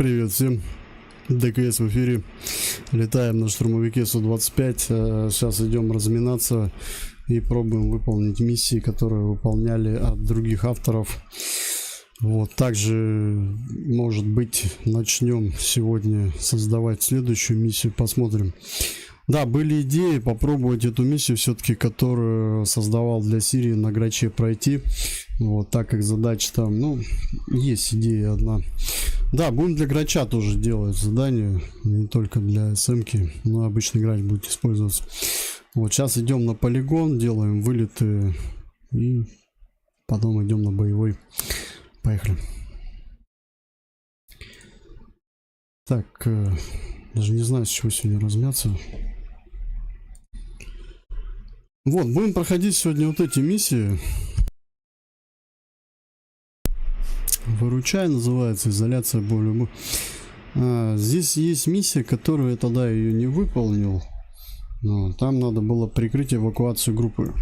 Привет всем. ДКС в эфире. Летаем на штурмовике Су-25. Сейчас идем разминаться и пробуем выполнить миссии, которые выполняли от других авторов. Вот. Также, может быть, начнем сегодня создавать следующую миссию. Посмотрим. Да, были идеи попробовать эту миссию все-таки, которую создавал для Сирии, на Граче пройти. Вот, так как задача там, ну, есть идея одна. Да, будем для Грача тоже делать задание, не только для СМ-ки, но обычный Грач будет использоваться. Вот, сейчас идем на полигон, делаем вылеты и потом идем на боевой. Поехали. Так, даже не знаю, с чего сегодня размяться. Вот, будем проходить сегодня вот эти миссии. Выручай называется, изоляция боли. Здесь есть миссия, которую я тогда ее не выполнил. Но там надо было прикрыть эвакуацию группы.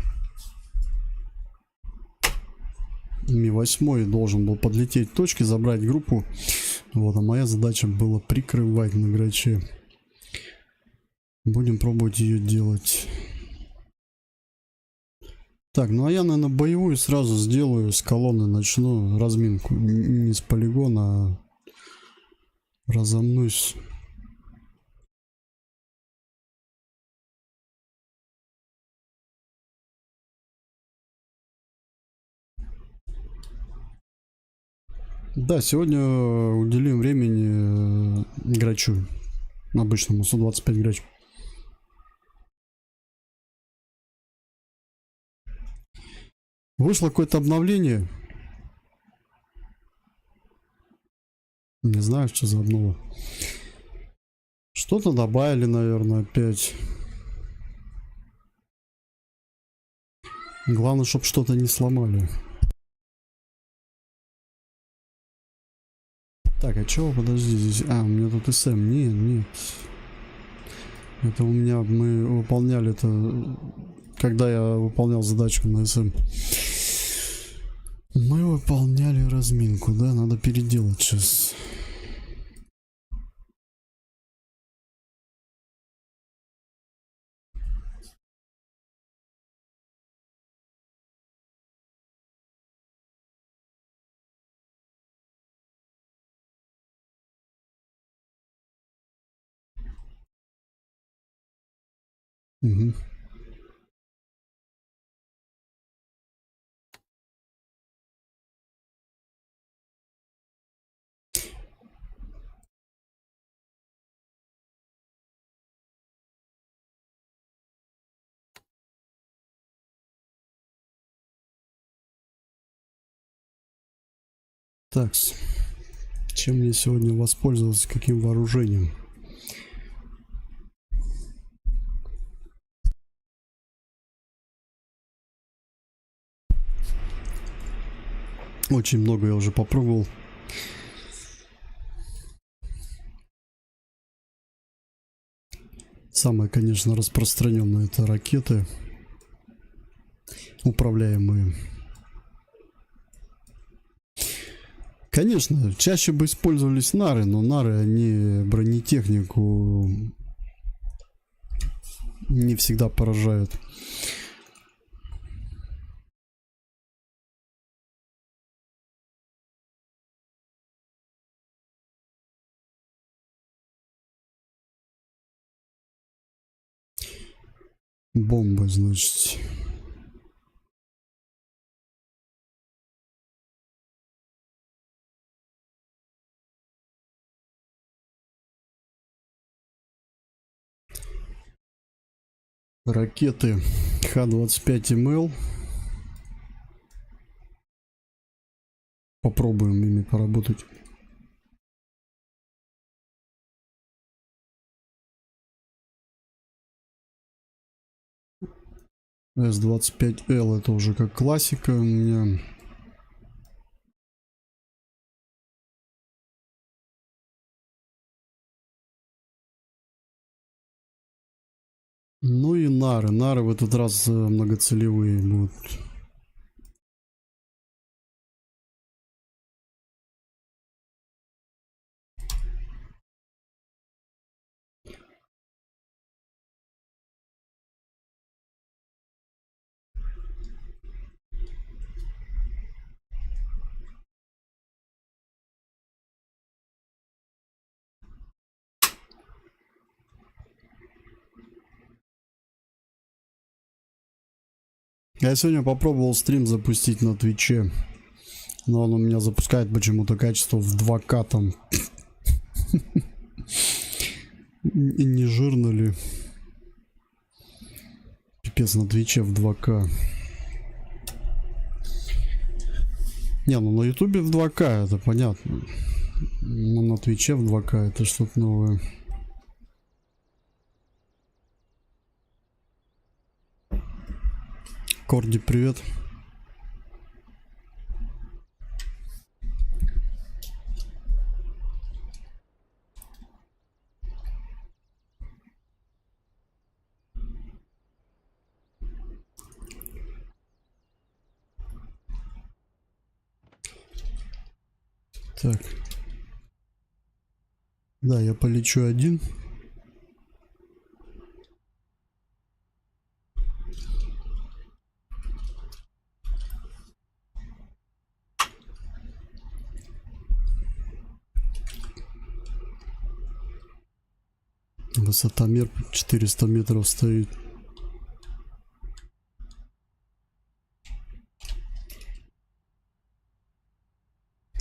Ми-8 должен был подлететь к точке, забрать группу. Вот, а моя задача была прикрывать на Граче. Будем пробовать ее делать. Так, ну а я, наверное, боевую сразу сделаю, с колонны начну разминку. Не с полигона, а разомнусь. Да, сегодня уделим времени Грачу, обычному Су-25 Грач. Вышло какое-то обновление. Не знаю, что за обнова. Что-то добавили, наверное, опять. Главное, чтобы что-то не сломали. Так, а чего? Подожди, здесь... А, у меня тут СМ. Нет, нет. Это у меня... Мы выполняли это... Когда я выполнял задачку на СМ. Мы выполняли разминку, да? Надо переделать сейчас. Угу. Так, чем мне сегодня воспользоваться, каким вооружением? Очень много я уже попробовал. Самое, конечно, распространенное — это ракеты управляемые. Конечно, чаще бы использовались нары, но нары, они бронетехнику не всегда поражают. Бомба, значит. Ракеты Х-25МЛ. Попробуем ими поработать. С-25Л это уже как классика у меня. Ну и нары. Нары в этот раз многоцелевые будут. Я сегодня попробовал стрим запустить на Твиче, но он у меня запускает почему-то качество в 2К там. И не жирно ли? Пипец, на Твиче в 2К. Не, ну на Ютубе в 2К, это понятно. Но на Твиче в 2К это что-то новое. Корди, привет. Так. Да, я полечу один. Высотомер 400 метров стоит.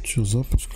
Че, запуск?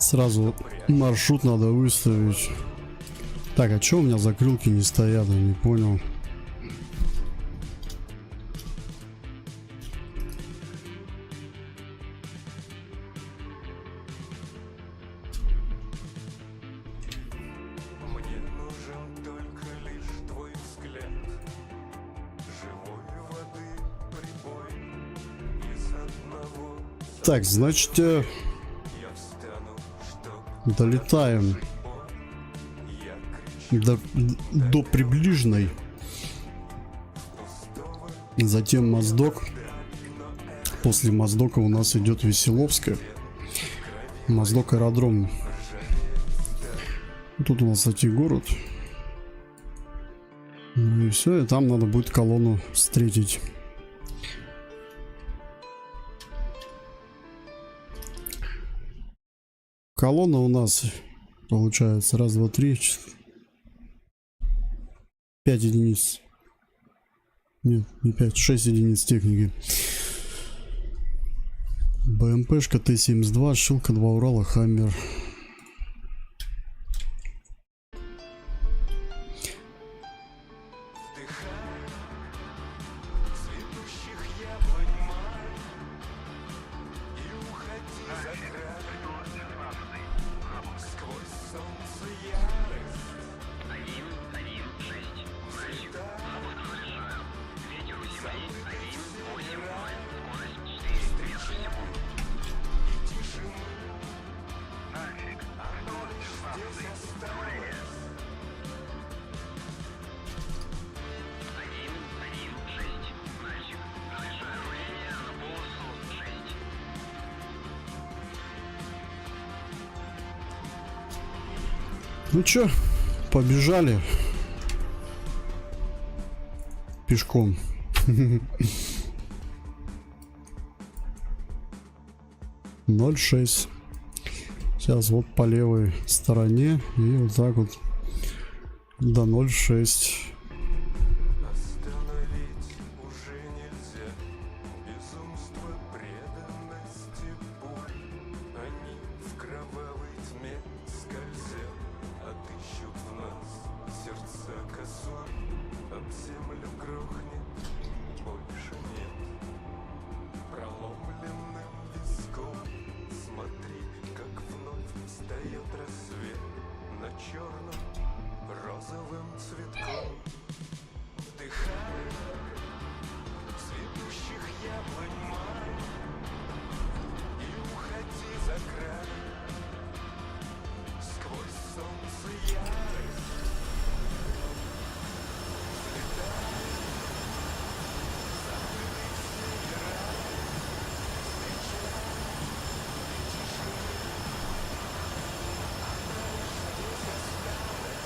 Сразу маршрут надо выставить. Так, а что у меня закрылки не стоят? Я не понял. Так, значит, долетаем до приближенной. Затем Моздок. После Моздока у нас идет Веселовская. Моздок аэродром. Тут у нас, кстати, город. Ну и все, и там надо будет колонну встретить. Колонна у нас получается раз, два, три, 5 единиц. Нет, не 5, 6 единиц техники. БМПшка Т-72, Шилка, 2 Урала, Хаммер. Ну чё, побежали пешком. Ноль 6. Сейчас вот по левой стороне и вот так вот до 0,6. розовым цветком. Вдыхай цветущих яблонь май и уходи за край. Сквозь солнце ярость взлетай, забытый севера, встречай тишину, она лишь здесь осталась.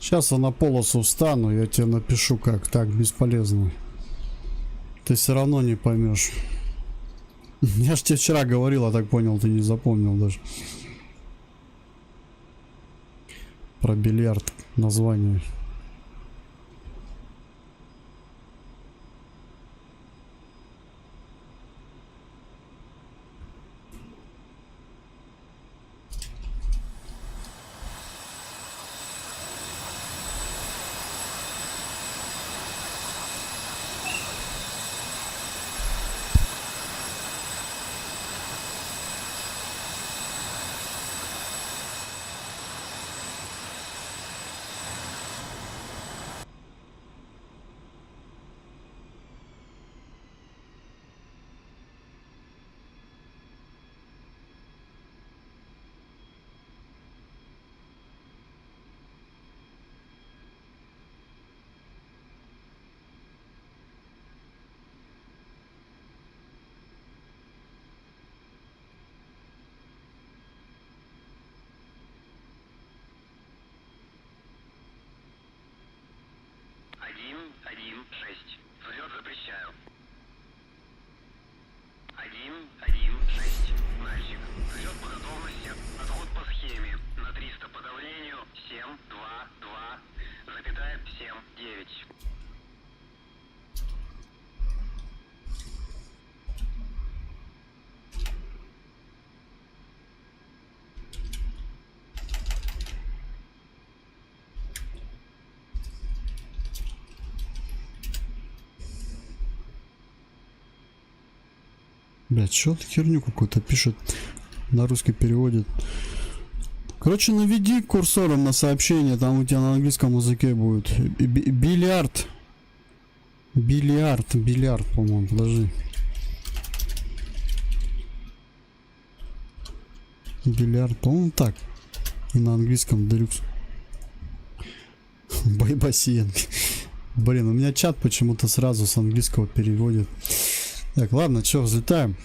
Сейчас я на полосу встану, я тебе напишу как. Так, бесполезно. Ты все равно не поймешь. Я ж тебе вчера говорил, а так понял, ты не запомнил даже. Про бильярд название. Взлет запрещаю. 116. Мальчик. Взлет по готовности. Отход по схеме. На 300 по давлению. 722,79. Блять, что ты херню какую-то пишет, на русский переводит. Короче, наведи курсором на сообщение, там у тебя на английском языке будет. Бильярд. Бильярд, по-моему, подожди. Бильярд, по-моему, так. И на английском Делюкс. Байбасиен. Блин, у меня чат почему-то сразу с английского переводит. Так, ладно, что, взлетаем.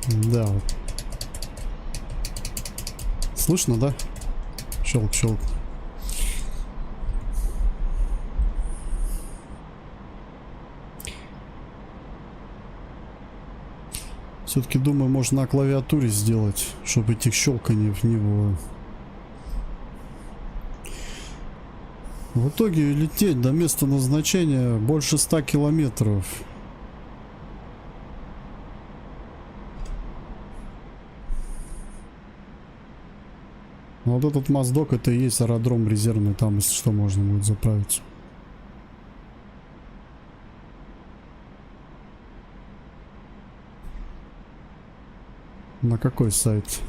Да. Вот. Слышно, да? Щелк-щелк. Все-таки думаю, можно на клавиатуре сделать, чтобы этих щелканий не было. В итоге лететь до места назначения больше 100 километров. Вот этот Моздок, это и есть аэродром резервный, там, если что, можно будет заправиться. На какой сайт?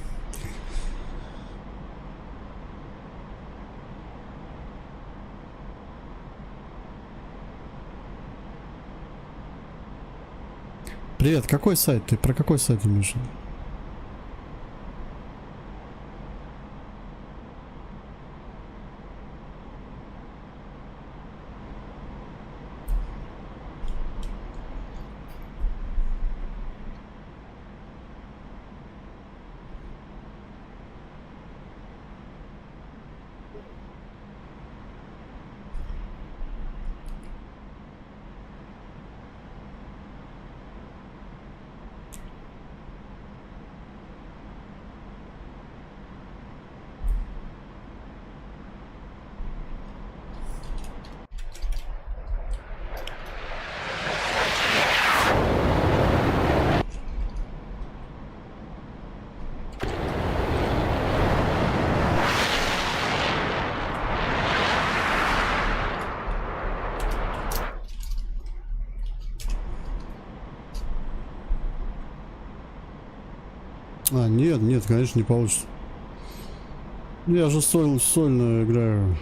Привет, какой сайт? Ты про какой сайт имеешь? А, нет, нет, конечно, не получится. Я же сольно играю.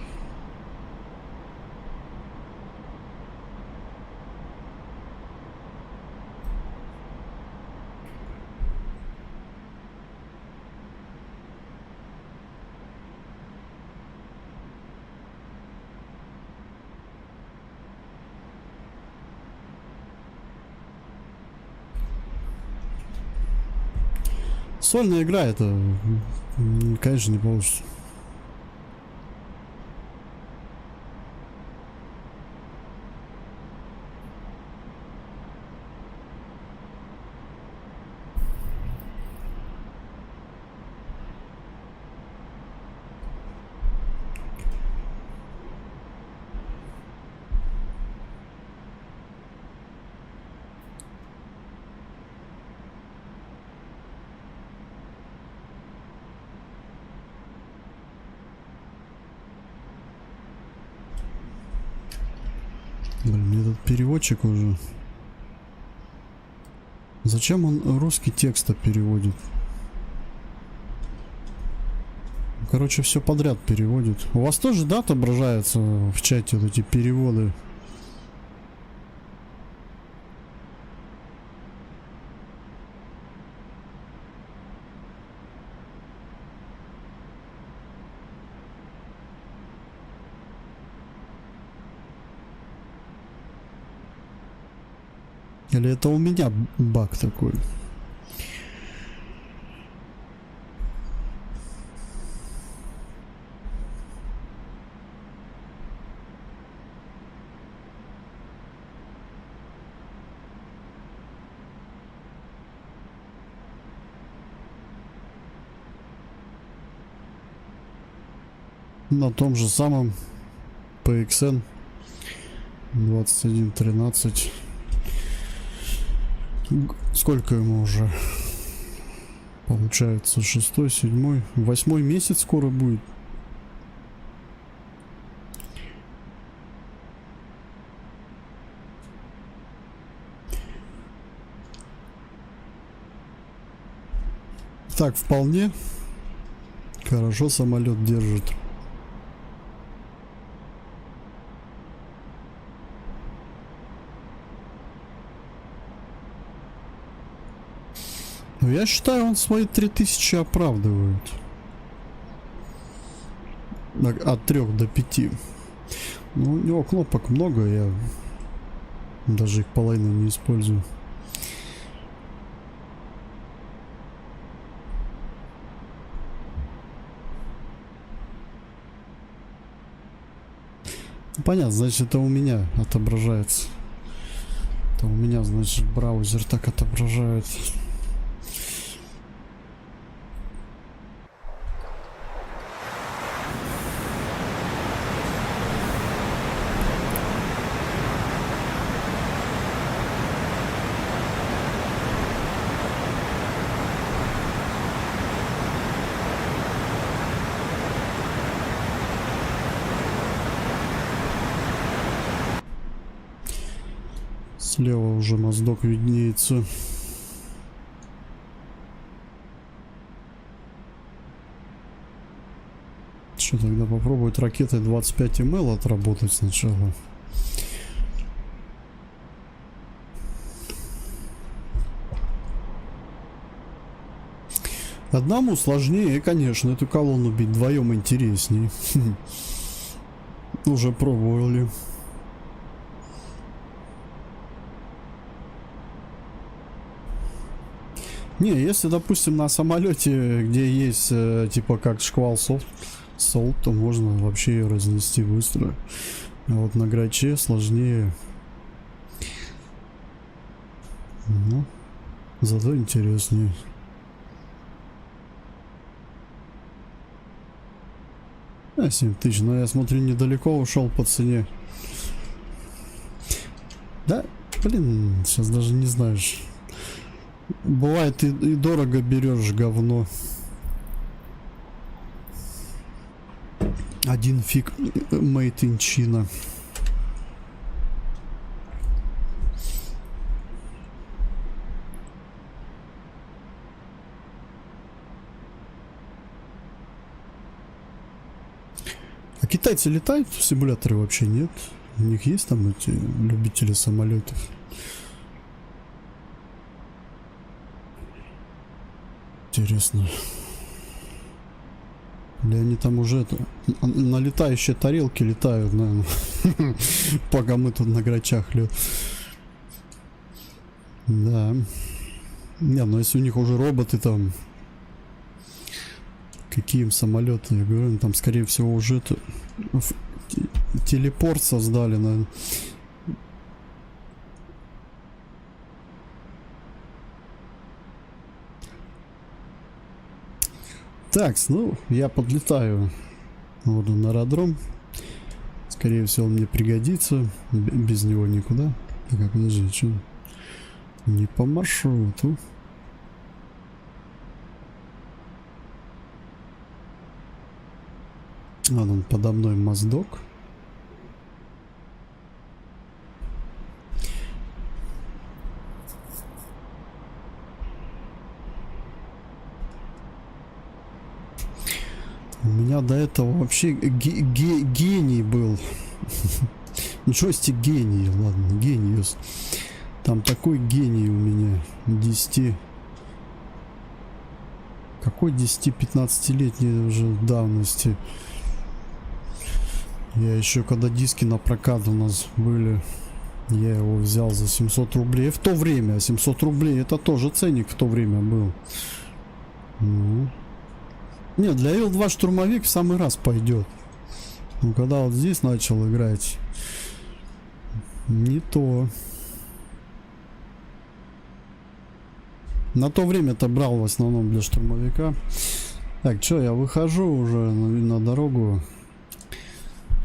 Сольная игра, это, конечно, не получится. Блин, мне этот переводчик уже... Зачем он русский текст переводит? Короче, все подряд переводит. У вас тоже, да, отображается в чате вот эти переводы? Или это у меня баг такой? На том же самом PXN 2113. Сколько ему уже? Получается 6-й, 7-й, 8-й месяц скоро будет. Так, вполне хорошо самолет держит. Но я считаю, он свои 3000 оправдывает. От 3 до 5. Ну, у него кнопок много, я даже их половину не использую. Понятно, значит, это у меня отображается. Это у меня, значит, браузер так отображает. Слева уже моздок виднеется. Что тогда попробовать ракетой 25 мл отработать сначала? Одному сложнее, конечно, эту колонну бить, вдвоем интереснее. Уже пробовали. Не, если, допустим, на самолете, где есть, типа, как шквал солт, то можно вообще ее разнести быстро. А вот на граче сложнее. Ну, зато интереснее. А, 7000, но я смотрю, недалеко ушел по цене. Да, блин, сейчас даже не знаешь. Бывает и дорого берешь говно. Один фиг made in China. А китайцы летают в симуляторы вообще нет? У них есть там эти любители самолетов? Интересно. Или они там уже на летающие тарелки летают, наверное. Пока мы тут на грачах лет. Да. Не, ну если у них уже роботы там. Какие им самолеты? Я говорю, там скорее всего уже телепорт создали, наверное. Так, ну, я подлетаю вот на аэродром. Скорее всего, он мне пригодится. Без него никуда. Так, а подожди, что? Не по маршруту. А, он подо мной моздок. У меня до этого вообще гений был. Джойстик гений, ладно, гениус. Там такой гений у меня. 10. Какой 10-15-летней уже давности. Я еще когда диски на прокат у нас были, я его взял за 700 рублей. В то время 700 рублей это тоже ценник в то время был. Ну. Нет, для Ил-2 штурмовик в самый раз пойдет. Ну, когда вот здесь начал играть, не то. На то время-то брал в основном для штурмовика. Так, что, я выхожу уже на дорогу.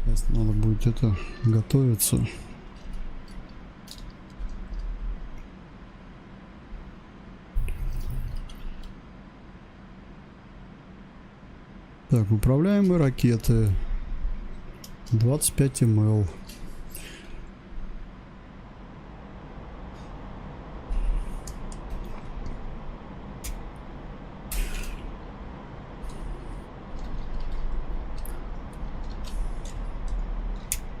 Сейчас надо будет это готовиться. Так, управляемые ракеты 25 мл.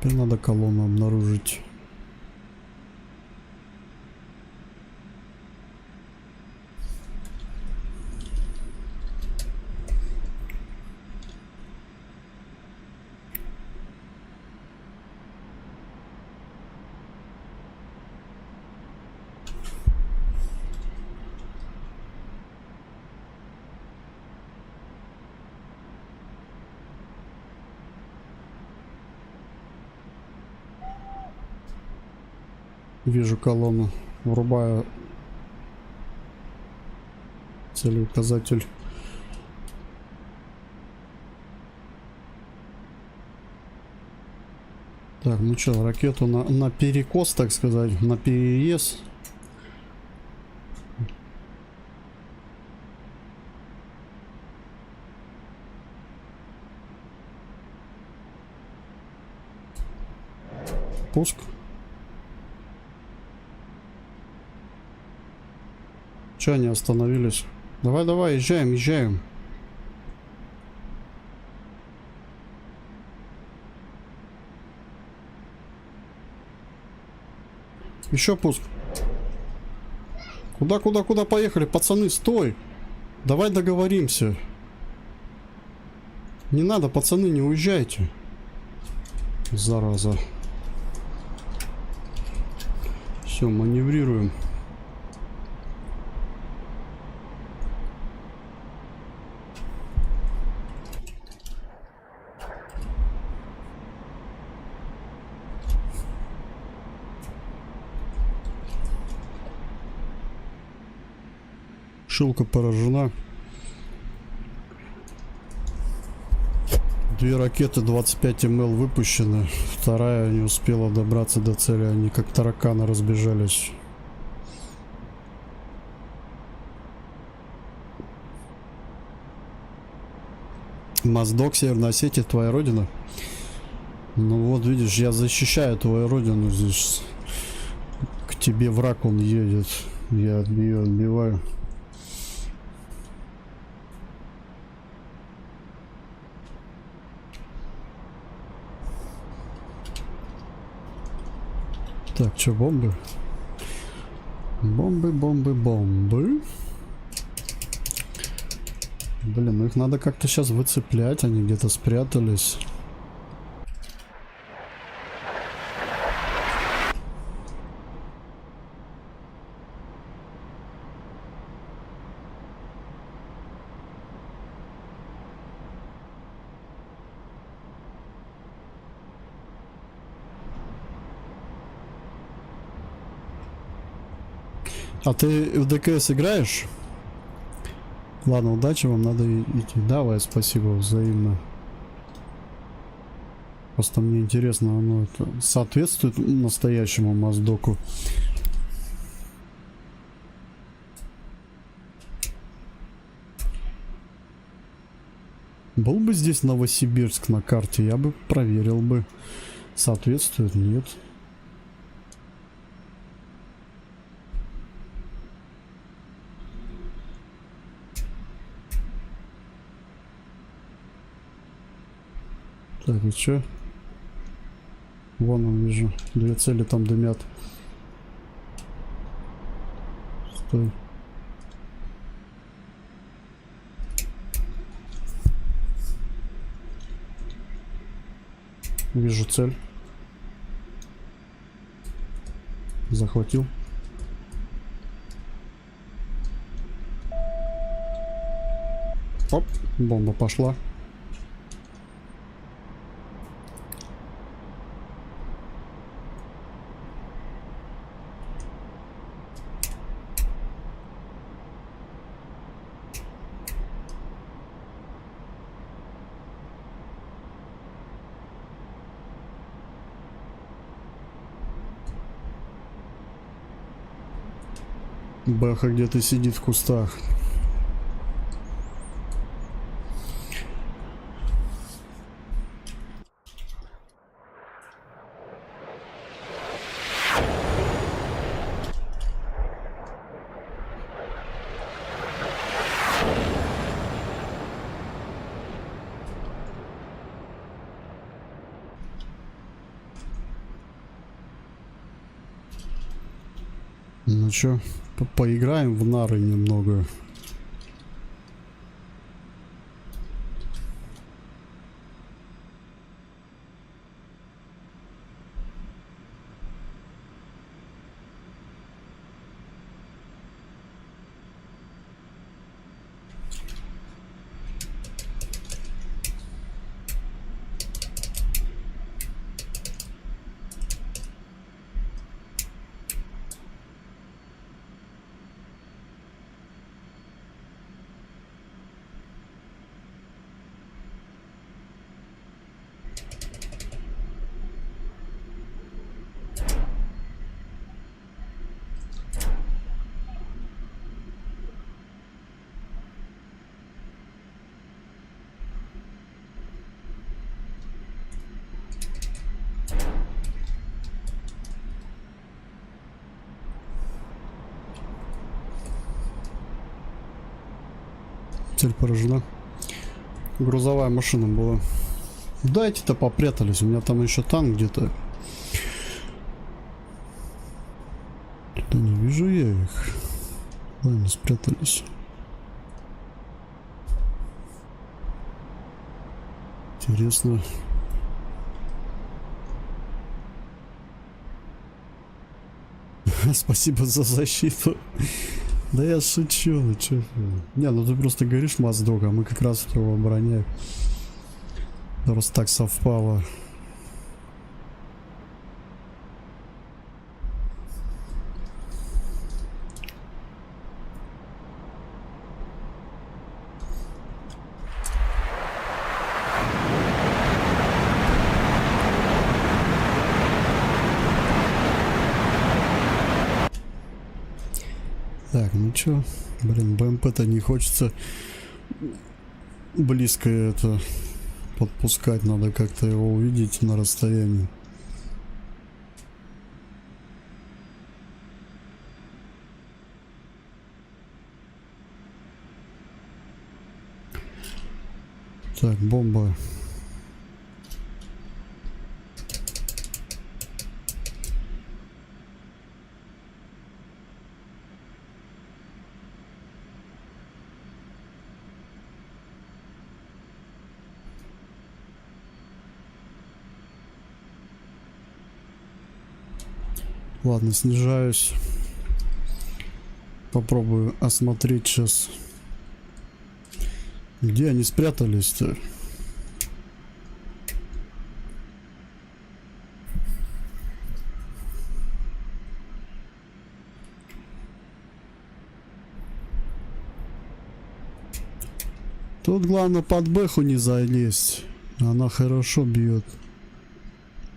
Теперь надо колонну обнаружить. Вижу колонну. Врубаю целеуказатель. Так, ну что, ракету на перекос, так сказать, на перерез. Пуск. Че они остановились? Давай, давай, езжаем, езжаем. Еще пуск. Куда поехали? Пацаны, стой! Давай договоримся. Не надо, пацаны, не уезжайте. Зараза. Все, маневрируем. Шилка поражена. 2 ракеты 25 МЛ выпущены. Вторая не успела добраться до цели. Они как тараканы разбежались. Моздок, Северная Осетия, твоя родина? Ну вот видишь, я защищаю твою родину здесь. К тебе враг, он едет. Я отбиваю. Так, что, бомбы? Бомбы. Блин, ну их надо как-то сейчас выцеплять, они где-то спрятались. А ты в ДКС играешь? Ладно, удачи вам, надо идти. Давай, спасибо, взаимно. Просто мне интересно, оно это соответствует настоящему Моздоку? Был бы здесь Новосибирск на карте, я бы проверил бы. Соответствует, нет. Так, и чё? Вон он, вижу. 2 цели там дымят. Стой. Вижу цель. Захватил. Оп, бомба пошла. Бэха где-то сидит в кустах. Ну чё, поиграем в нары немного. Цель поражена. Грузовая машина была. Дайте-то попрятались. У меня там еще танк где-то. Да не вижу я их. Куда они спрятались? Интересно. Спасибо за защиту. Да я шучу, ну чё. Не, ну ты просто говоришь Моздок, а мы как раз его обороняем. Просто так совпало. Так, ну чё, блин, БМП-то не хочется близко это подпускать, надо как-то его увидеть на расстоянии. Так, бомба. Ладно, снижаюсь. Попробую осмотреть сейчас. Где они спрятались-то? Тут главное под бэху не залезть. Она хорошо бьет.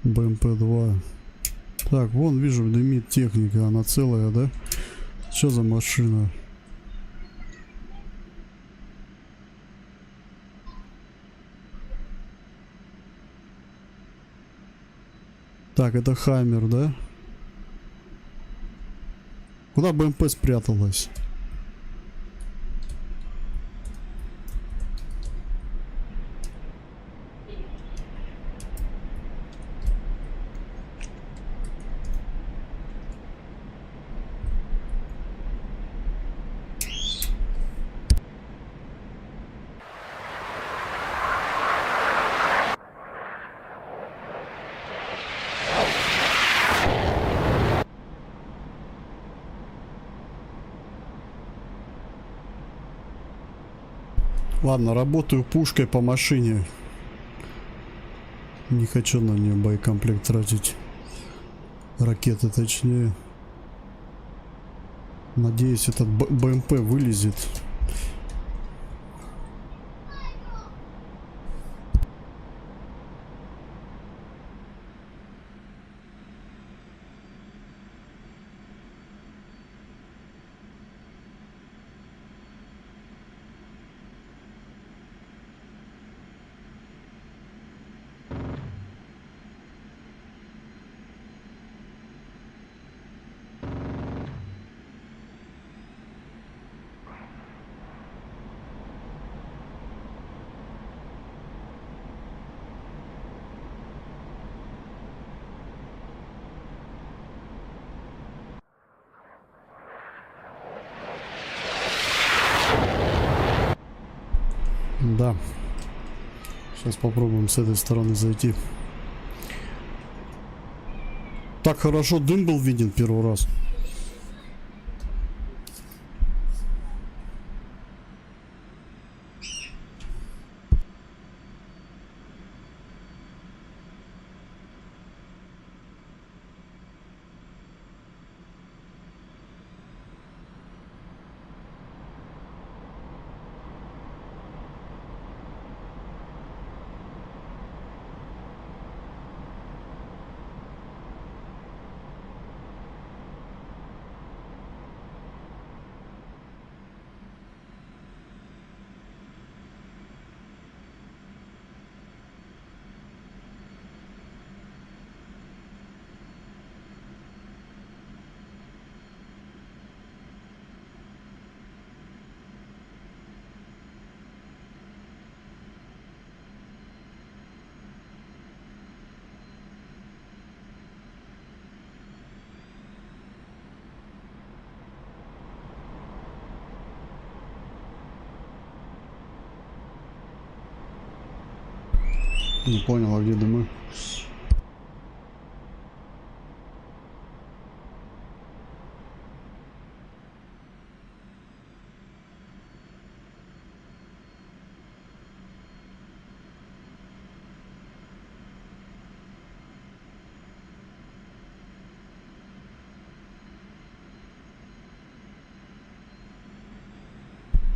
БМП-2. Так, вон вижу, дымит техника. Она целая, да? Что за машина? Так, это Хаммер, да? Куда БМП спряталась? Ладно, работаю пушкой по машине. Не хочу на нее боекомплект тратить. Ракеты точнее. Надеюсь, этот БМП вылезет. Да. Сейчас попробуем с этой стороны зайти. Так хорошо дым был виден первый раз. Не понял, а где дымы?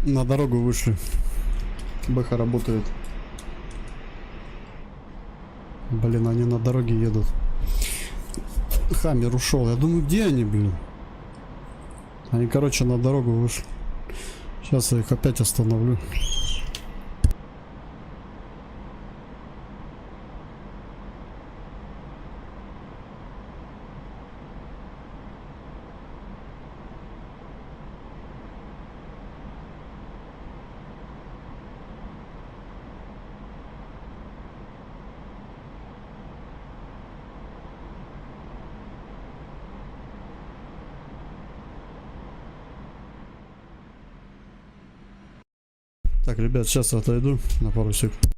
На дорогу вышли. Бэха работает. Блин, они на дороге едут. Хаммер ушел. Я думаю, где они, блин? Они, короче, на дорогу вышли. Сейчас я их опять остановлю. Так, ребят, сейчас отойду на пару секунд.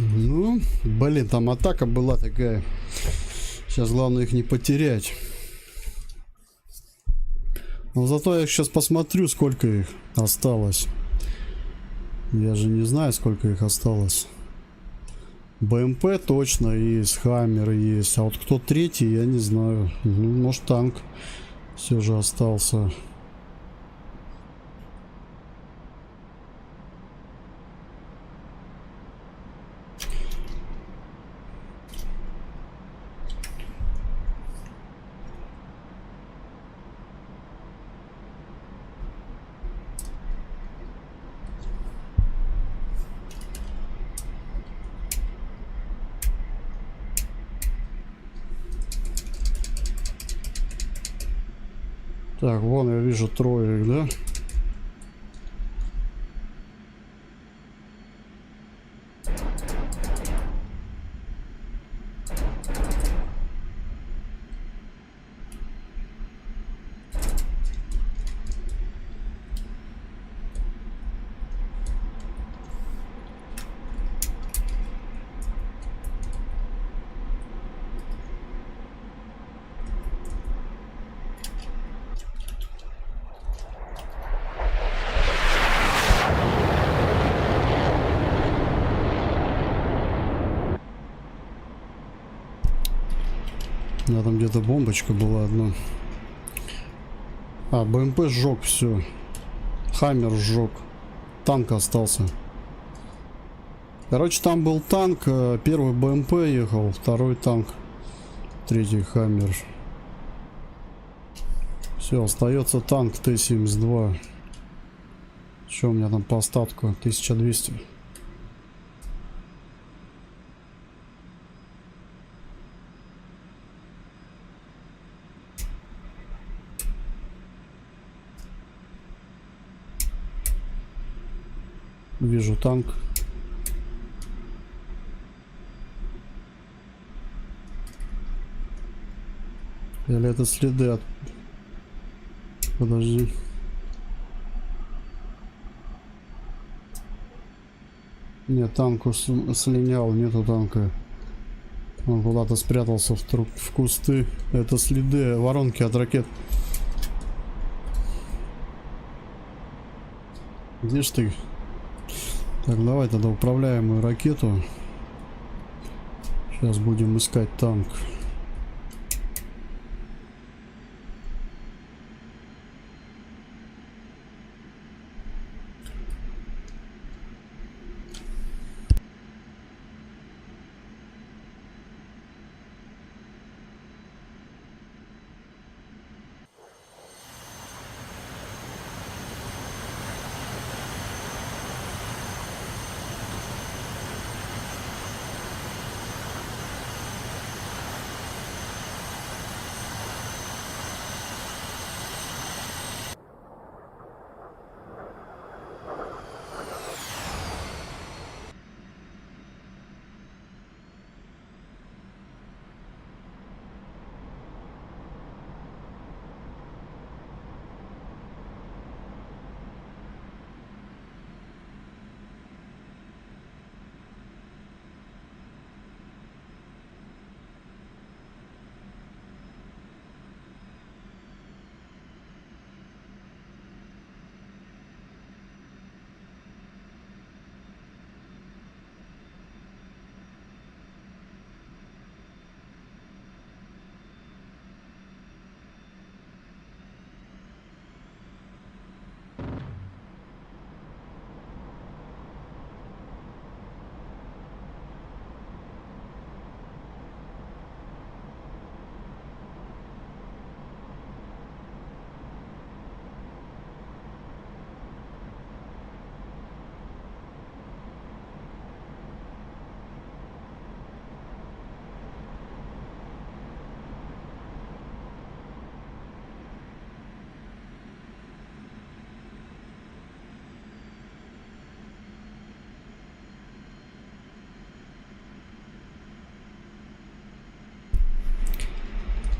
Ну, блин, там атака была такая. Сейчас главное их не потерять. Но зато я сейчас посмотрю, сколько их осталось. Я же не знаю, сколько их осталось. БМП точно есть, Хаммер есть. А вот кто третий, я не знаю. Ну, может, танк все же остался. Так, вон я вижу трое, да? У меня там где-то бомбочка была одна. А, БМП сжег все. Хаммер сжег. Танк остался. Короче, там был танк. Первый БМП ехал, второй танк, третий Хаммер. Все, остается танк Т-72. Что у меня там по остатку? 1200. Вижу танк. Или это следы от... Подожди. Нет, танк слинял, нету танка. Он куда-то спрятался в кусты. Это следы, воронки от ракет. Где ж ты? Так, давай тогда управляемую ракету. Сейчас будем искать танк.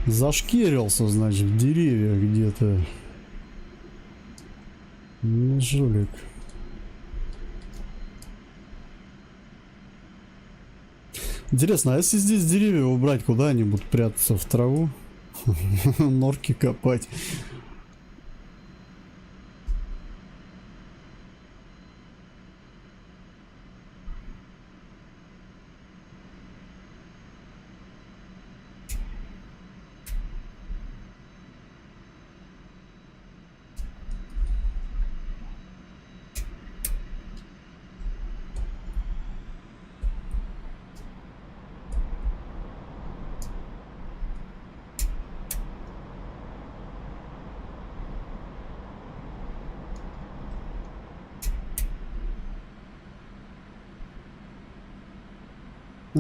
Зашкерился, значит, в деревьях где-то. Ну, жулик. Интересно, а если здесь деревья убрать, куда они будут прятаться? В траву? Норки копать.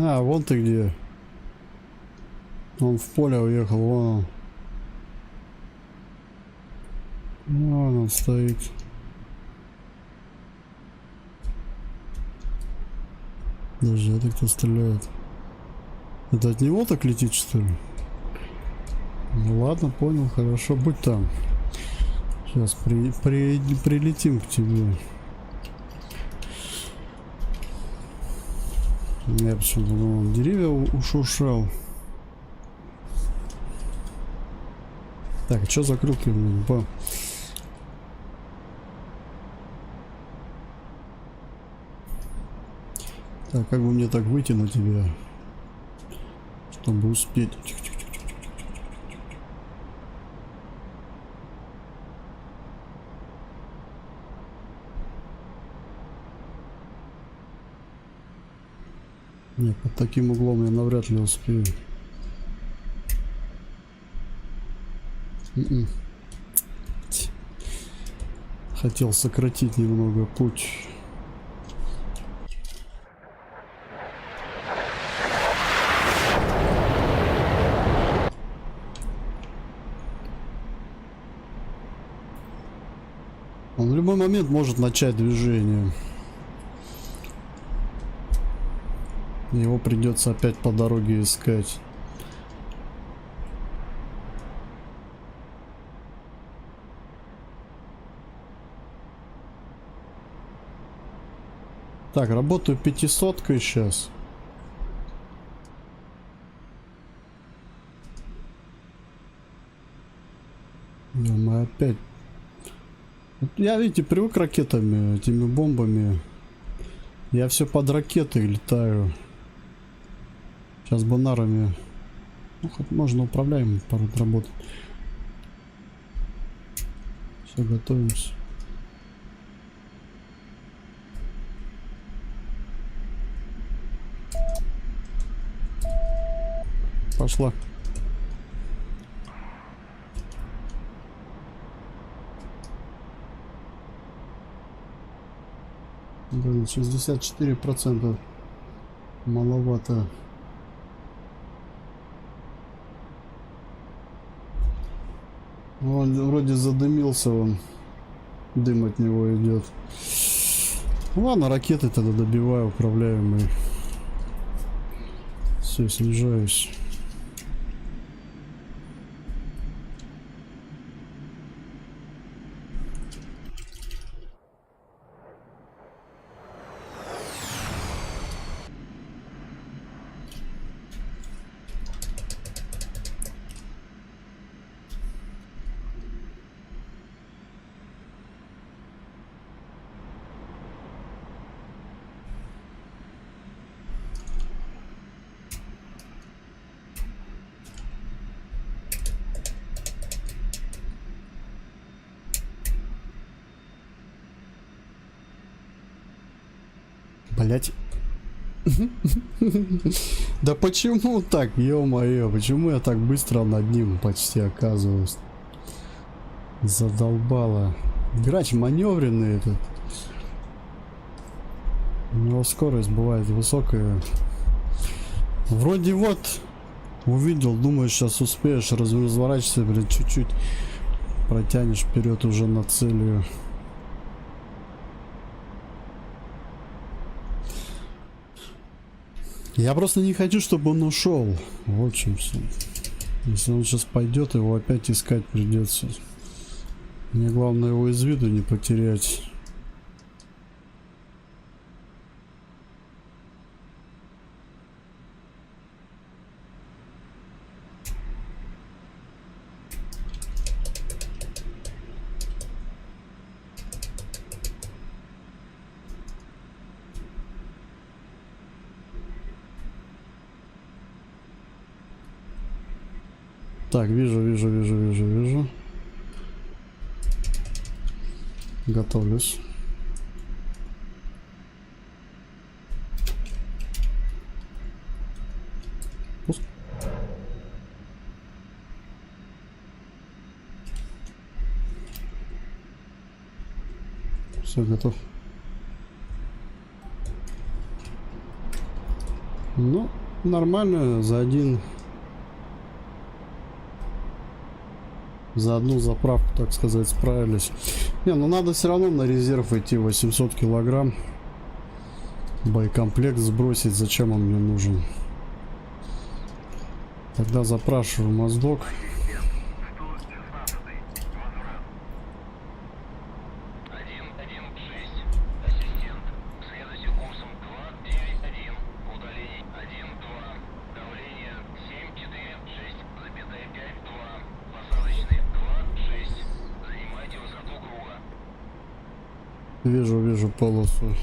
А, вон ты где. Он в поле уехал, вон он. Вон он стоит. Даже это кто стреляет? Это от него так летит, что ли? Ну ладно, понял, хорошо, будь там. Сейчас прилетим к тебе. Я почему-то думал, деревья ушуршал. Так, а что закрылки? Так, как бы мне так выйти на тебя, чтобы успеть? Нет, под таким углом я навряд ли успею. Хотел сократить немного путь. Он в любой момент может начать движение. Его придется опять по дороге искать. Так, работаю 500-кой сейчас. Мы опять... Вот я, видите, привык ракетами, этими бомбами. Я все под ракетой летаю. Сейчас банарами. Ну, хоть можно управляем работать. Все, готовимся. Пошла. Блин, 64%. Маловато. Он вроде задымился, он. Дым от него идет. Ладно, ракеты тогда добиваю, управляемые. Все, снижаюсь. Блять. Да почему так, ё-моё, почему я так быстро над ним почти оказываюсь? Задолбало. Грач маневренный этот. У него скорость бывает высокая. Вроде вот увидел, думаю, сейчас успеешь, разворачиваться, блядь, чуть-чуть протянешь вперед уже на целью. Я просто не хочу, чтобы он ушел. В общем, все. Если он сейчас пойдет, его опять искать придется. Мне главное его из виду не потерять. Так, вижу. Готовлюсь. Пуск. Все, готов. Ну, нормально, за одну заправку, так сказать, справились. Не, ну надо все равно на резерв идти. 800 килограмм. Боекомплект сбросить. Зачем он мне нужен? Тогда запрашиваю моздок. 116. Ассистент. Следуйте курсом 291. Удаление 1-2. Давление 746,52. Посадочный 2-6. Занимайте высоту круга. Вижу полосу.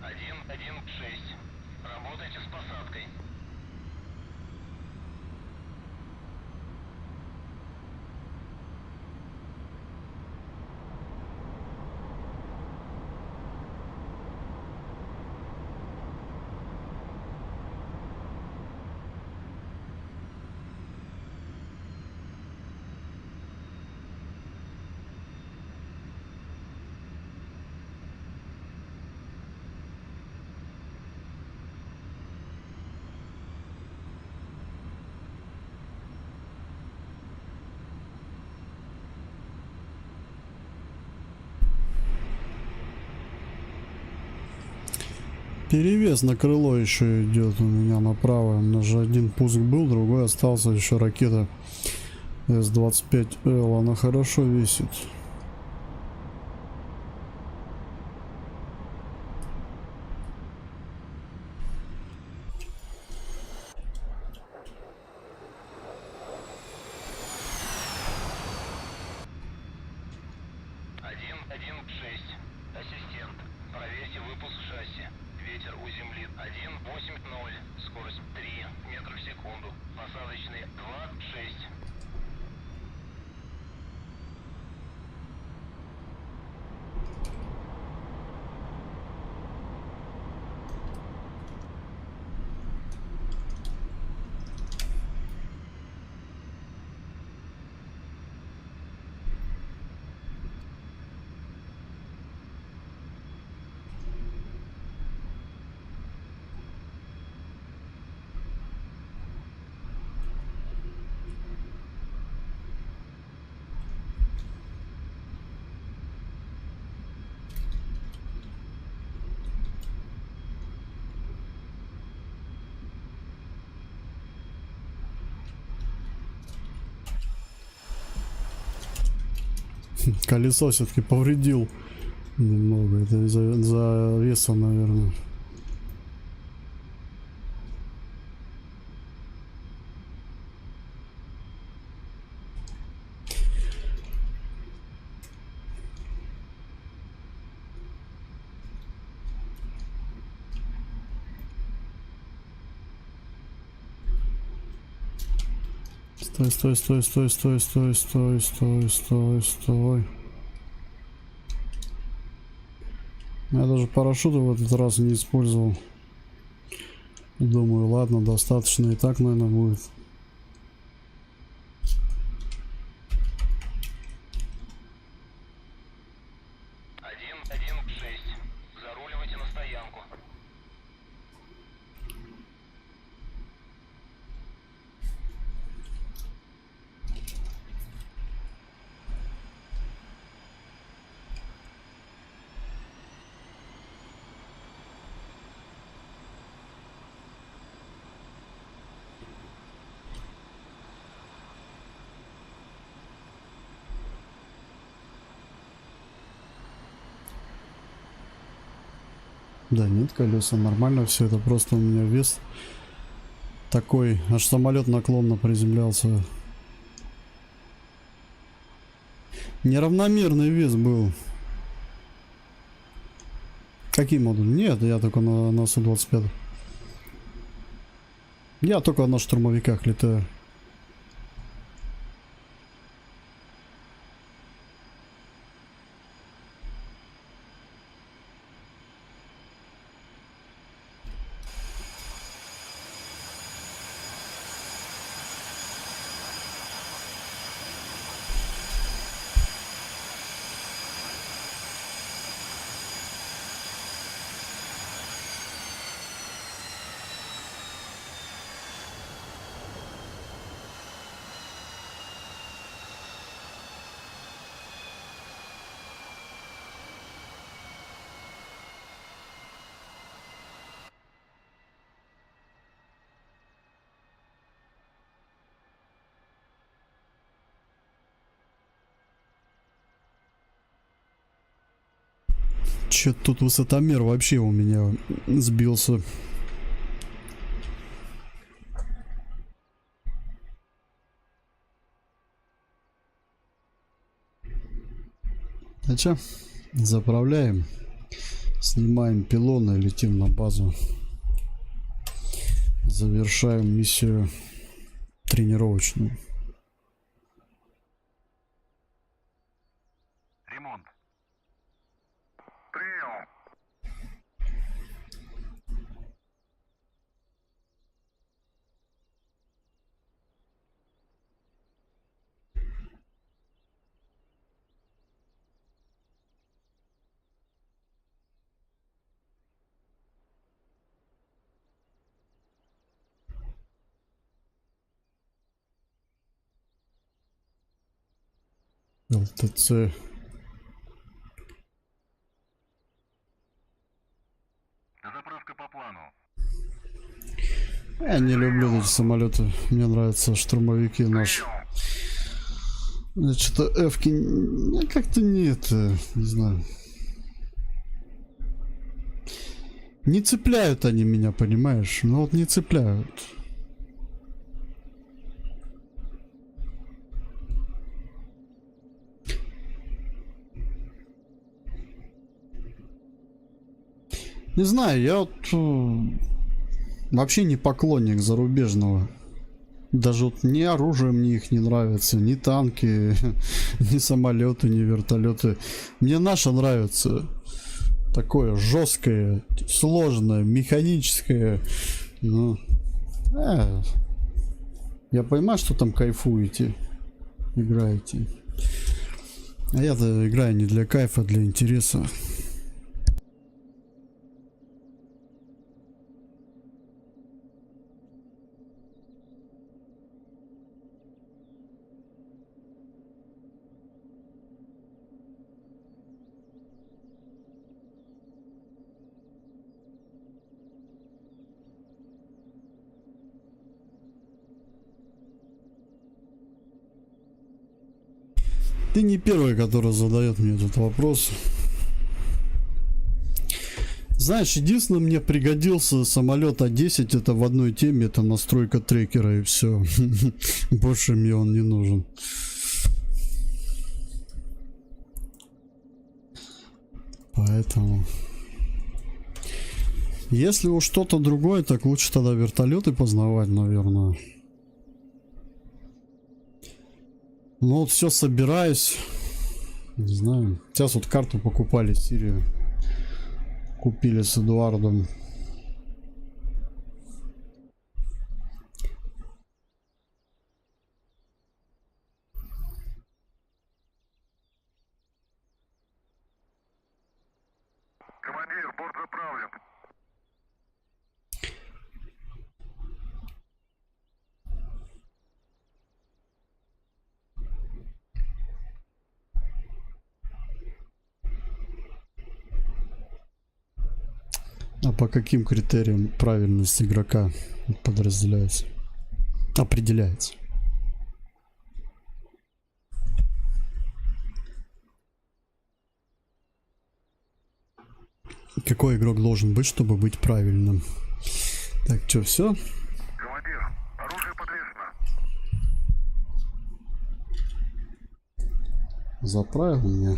116. Работайте с посадкой. Перевес на крыло еще идет у меня направо. У нас же один пуск был, другой остался. Еще ракета С-25Л. Она хорошо весит. Ассистент, проверьте выпуск шасси. Ветер у земли 180, скорость 3 метра в секунду. Посадочный 26. Колесо все-таки повредил немного. Это из-за веса, наверное. Стой, стой, стой, стой, стой, стой, стой, стой, стой, стой. Я даже парашюта в этот раз не использовал. Думаю, ладно, достаточно и так, наверное, будет. Заруливайте на стоянку. Да нет, колеса нормально, все это просто у меня вес такой, аж самолет наклонно приземлялся. Неравномерный вес был. Какие модули? Нет, я только на Су-25. Я только на штурмовиках летаю. Че-то тут высотомер вообще у меня сбился. А чё? Заправляем. Снимаем пилоны и летим на базу. Завершаем миссию тренировочную. Ремонт. Прием. ЛТЦ. Заправка по плану. Я не люблю эти самолеты. Мне нравятся штурмовики наши. Что-то эвки как-то не это, не знаю. Не цепляют они меня, понимаешь? Ну вот не цепляют. Не знаю, я вот вообще не поклонник зарубежного. Даже вот ни оружие мне их не нравится, ни танки, ни самолеты, ни вертолеты. Мне наше нравится. Такое жесткое, сложное, механическое. Ну, я понимаю, что там кайфуете, играете. А я-то играю не для кайфа, а для интереса. Ты не первый, который задает мне этот вопрос. Знаешь, единственное, мне пригодился самолет А-10, это в одной теме, это настройка трекера и все. Больше мне он не нужен. Поэтому... Если уж что-то другое, так лучше тогда вертолеты познавать, наверное. Ну вот все собираюсь. Не знаю. Сейчас вот карту покупали в Сирию. Купили с Эдуардом. Командир, борт заправлен. А по каким критериям правильность игрока подразделяется? Определяется. Какой игрок должен быть, чтобы быть правильным? Так, что, все? Командир, оружие подвешено. Заправил меня.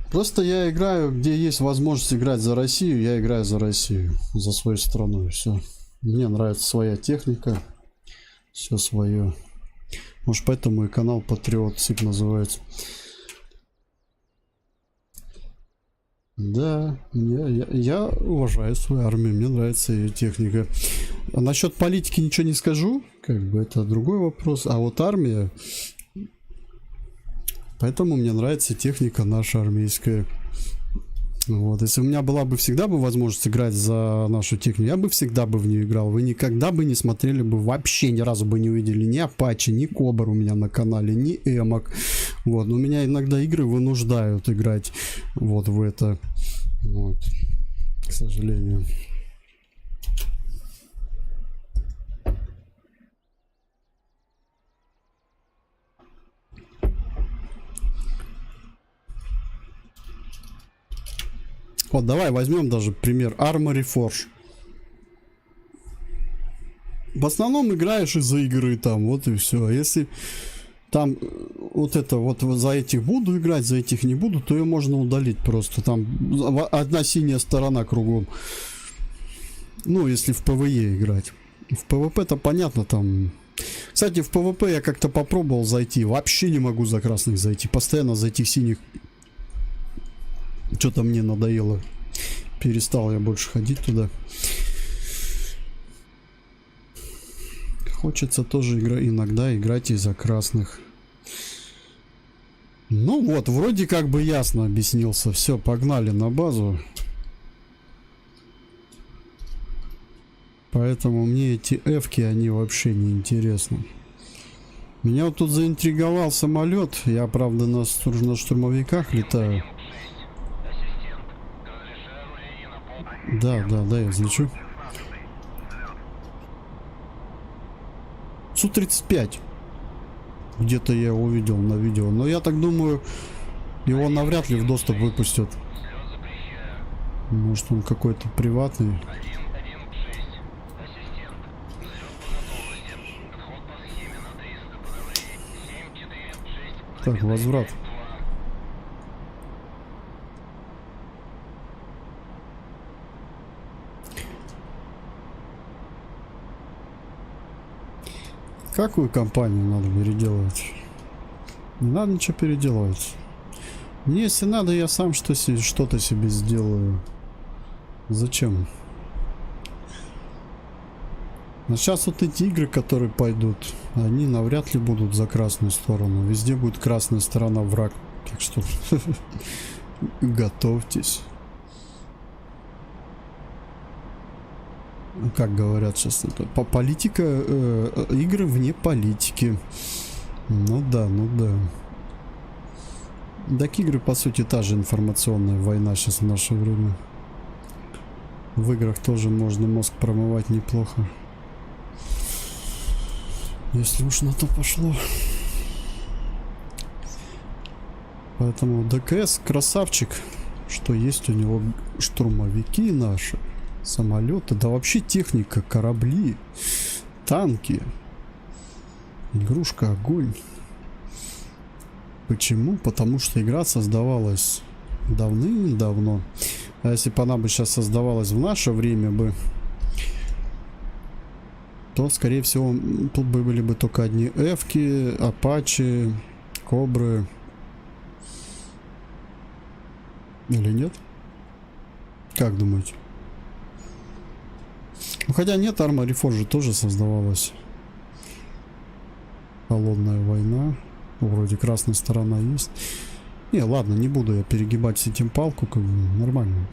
Просто я играю, где есть возможность играть за Россию, я играю за Россию, за свою страну, и все. Мне нравится своя техника, все свое. Может, поэтому и канал Патриот СИП называется. Да, я уважаю свою армию, мне нравится ее техника. А насчет политики ничего не скажу, как бы это другой вопрос. А вот армия... Поэтому мне нравится техника наша армейская. Вот. Если у меня была бы всегда бы возможность играть за нашу технику, я бы всегда бы в нее играл. Вы никогда бы не смотрели бы, вообще ни разу бы не увидели ни Апачи, ни Кобр у меня на канале, ни Эмок. Вот. Но меня иногда игры вынуждают играть вот в это. Вот. К сожалению. Вот, давай возьмем даже пример Armory Forge. В основном играешь из-за игры там, вот и все. А если там вот это вот за этих буду играть, за этих не буду, то ее можно удалить просто. Там одна синяя сторона кругом. Ну, если в ПВЕ играть. В ПВП-то понятно там. Кстати, в ПВП я как-то попробовал зайти. Вообще не могу за красных зайти. Постоянно за этих синих. Что-то мне надоело. Перестал я больше ходить туда. Хочется тоже иногда играть из-за красных. Ну вот, вроде как бы ясно объяснился. Все, погнали на базу. Поэтому мне эти эвки, они вообще не интересны. Меня вот тут заинтриговал самолет. Я, правда, на штурмовиках летаю. Да, я взлечу. Су-35. Где-то я его увидел на видео. Но я так думаю, его навряд ли в доступ выпустят. Может, он какой-то приватный. Так, возврат. Какую компанию надо переделывать? Не надо ничего переделывать. Мне, если надо, я сам что-то себе сделаю. Зачем? Но сейчас вот эти игры, которые пойдут, они навряд ли будут за красную сторону. Везде будет красная сторона, враг. Так что готовьтесь. Как говорят сейчас, это политика, игры вне политики. Ну да. Так игры, по сути, та же информационная война сейчас в наше время. В играх тоже можно мозг промывать неплохо. Если уж на то пошло. Поэтому ДКС красавчик, что есть у него штурмовики наши. Самолеты, да вообще техника, корабли, танки. Игрушка огонь. Почему? Потому что игра создавалась давным-давно. А если бы она бы сейчас создавалась в наше время бы, то, скорее всего, тут бы были бы только одни эвки, апачи, кобры. Или нет? Как думаете? Ну, хотя нет, Armory Forge тоже создавалась. Холодная война. Вроде красная сторона есть. Не, ладно, не буду я перегибать с этим палку, как бы нормально.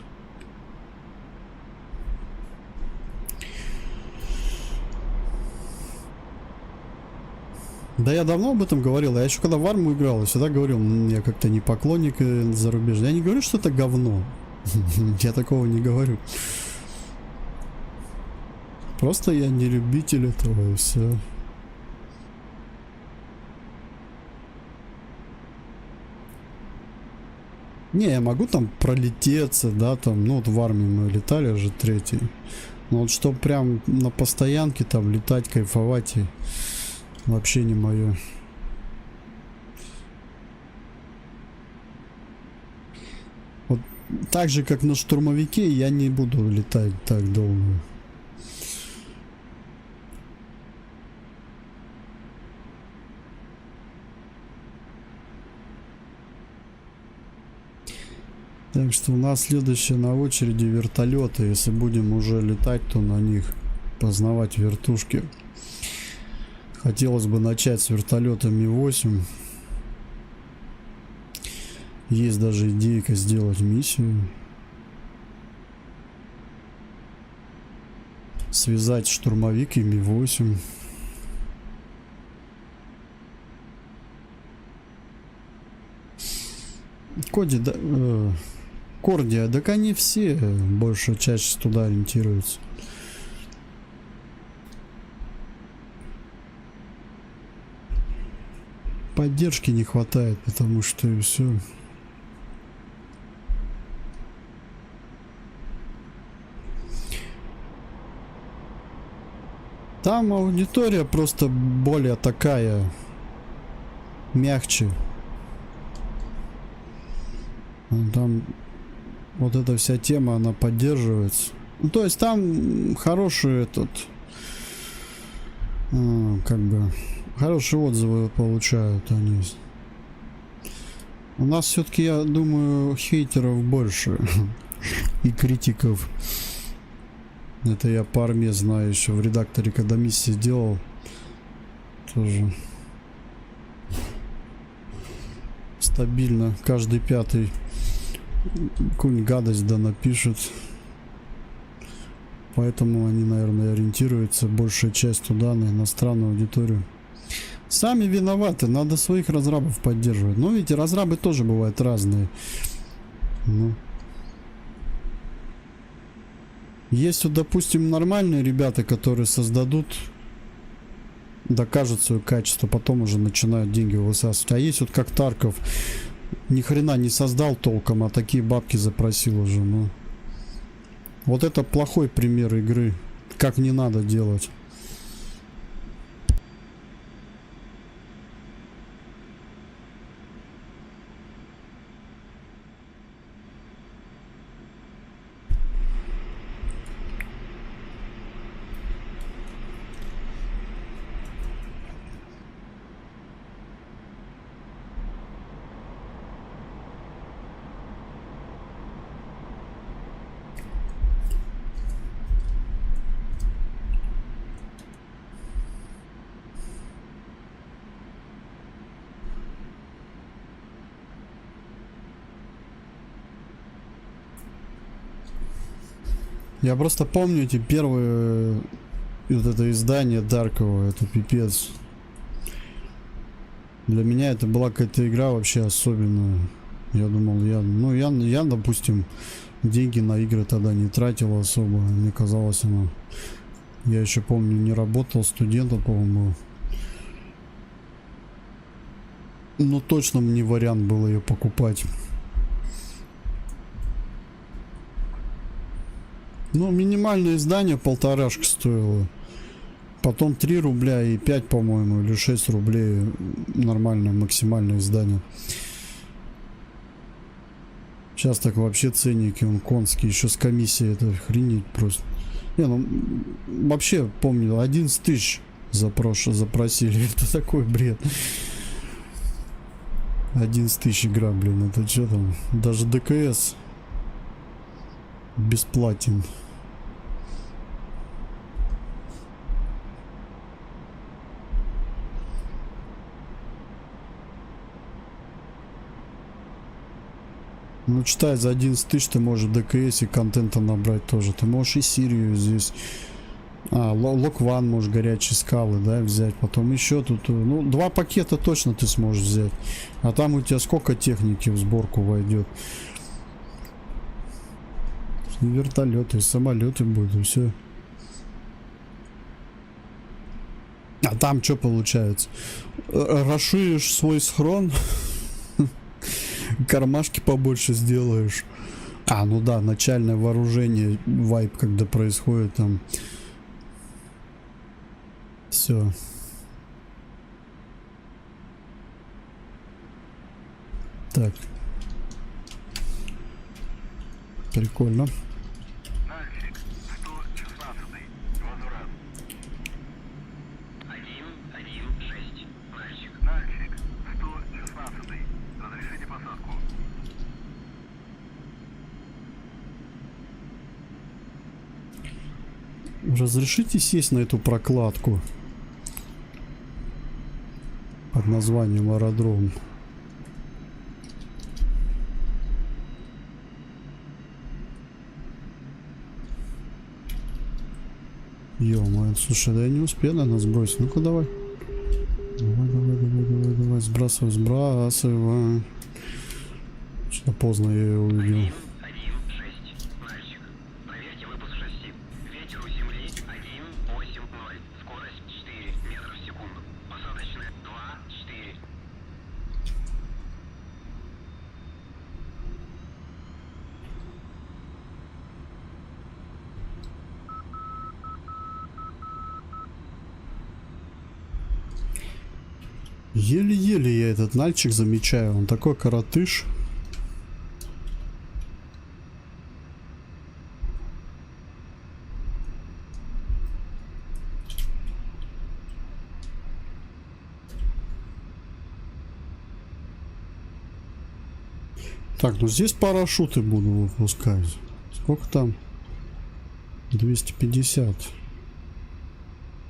Да я давно об этом говорил. Я еще когда в армию играл, я всегда говорил, я как-то не поклонник зарубежный. Я не говорю, что это говно. Я такого не говорю. Просто я не любитель этого, и все. Не, я могу там пролететься, да, там, ну вот в армии мы летали же третий. Но вот чтобы прям на постоянке там летать, кайфовать, и вообще не мое. Вот так же, как на штурмовике, я не буду летать так долго. Так что у нас следующее на очереди вертолеты. Если будем уже летать, то на них познавать вертушки. Хотелось бы начать с вертолета Ми-8. Есть даже идейка сделать миссию. Связать штурмовик и Ми-8. Коди, да... Кордия, так они все большая часть туда ориентируются. Поддержки не хватает, потому что и все. Там аудитория просто более такая, мягче. Там вот эта вся тема, она поддерживается. Ну, то есть там хороший этот, как бы, хорошие отзывы получают они. У нас все-таки, я думаю, хейтеров больше и критиков. Это я по армии знаю еще в редакторе, когда миссии делал. Тоже стабильно. Каждый пятый какую-нибудь гадость да напишет. Поэтому они, наверное, ориентируются большая часть туда, на иностранную аудиторию. Сами виноваты, надо своих разрабов поддерживать. Но видите, разрабы тоже бывают разные. Ну. Есть вот, допустим, нормальные ребята, которые создадут, докажут свое качество, потом уже начинают деньги высасывать. А есть вот как Тарков, ни хрена не создал толком, а такие бабки запросил уже. Ну. Вот это плохой пример игры, как не надо делать. Я просто помню эти первые, вот это издание Даркова, это пипец. Для меня это была какая-то игра вообще особенная. Я думал, я, допустим, деньги на игры тогда не тратил особо. Мне казалось, я еще помню, не работал, студентом, по-моему. Ну, точно мне вариант был ее покупать. Ну, минимальное издание 1,5 стоило. Потом 3 рубля и 5, по-моему, или 6 рублей нормальное максимальное издание. Сейчас так вообще ценники, он конский, еще с комиссией, это охренеть просто. Не, ну, вообще, помню, 11 тысяч запросили, это такой бред. 11 тысяч игра, блин, это что там, даже ДКС бесплатен. Ну, читай, за 11 тысяч ты можешь ДКС и контента набрать тоже. Ты можешь и Сирию здесь. Локван можешь, горячие скалы, да, взять. Потом еще тут, ну, 2 пакета точно ты сможешь взять. А там у тебя сколько техники в сборку войдет. И вертолеты, и самолеты будут, и все. А там что получается? Расширишь свой схрон, кармашки побольше сделаешь. Ну да, начальное вооружение, вайп, когда происходит там. Все. Так. Прикольно. Нальчик, 116-й. Возврат. 116. Мальчик. Нальчик, 116-й. Разрешите посадку. Разрешите сесть на эту прокладку под названием аэродром. Ё-моё, слушай, да я не успею, наверное, сбросить. Ну-ка давай. Давай. Сбрасывай. Что-то поздно я ее увидел. 116. Мальчик. Проверьте выпуск шасси. Ветер у земли 180. Скорость 4 метра в секунду. Посадочная 2-4. Еле-еле я этот нальчик замечаю. Он такой коротыш. Так, ну здесь парашюты буду выпускать. Сколько там? 250.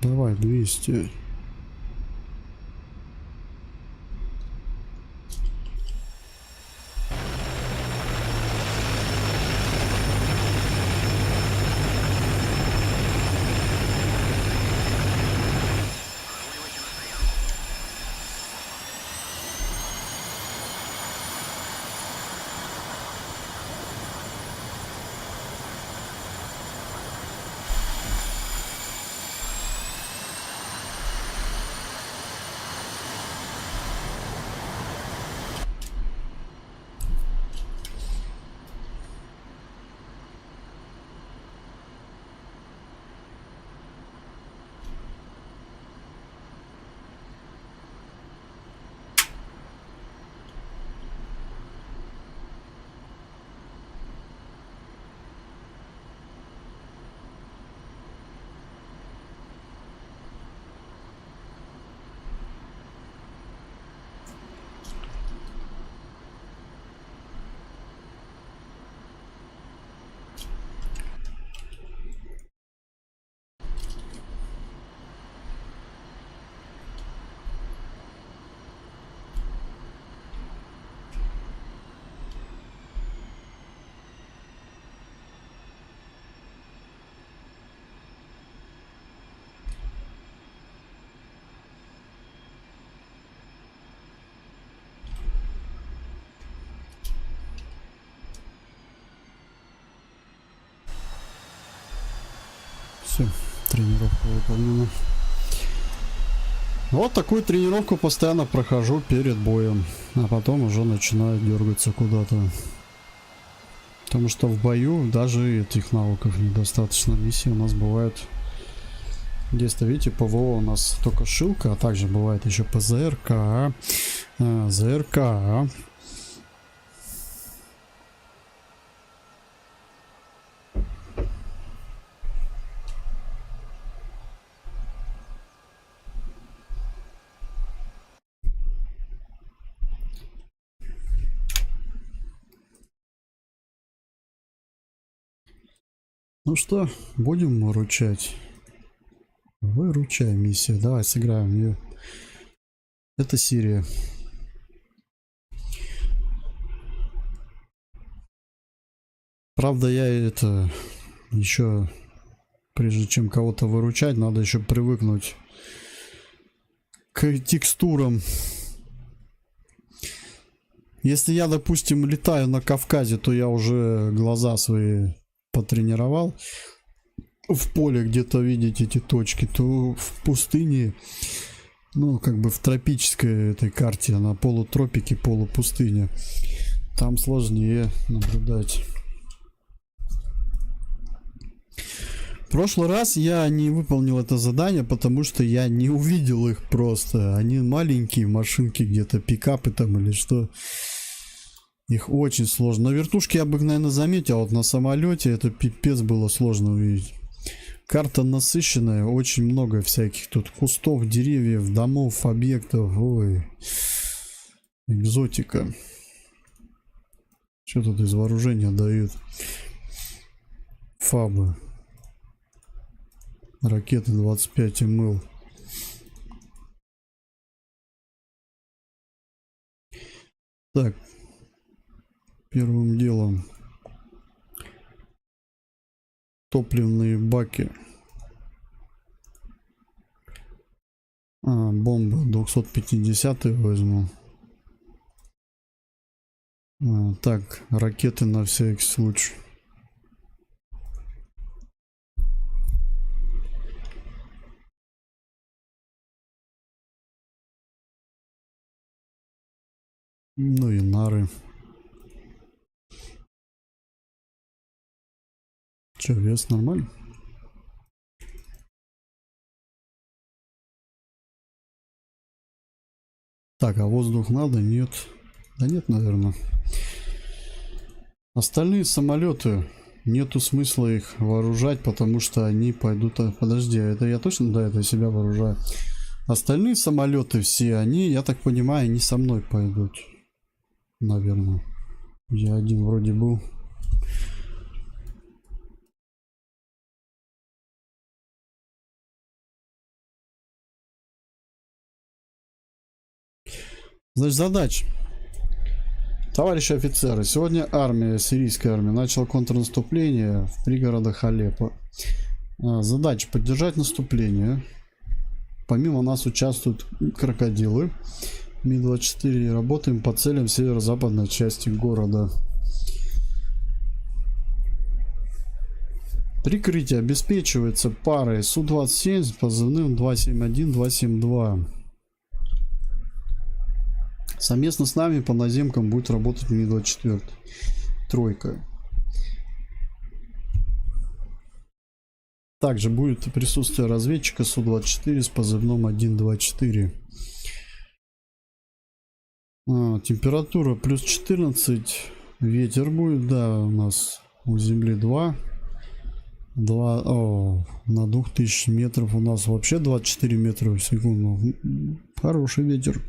Давай, 200. Все, тренировка выполнена. Вот такую тренировку постоянно прохожу перед боем, а потом уже начинаю дергаться куда-то. Потому что в бою даже этих навыков недостаточно. Миссии у нас бывают. Здесь-то, видите, ПВО у нас только шилка, а также бывает еще ПЗРК, ЗРК. Ну что, будем выручать. Выручай миссия. Давай сыграем ее. Это Сирия. Правда, я это еще, прежде чем кого-то выручать, надо еще привыкнуть к текстурам. Если я, допустим, летаю на Кавказе, то я уже глаза свои потренировал в поле где-то видеть эти точки, то в пустыне, ну как бы в тропической этой карте, на полутропике, полупустыне, там сложнее наблюдать. В прошлый раз я не выполнил это задание, потому что я не увидел их просто. Они маленькие машинки, где-то пикапы там или что. Их очень сложно. На вертушке я бы, наверное, заметил, а вот на самолете это пипец было сложно увидеть. Карта насыщенная, очень много всяких тут кустов, деревьев, домов, объектов. Ой, экзотика. Что тут из вооружения дают? Фабы. Ракеты 25 МЛ. Так. Первым делом топливные баки. Бомба 250 возьму. Так, ракеты на всякий случай. Ну и нары. Че, вес нормально? Так, а воздух надо? Нет. Да нет, наверное. Остальные самолеты, нету смысла их вооружать, потому что они пойдут... Подожди, это я точно? Да, это я себя вооружаю. Остальные самолеты все, они, я так понимаю, не со мной пойдут. Наверное. Я один вроде был. Значит, задача. Товарищи офицеры, сегодня армия, сирийская армия, начала контрнаступление в пригородах Алеппо. Задача поддержать наступление. Помимо нас участвуют крокодилы. Ми-24. Работаем по целям в северо-западной части города. Прикрытие обеспечивается парой Су-27 с позывным 271-272. Совместно с нами по наземкам будет работать Ми-24. Тройка. Также будет присутствие разведчика Су-24 с позывным 124. Температура плюс 14. Ветер будет, да, у нас у земли 2. На 2000 метров у нас вообще 24 метра в секунду. Хороший ветер.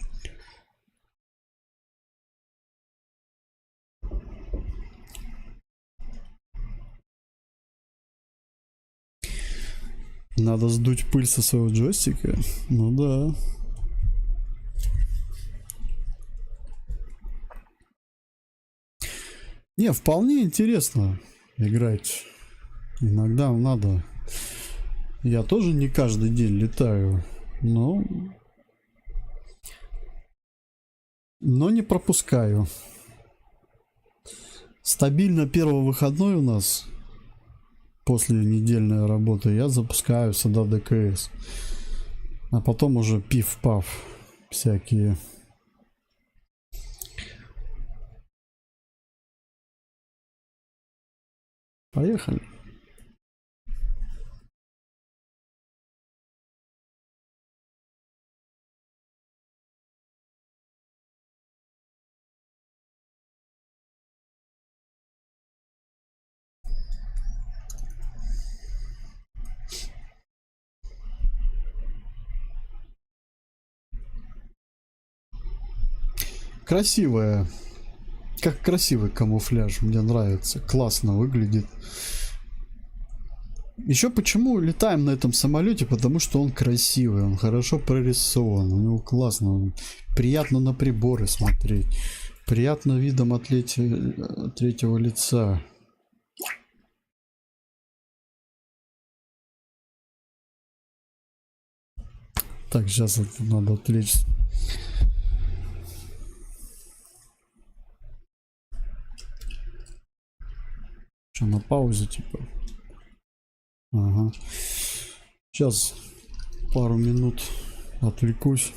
Надо сдуть пыль со своего джойстика. Ну да. Не, вполне интересно играть. Иногда надо. Я тоже не каждый день летаю, но не пропускаю. Стабильно первый выходной у нас. После недельной работы я запускаю сюда ДКС. А потом уже пиф-паф всякие. Поехали. Красивая. Как красивый камуфляж. Мне нравится. Классно выглядит. Еще почему летаем на этом самолете? Потому что он красивый. Он хорошо прорисован. У него классно. Приятно на приборы смотреть. Приятно видом от третьего лица. Так, сейчас это надо отвлечься. Что, на паузе типа? Ага. Сейчас пару минут отвлекусь.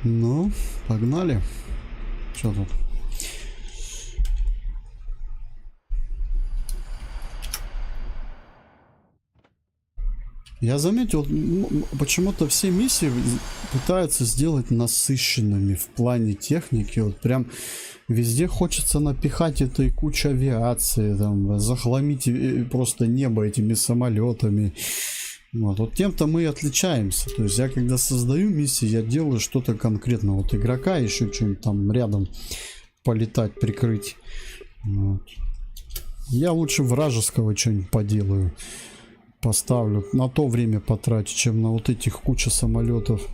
Ну, погнали. Что тут? Я заметил, почему-то все миссии пытаются сделать насыщенными в плане техники. Вот прям везде хочется напихать этой кучу авиации, там, захламить просто небо этими самолетами. Вот тем-то мы и отличаемся. То есть я когда создаю миссии, я делаю что-то конкретно. Вот игрока еще что-нибудь там рядом полетать, прикрыть. Вот. Я лучше вражеского что-нибудь поделаю. Поставлю, на то время потрачу, чем на вот этих куча самолетов.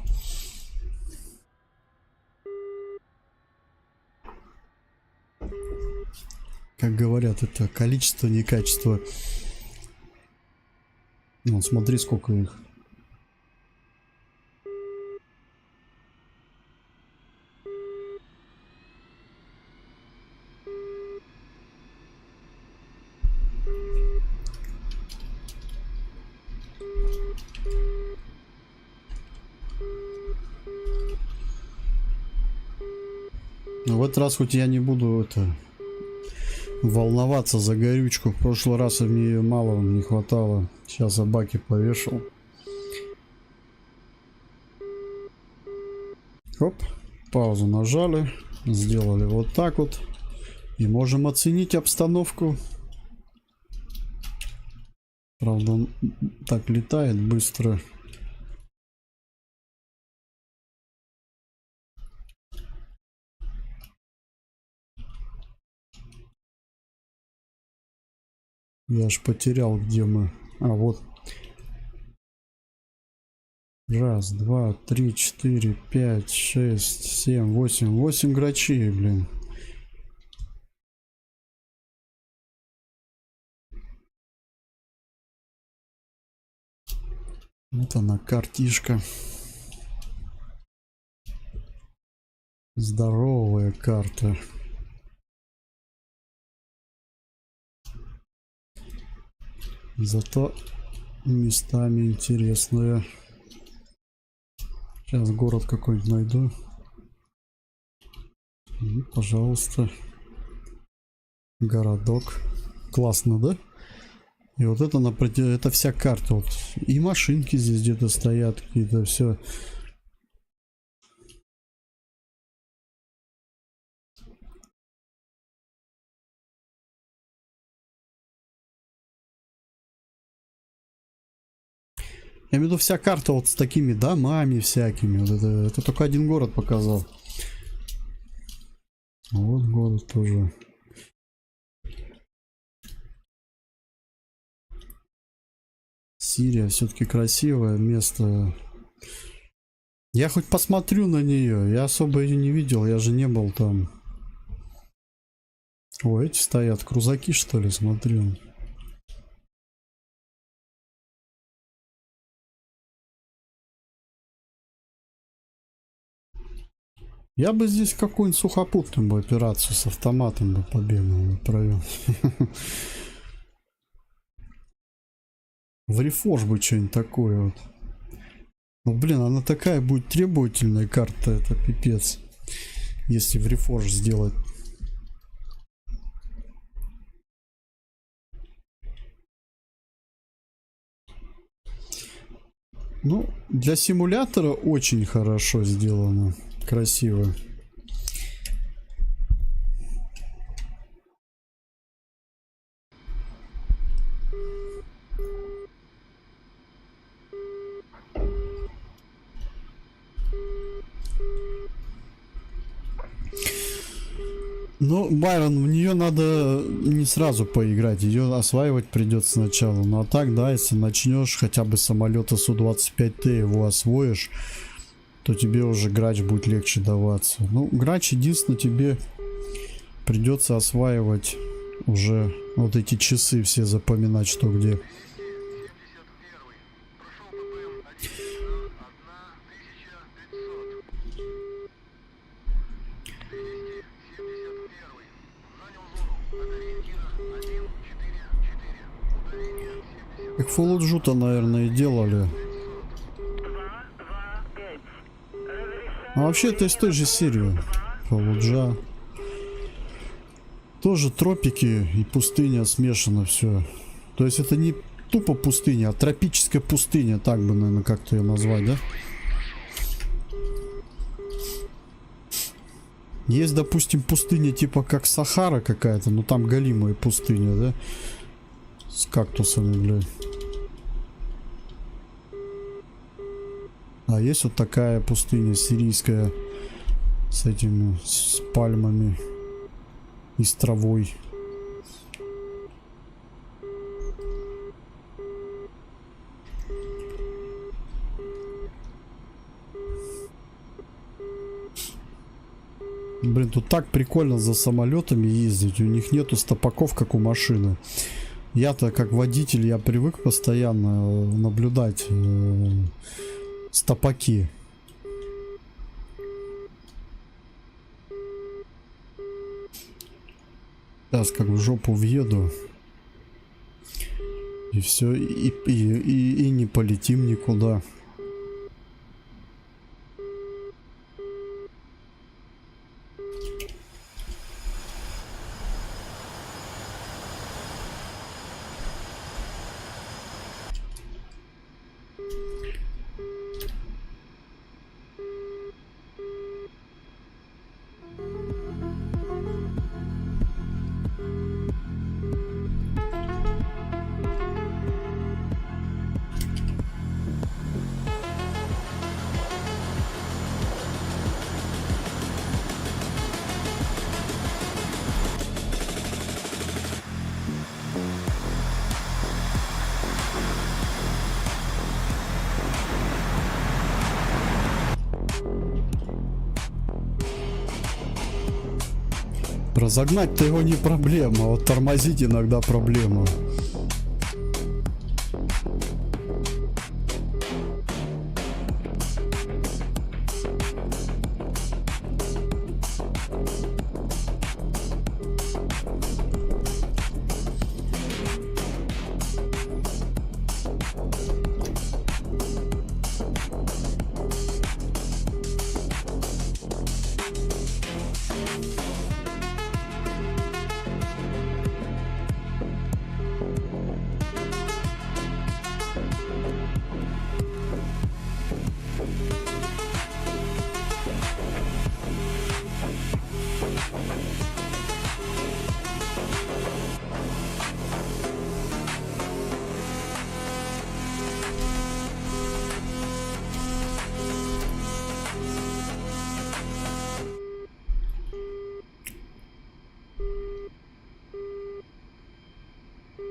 Как говорят, это количество, не качество. Вот смотри, сколько их. В этот раз хоть я не буду волноваться за горючку. В прошлый раз мне ее мало не хватало. Сейчас я баки повешал. Хоп, паузу нажали, сделали вот так вот. И можем оценить обстановку. Правда, он так летает быстро. Я аж потерял, где мы. А, вот. Раз, два, три, четыре, пять, шесть, семь, восемь. 8 грачей, блин. Вот она, картишка. Здоровая карта. Зато местами интересные. Сейчас город какой-нибудь найду. И, пожалуйста. Городок. Классно, да? И вот это это вся карта. Вот. И машинки здесь где-то стоят, какие-то все. Я имею в виду вся карта вот с такими домами всякими. Вот это только один город показал. Вот город тоже. Сирия все-таки красивое место. Я хоть посмотрю на нее. Я особо ее не видел. Я же не был там. О, эти стоят. Крузаки, что ли, смотрю. Я бы здесь какую-нибудь сухопутную бы операцию с автоматом бы побегал, провел. В рефорж бы что-нибудь такое вот. Ну блин, она такая будет требовательная карта, это пипец. Если в рефорж сделать. Ну, для симулятора очень хорошо сделано. Красиво. Ну, Байрон, в нее надо не сразу поиграть, ее осваивать придется сначала. Ну а так, да, если начнешь хотя бы самолета Су-25Т, его освоишь, то тебе уже грач будет легче даваться. Ну, грач единственное, тебе придется осваивать уже вот эти часы все, запоминать, что где. Как Фулуджу-то, наверное, и делали. 225. Разрешаю А вообще это из той же серии. Фаллуджа. Тоже тропики и пустыня смешано все. То есть это не тупо пустыня, а тропическая пустыня, так бы, наверное, как-то ее назвать, да? Есть, допустим, пустыня типа как Сахара какая-то, но там голимая пустыня, да? С кактусами, блядь. А есть вот такая пустыня сирийская с этими, с пальмами и с травой. Блин, тут так прикольно за самолетами ездить. У них нету стопаков, как у машины. Я-то как водитель, я привык постоянно наблюдать стопаки. Сейчас как в жопу въеду. И все, и не полетим никуда. Разогнать-то его не проблема, а вот тормозить иногда проблема.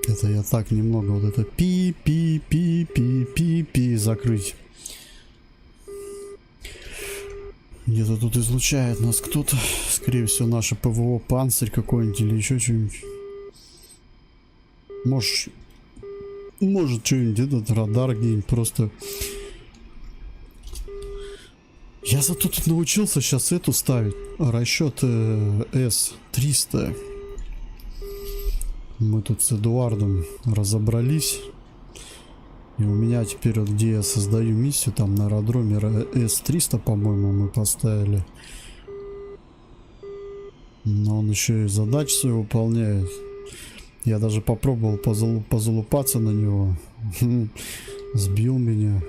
Это я так немного вот это пи-пи-пи-пи-пи-пи закрыть. Где-то тут излучает нас кто-то. Скорее всего, наше ПВО, панцирь какой-нибудь или еще что-нибудь. Может что-нибудь, этот радар где-нибудь просто. Я зато тут научился сейчас эту ставить. Расчет С-300. Мы тут с Эдуардом разобрались. И у меня теперь вот где я создаю миссию, там на аэродроме С-300, по-моему, мы поставили. Но он еще и задачи свои выполняет. Я даже попробовал позалупаться на него. Сбил меня.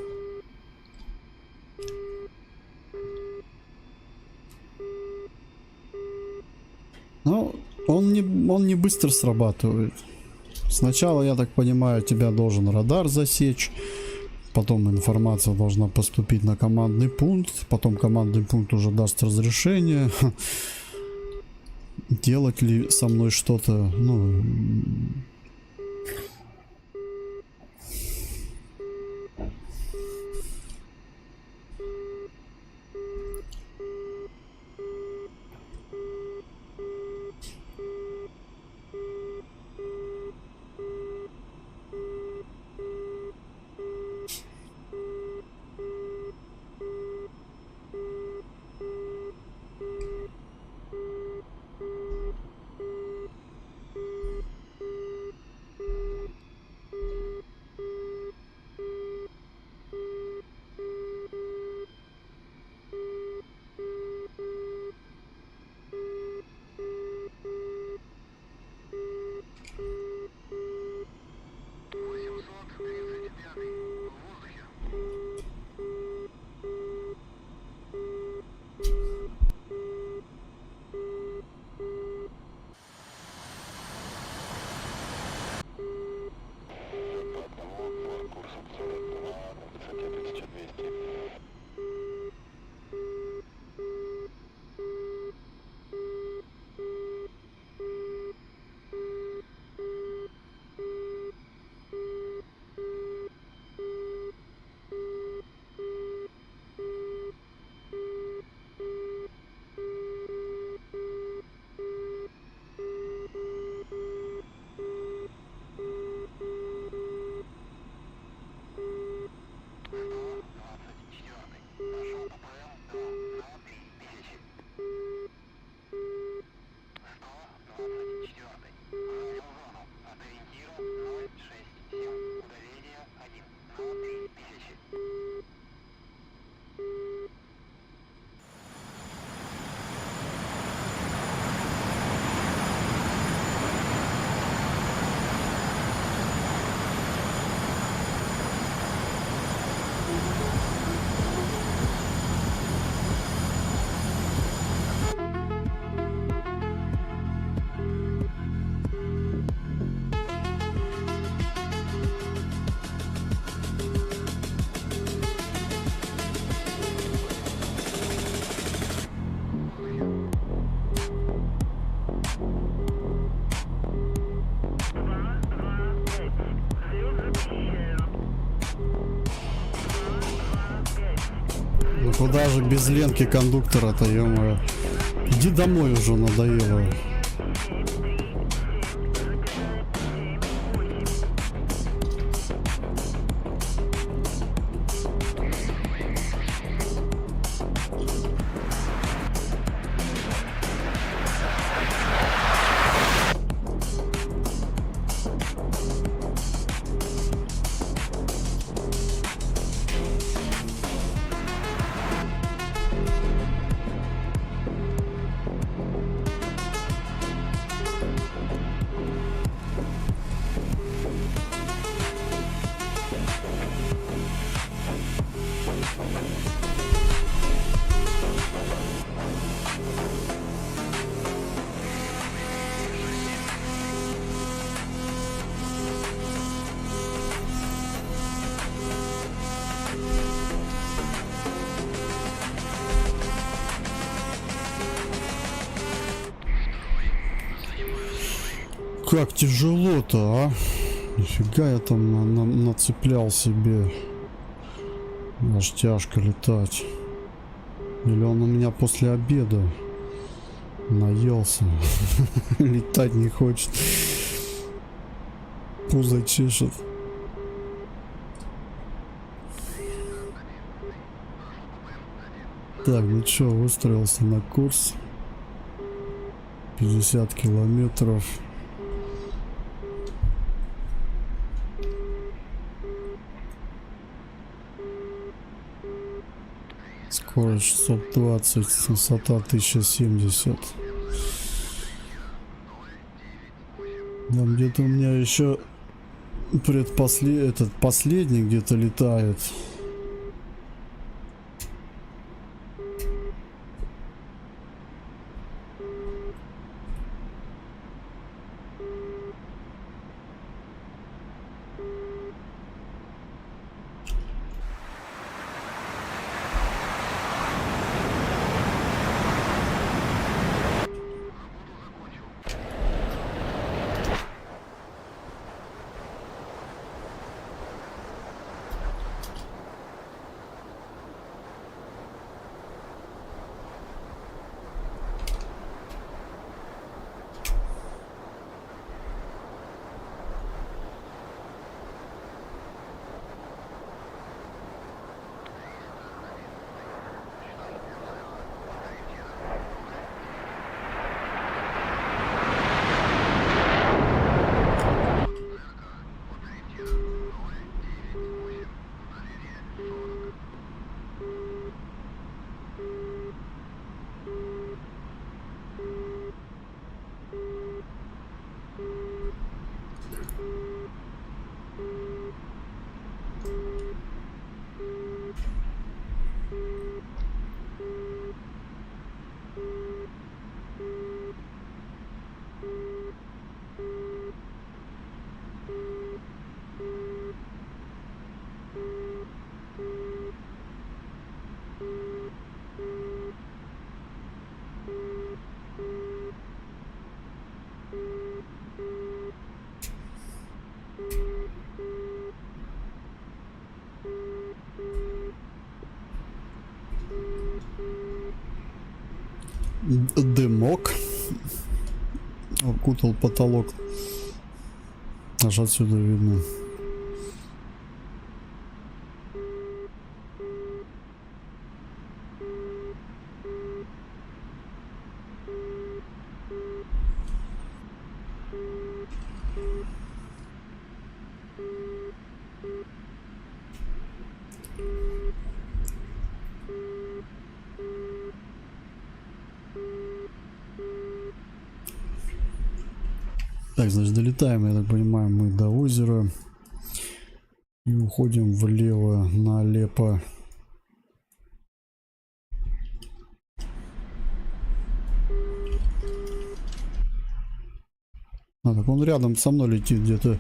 Ну, он не быстро срабатывает. Сначала, я так понимаю, тебя должен радар засечь. Потом информация должна поступить на командный пункт. Потом командный пункт уже даст разрешение. Делать ли со мной что-то, ну... куда же без ленки кондуктора-то, ё-моё. Иди домой уже, надоело. Как тяжело-то, а? Нифига я там нацеплял себе. Аж тяжко летать. Или он у меня после обеда наелся. Летать не хочет. Пузо чешет. Так, ну чё, выстроился на курс. 50 километров. Скорость 620, высота 1070. Там где-то у меня еще этот последний где-то летает. Дымок окутал потолок. Аж отсюда видно. Так, значит, долетаем, я так понимаю, мы до озера и уходим влево на Алеппо. А, так он рядом со мной летит где-то.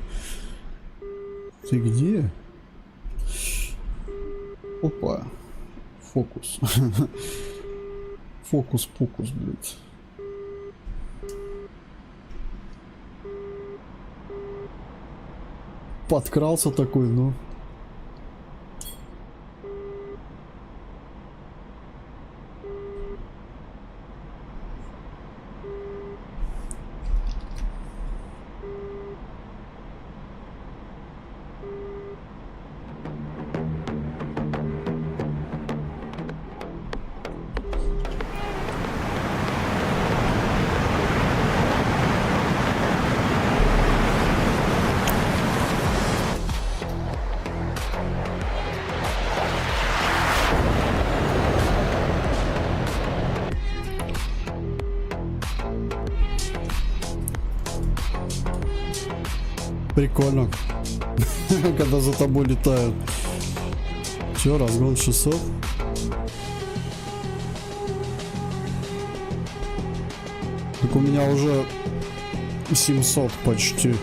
Ты где? Опа. Фокус. Фокус-покус, блядь. Подкрался такой, ну. Прикольно. Когда за тобой летают. Все, разгон 600. Так у меня уже 700 почти.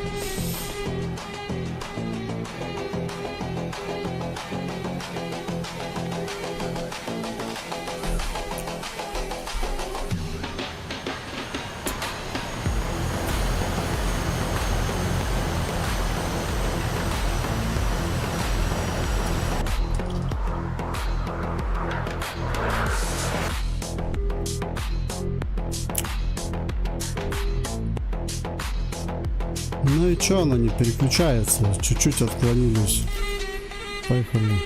Ну и чё она не переключается? Чуть-чуть отклонились. Поехали.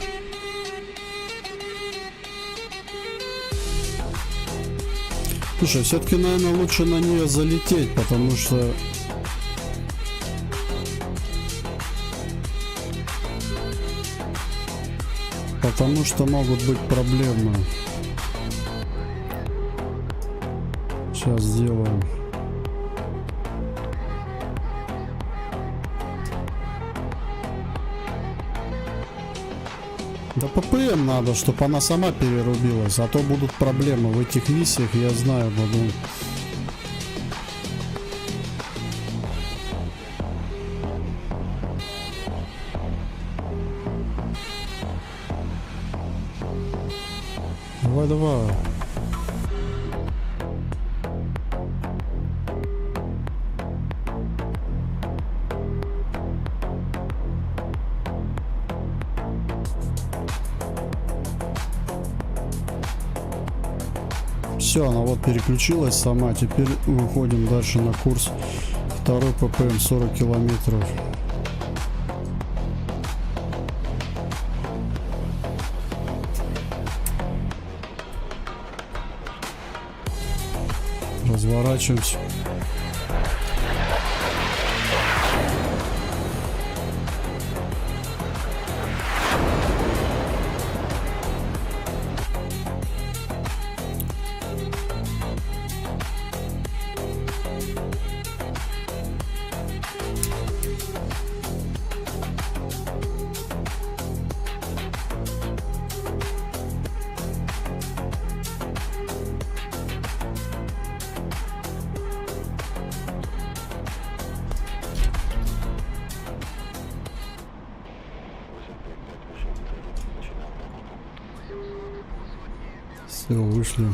Слушай, все-таки, наверное, лучше на нее залететь, потому что... Потому что могут быть проблемы. Сейчас сделаем. Да ППМ надо, чтобы она сама перерубилась, а то будут проблемы в этих миссиях, я знаю, буду. Давай, давай. Все, она вот переключилась сама. Теперь выходим дальше на курс. Второй ППМ 40 километров. Разворачиваемся. Все, вышли.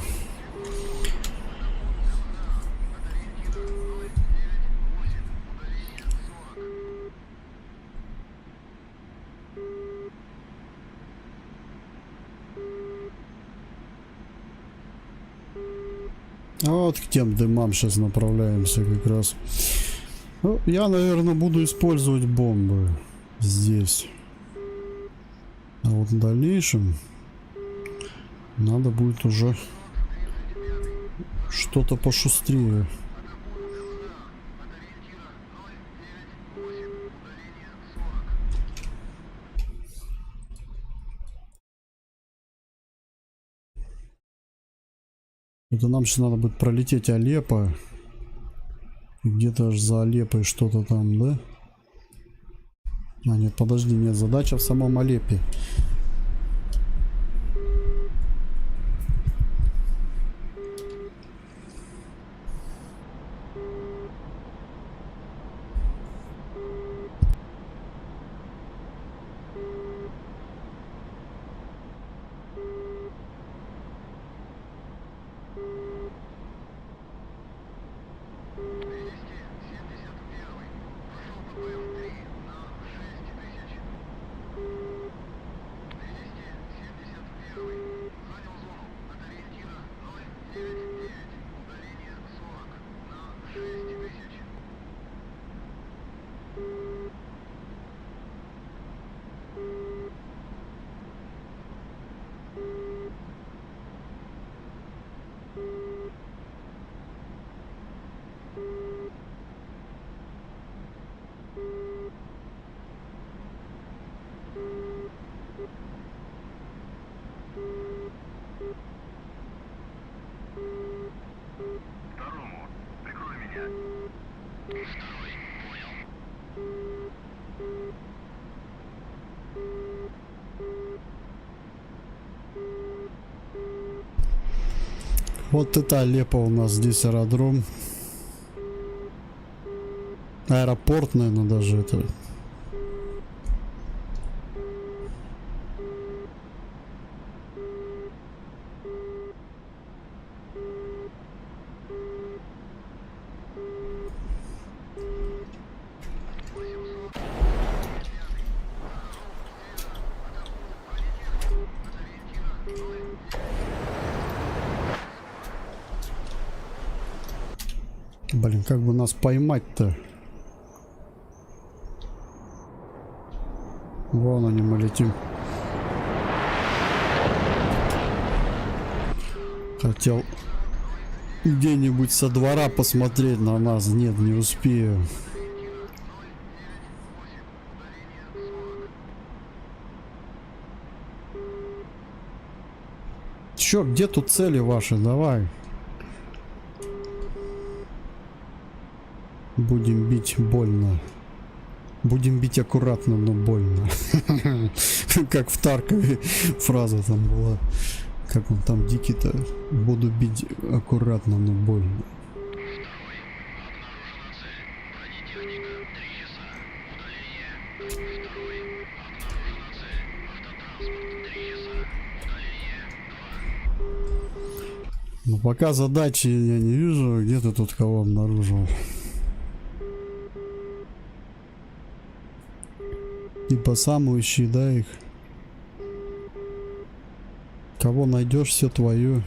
А вот к тем дымам сейчас направляемся как раз. Ну, я, наверное, буду использовать бомбы здесь. А вот в дальнейшем надо будет уже что-то пошустрее. Это нам сейчас надо будет пролететь Алеппо. Где-то аж за Алеппой что-то там, да? А нет, подожди, нет, задача в самом Алеппе. Вот это Алеппо у нас здесь аэродром. Аэропорт, наверное, даже это. Блин, как бы нас поймать-то? Вон они, мы летим. Хотел где-нибудь со двора посмотреть на нас. Нет, не успею. Чё, где тут цели ваши? Давай. Будем бить больно. Будем бить аккуратно, но больно. Как в Таркове фраза там была. Как он там дикий-то. Буду бить аккуратно, но больно. Но пока задачи я не вижу. Где ты тут кого обнаружил? Типа сам ищи, да, их. Кого найдешь, все твое.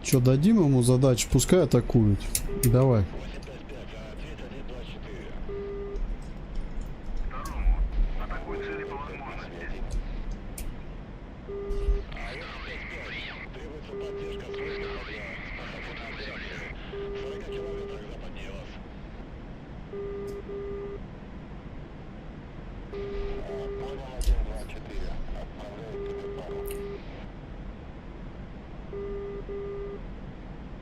Че, дадим ему задачу, пускай атакуют. Давай. Второму. Атакуй цели по возможности.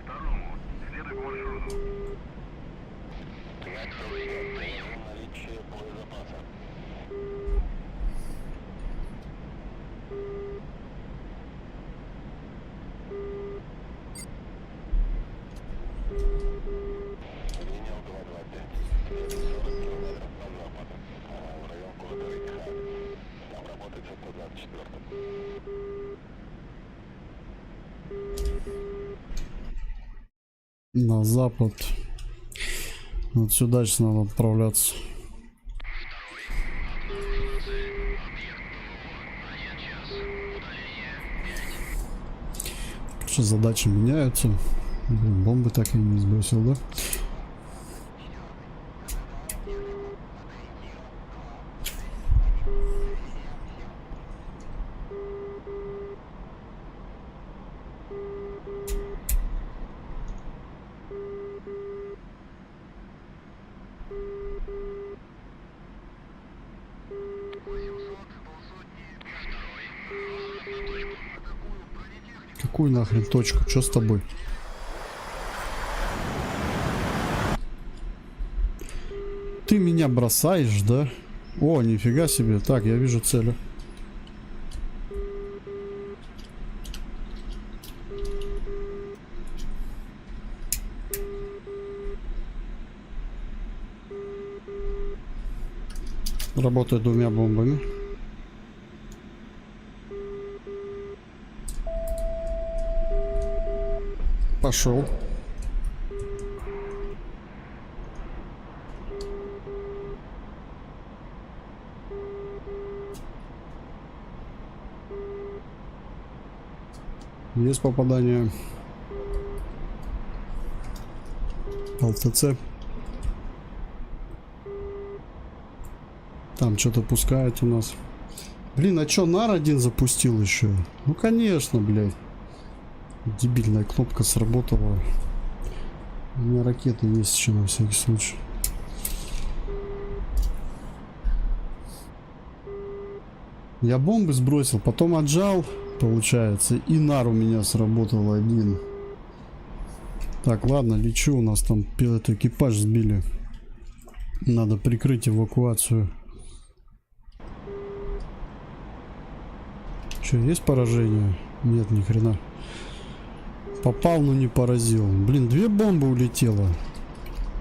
Второму. Следуй по маршруту. Наличие боезапаса. Принял 225. 40 километров на запад. В район города Рейха. Там работает 124. На запад. Вот сюда сейчас надо отправляться. Что задачи меняются. Блин, бомбы так и не сбросил, да? Какую нахрен точку? Что с тобой? Ты меня бросаешь, да? О, нифига себе. Так, я вижу цели. Работаю двумя бомбами. Пошел. Есть попадание. ЛТЦ. Там что-то пускает у нас. Блин, а чё, нар один запустил еще? Ну конечно, блядь. Дебильная кнопка сработала. У меня ракеты есть еще на всякий случай. Я бомбы сбросил, потом отжал, получается, и нар у меня сработал один. Так, ладно, лечу, у нас там этот экипаж сбили. Надо прикрыть эвакуацию. Че, есть поражение? Нет, ни хрена. Попал, но не поразил. Блин, 2 бомбы улетело.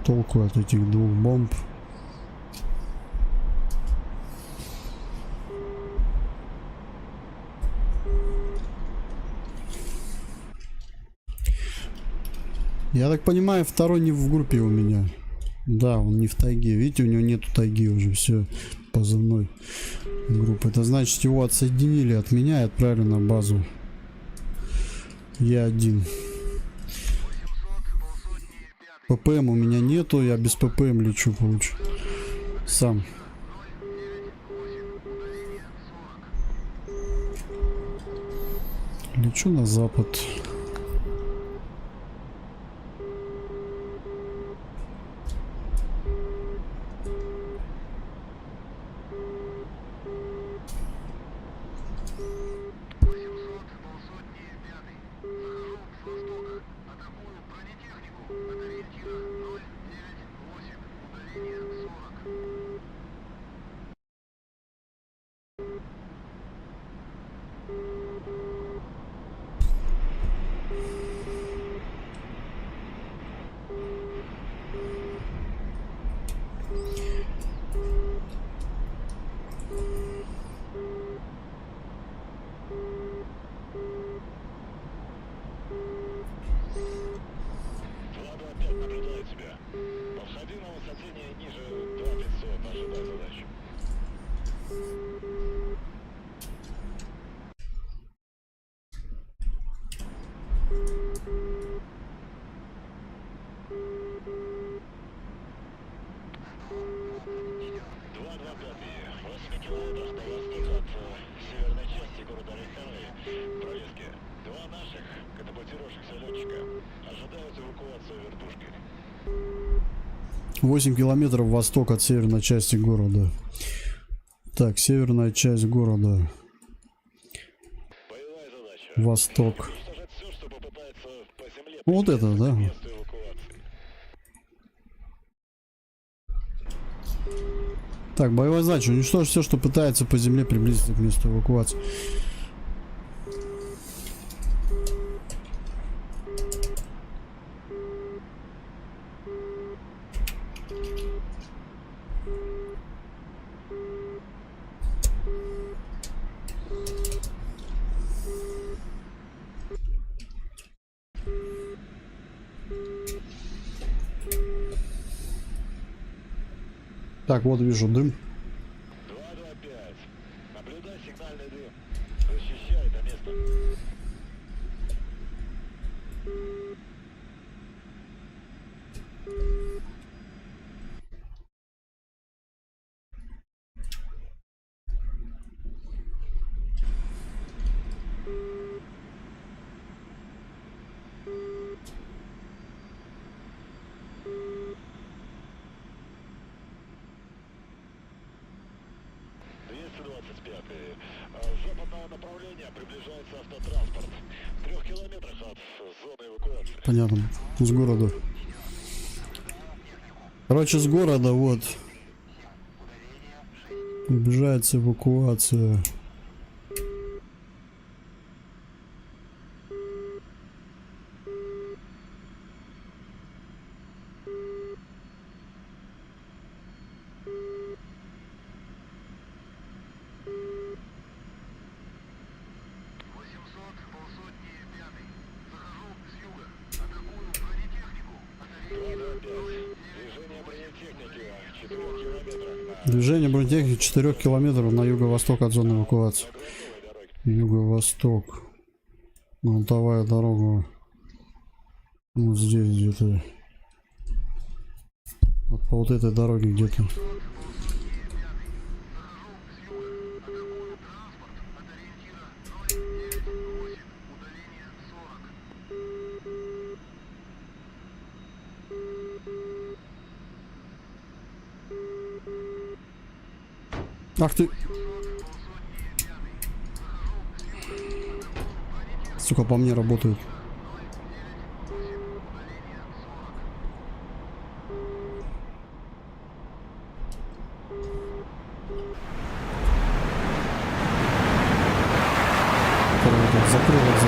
Толку от этих 2 бомб. Я так понимаю, второй не в группе у меня. Да, он не в тайге. Видите, у него нету тайги уже. Все, позывной группы. Это значит, его отсоединили от меня и отправили на базу. Я один. ППМ у меня нету. Я без ППМ лечу, получу. Сам. Лечу на запад. Наблюдаю тебя. Подходи на высоте ниже 2500, ожидай задачу. В 8 километрах на восток от северной части города Рейханы, пролески. 2 наших катапультировавшихся летчика ожидают эвакуацию вертушкой. 8 километров восток от северной части города. Так, северная часть города. Боевая задача. Восток. Уничтожать все, что попытается по земле. Вот это, да? К месту эвакуации. Так, боевая задача. Уничтожить все, что пытается по земле приблизиться к месту эвакуации. Так, вот вижу дым. 225. Наблюдай сигнальный дым. Защищай это место. Западного направления приближается автотранспорт. В 3 километрах от зоны эвакуации. Понятно. С города. Короче, с города вот. Приближается эвакуация. Движение бронетехники 4 километров на юго-восток от зоны эвакуации. Юго-восток. Грунтовая дорога. Вот здесь где-то. Вот по вот этой дороге где-то. Ах ты! Сука, по мне работают.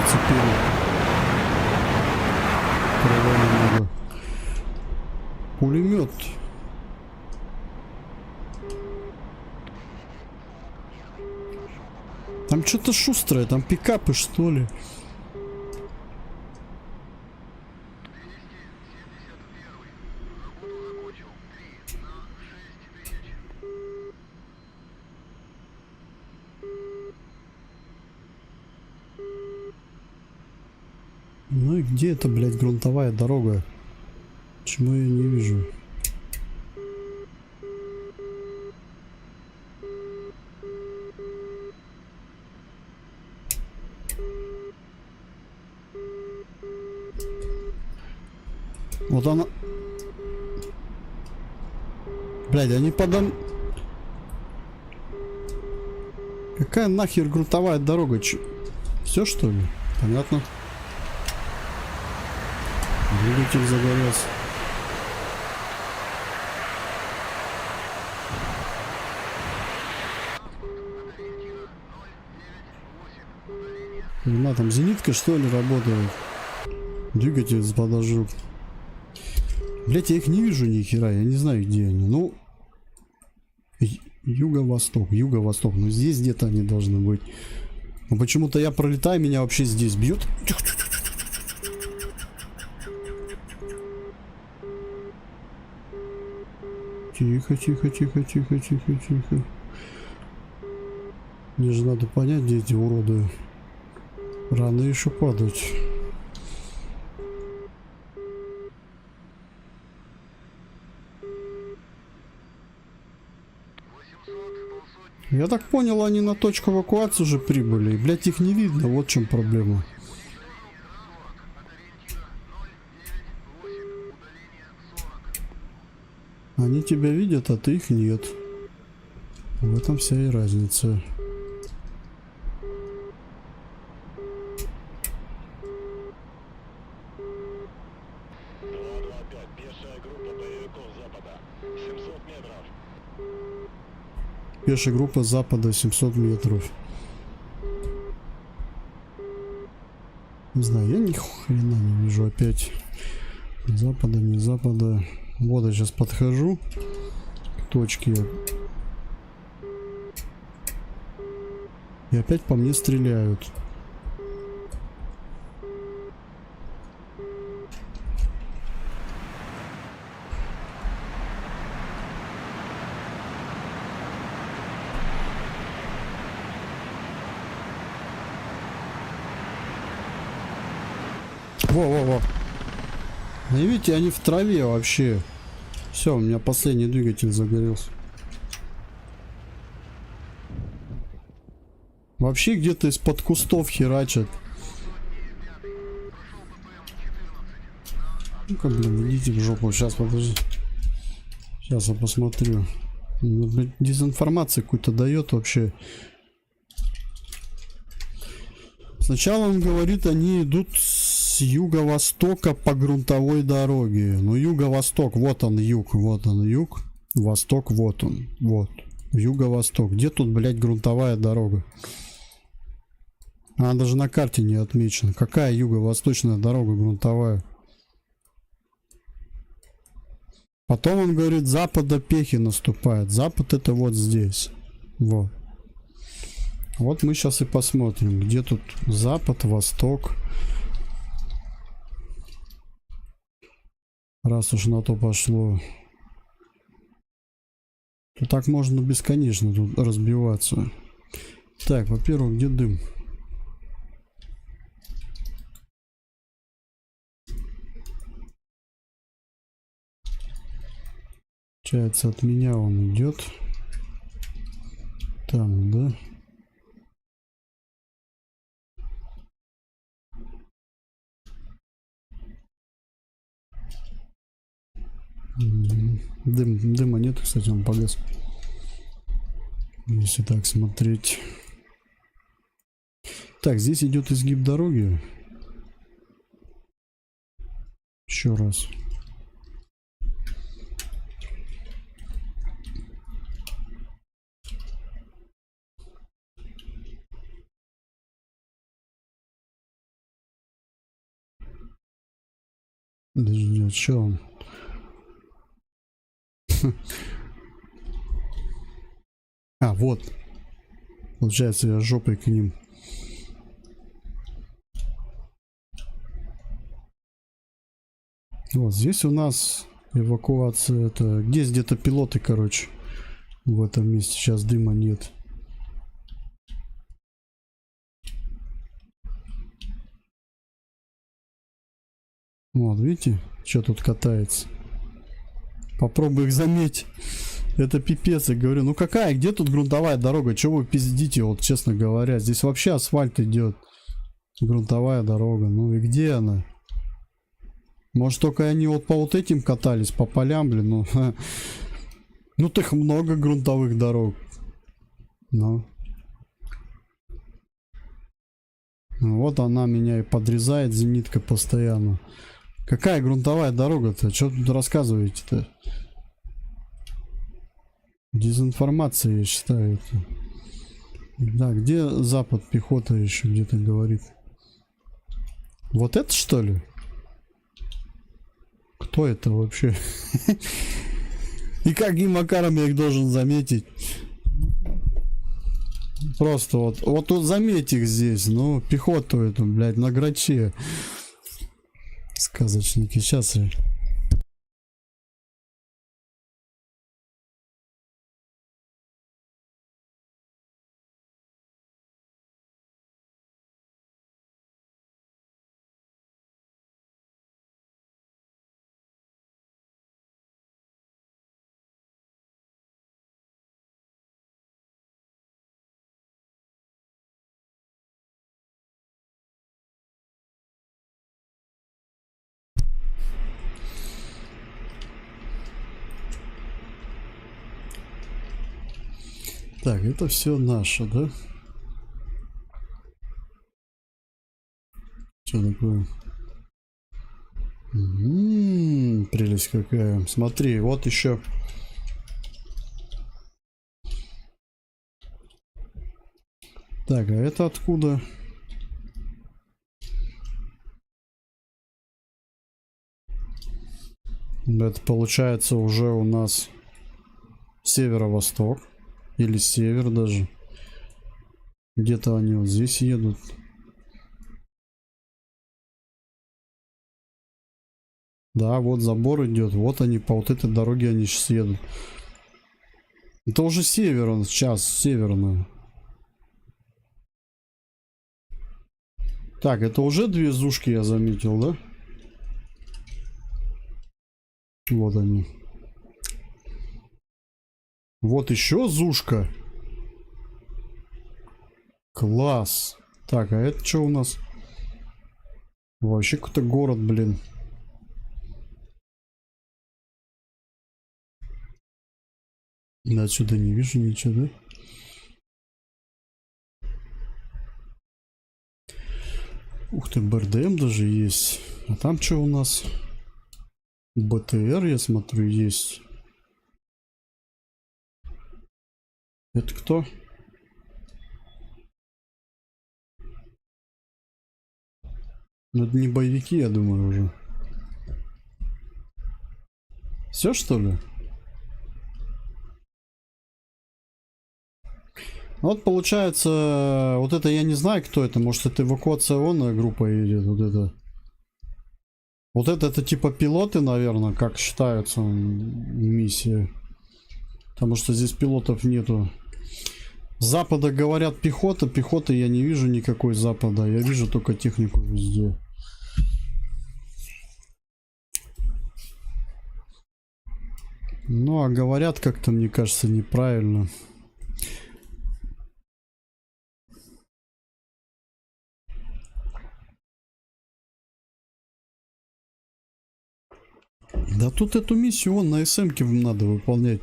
зацепили. Крыло немного. Пулемет. Там что-то шустрое, там пикапы, что ли. Ну и где это, блядь, грунтовая дорога? Почему я ее не вижу? Вот она. Блядь, они подам. Какая нахер грунтовая дорога? Все что ли? Понятно. Двигатель загорелся. На там зенитка что ли работает? Двигатель подожжу. Блять, я их не вижу ни хера, я не знаю где они. Ну, юго-восток, юго-восток. Ну здесь где-то они должны быть. Но почему-то я пролетаю, меня вообще здесь бьют. Тихо, тихо, тихо, тихо, тихо, тихо. Мне же надо понять, где эти уроды. Рано еще падать. Я так понял, они на точку эвакуации уже прибыли. Блять, их не видно, вот в чем проблема. Они тебя видят, а ты их нет. В этом вся и разница. Пешая группа боевиков запада. 700 метров. Пешая группа запада 700 метров. Не знаю, я ни хрена не вижу опять. Запада, не запада. Вот я сейчас подхожу к точке. И опять по мне стреляют. Во-во-во. Ну, видите, они в траве вообще. Все, у меня последний двигатель загорелся. Вообще где-то из-под кустов херачат. Ну-ка, блин, идите в жопу. Сейчас, подожди. Сейчас я посмотрю. Блин, дезинформация какую-то дает вообще. Сначала он говорит, они идут с юго-востока по грунтовой дороге. Ну, юго-восток, вот он юг, восток, вот он, вот, юго-восток. Где тут, блядь, грунтовая дорога? Она даже на карте не отмечена. Какая юго-восточная дорога грунтовая? Потом он говорит, запада пехи наступает. Запад это вот здесь. Вот. Вот мы сейчас и посмотрим, где тут запад, восток. Раз уж на то пошло. То так можно бесконечно тут разбиваться. Так, во-первых, где дым? Получается, от меня он идет. Там, да? Дыма нет, кстати, он погас. Если так смотреть. Так, здесь идет изгиб дороги. Еще раз. Даже не чё он. А, вот. Получается, я жопой к ним. Вот здесь у нас эвакуация. Это где-то пилоты, короче. В этом месте сейчас дыма нет. Вот, видите, что тут катается. Попробуй их заметить. Это пипец, я говорю. Ну какая, где тут грунтовая дорога? Чего вы пиздите, вот честно говоря. Здесь вообще асфальт идет. Грунтовая дорога. Ну и где она? Может только они вот по вот этим катались, по полям, блин. Ну, ну так много грунтовых дорог. Ну. Вот она меня и подрезает, зенитка, постоянно. Какая грунтовая дорога-то? Что тут рассказываете-то? Дезинформация, я считаю, это. Да, где запад пехота еще где-то говорит? Вот это, что ли? Кто это вообще? И каким макаром я их должен заметить? Просто вот тут заметь их здесь. Ну, пехоту эту, блядь, на граче. Сказочники. Сейчас я... Так, это все наше, да? Что такое? Прелесть какая. Смотри, вот еще. Так, а это откуда? Это получается уже у нас северо-восток. Или север даже. Где-то они вот здесь едут. Да, вот забор идет. Вот они по вот этой дороге они сейчас едут. Это уже север, он сейчас северную. Так, это уже две зушки я заметил, да? Вот они. Вот еще зушка. Класс. Так, а это что у нас? Вообще какой-то город, блин. Да, отсюда не вижу ничего, да? Ух ты, БРДМ даже есть. А там что у нас? БТР, я смотрю, есть. Это кто? Ну, это не боевики, я думаю, уже. Все, что ли? Вот получается, вот это я не знаю, кто это. Может, это эвакуационная группа едет, вот это. Вот это типа пилоты, наверное, как считаются миссии. Потому что здесь пилотов нету. С запада говорят пехота. Пехоты я не вижу никакой с запада. Я вижу только технику везде. Ну, а говорят как-то, мне кажется, неправильно. Да тут эту миссию вон на СМ-ке надо выполнять.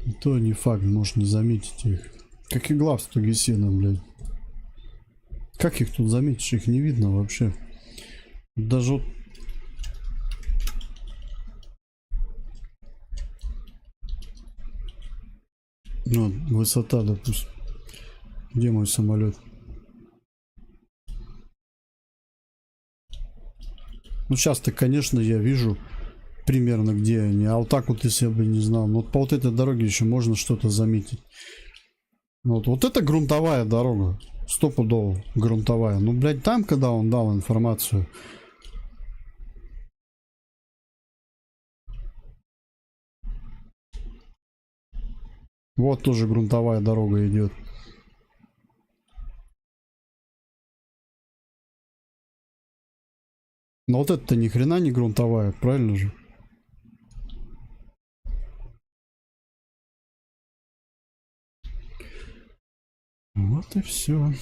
И то не факт, может не заметить их. Как и глав с Тугисеном, блядь. Как их тут заметишь? Их не видно вообще. Даже вот... Ну, высота, допустим. Где мой самолет? Ну, сейчас-то, конечно, я вижу примерно, где они. А вот так вот, если я бы не знал. Ну, вот по вот этой дороге еще можно что-то заметить. Вот это грунтовая дорога. Стопудово грунтовая. Ну, блядь, там, когда он дал информацию... Вот тоже грунтовая дорога идет. Но вот это-то ни хрена не грунтовая, правильно же? Вот и все.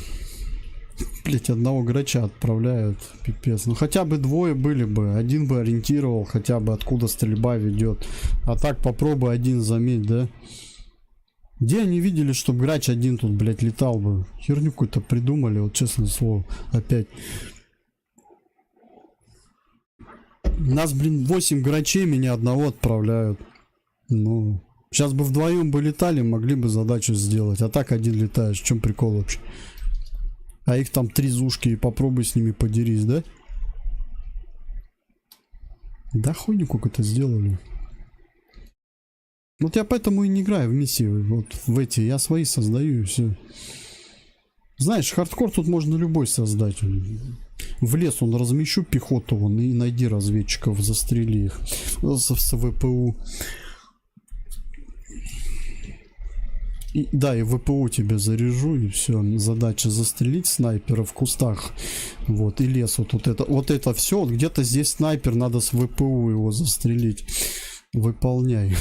Блять, одного грача отправляют. Пипец. Ну хотя бы двое были бы. Один бы ориентировал хотя бы откуда стрельба ведет. А так попробуй один заметь, да? Где они видели, чтобы грач один тут, блядь, летал бы? Херню какую-то придумали, вот честное слово. Опять. Нас, блин, 8 грачей, меня одного отправляют. Ну, сейчас бы вдвоем бы летали, могли бы задачу сделать. А так один летаешь. В чем прикол вообще? А их там 3 зушки, и попробуй с ними подерись, да? Да хуйню какую-то сделали. Вот я поэтому и не играю в миссии, вот в эти, я свои создаю и все. Знаешь, хардкор тут можно любой создать. В лес он размещу пехоту вон и найди разведчиков, застрели их с ВПУ. И, да, и ВПУ тебе заряжу, и все. Задача застрелить снайпера в кустах. Вот, и лес вот это все. Вот где-то здесь снайпер, надо с ВПУ его застрелить. Выполняй.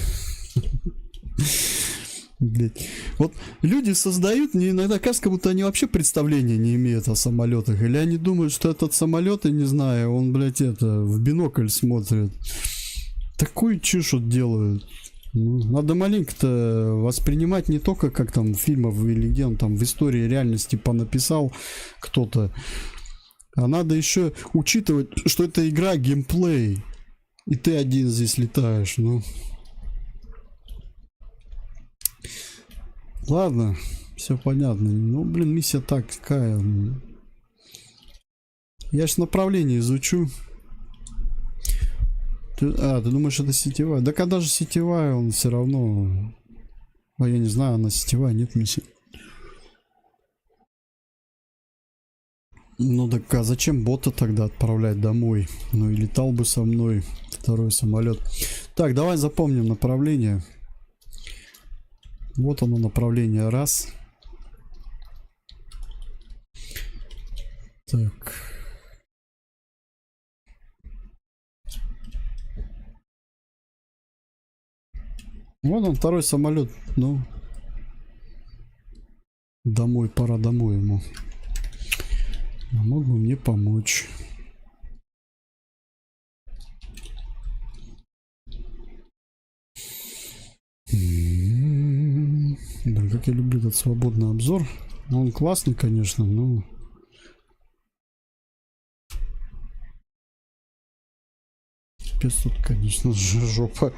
Блять. Вот люди создают, мне иногда кажется, как будто они вообще представления не имеют о самолетах. Или они думают, что этот самолет, я не знаю, он, блять, это, в бинокль смотрит. Такую чушь вот делают. Надо маленько-то воспринимать не только как там в фильмах или где он там в истории реальности понаписал кто-то. А надо еще учитывать, что это игра, геймплей. И ты один здесь летаешь, ну... Ладно, все понятно. Ну, блин, миссия такая. Я ж направление изучу. Ты думаешь, это сетевая? Да когда же сетевая, он все равно... А я не знаю, она сетевая, нет миссии. Ну так а зачем бота тогда отправлять домой? Ну и летал бы со мной второй самолет. Так, давай запомним направление. Вот оно направление раз. Так. Вот он, второй самолет. Ну, домой, пора домой ему. А мог бы мне помочь. Блин, как я люблю этот свободный обзор. Он классный, конечно, но... Пес тут, конечно же, жопа.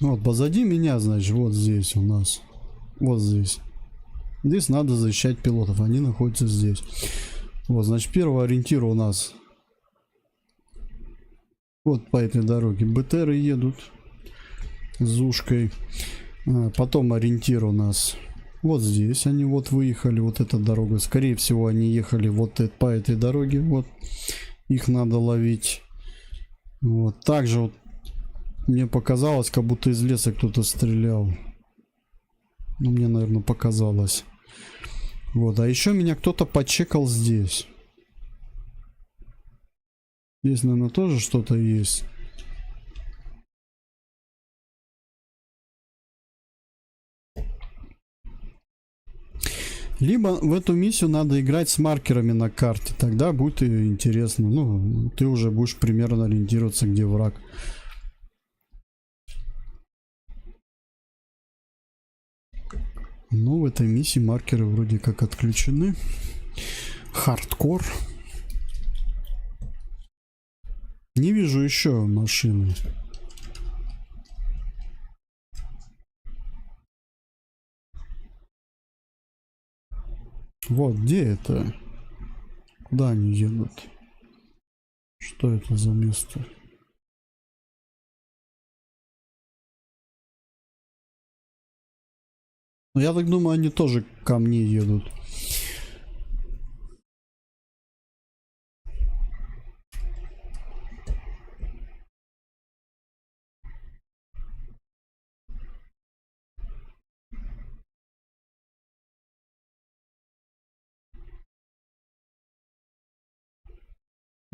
Вот, позади меня, значит, вот здесь у нас. Вот здесь. Здесь надо защищать пилотов. Они находятся здесь. Вот, значит, первый ориентир у нас... Вот по этой дороге БТРы едут с ушкой. Потом ориентир у нас вот здесь. Они вот выехали, вот эта дорога. Скорее всего, они ехали вот по этой дороге. Вот их надо ловить. Вот также вот мне показалось, как будто из леса кто-то стрелял. Ну, мне, наверное, показалось. Вот, а еще меня кто-то почекал здесь. Здесь, наверное, тоже что-то есть. Либо в эту миссию надо играть с маркерами на карте. Тогда будет и интересно. Ну, ты уже будешь примерно ориентироваться, где враг. Ну, в этой миссии маркеры вроде как отключены. Хардкор. Не вижу еще машины. Вот, где это? Куда они едут? Что это за место? Ну, я так думаю, они тоже ко мне едут.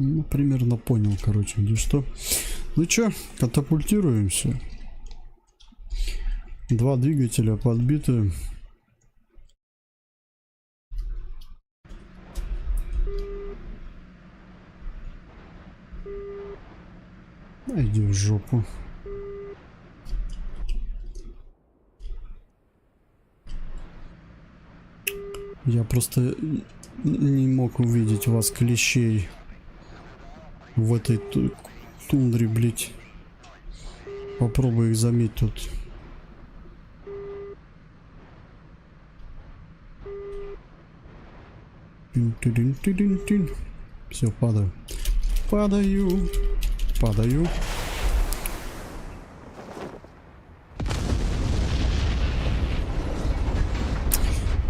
Ну, примерно понял, короче, где что. Ну чё, катапультируемся. 2 двигателя подбиты. Иди в жопу. Я просто не мог увидеть вас, клещей, в этой тундре, блять. Попробуй их заметь тут. Все, падаю. Падаю.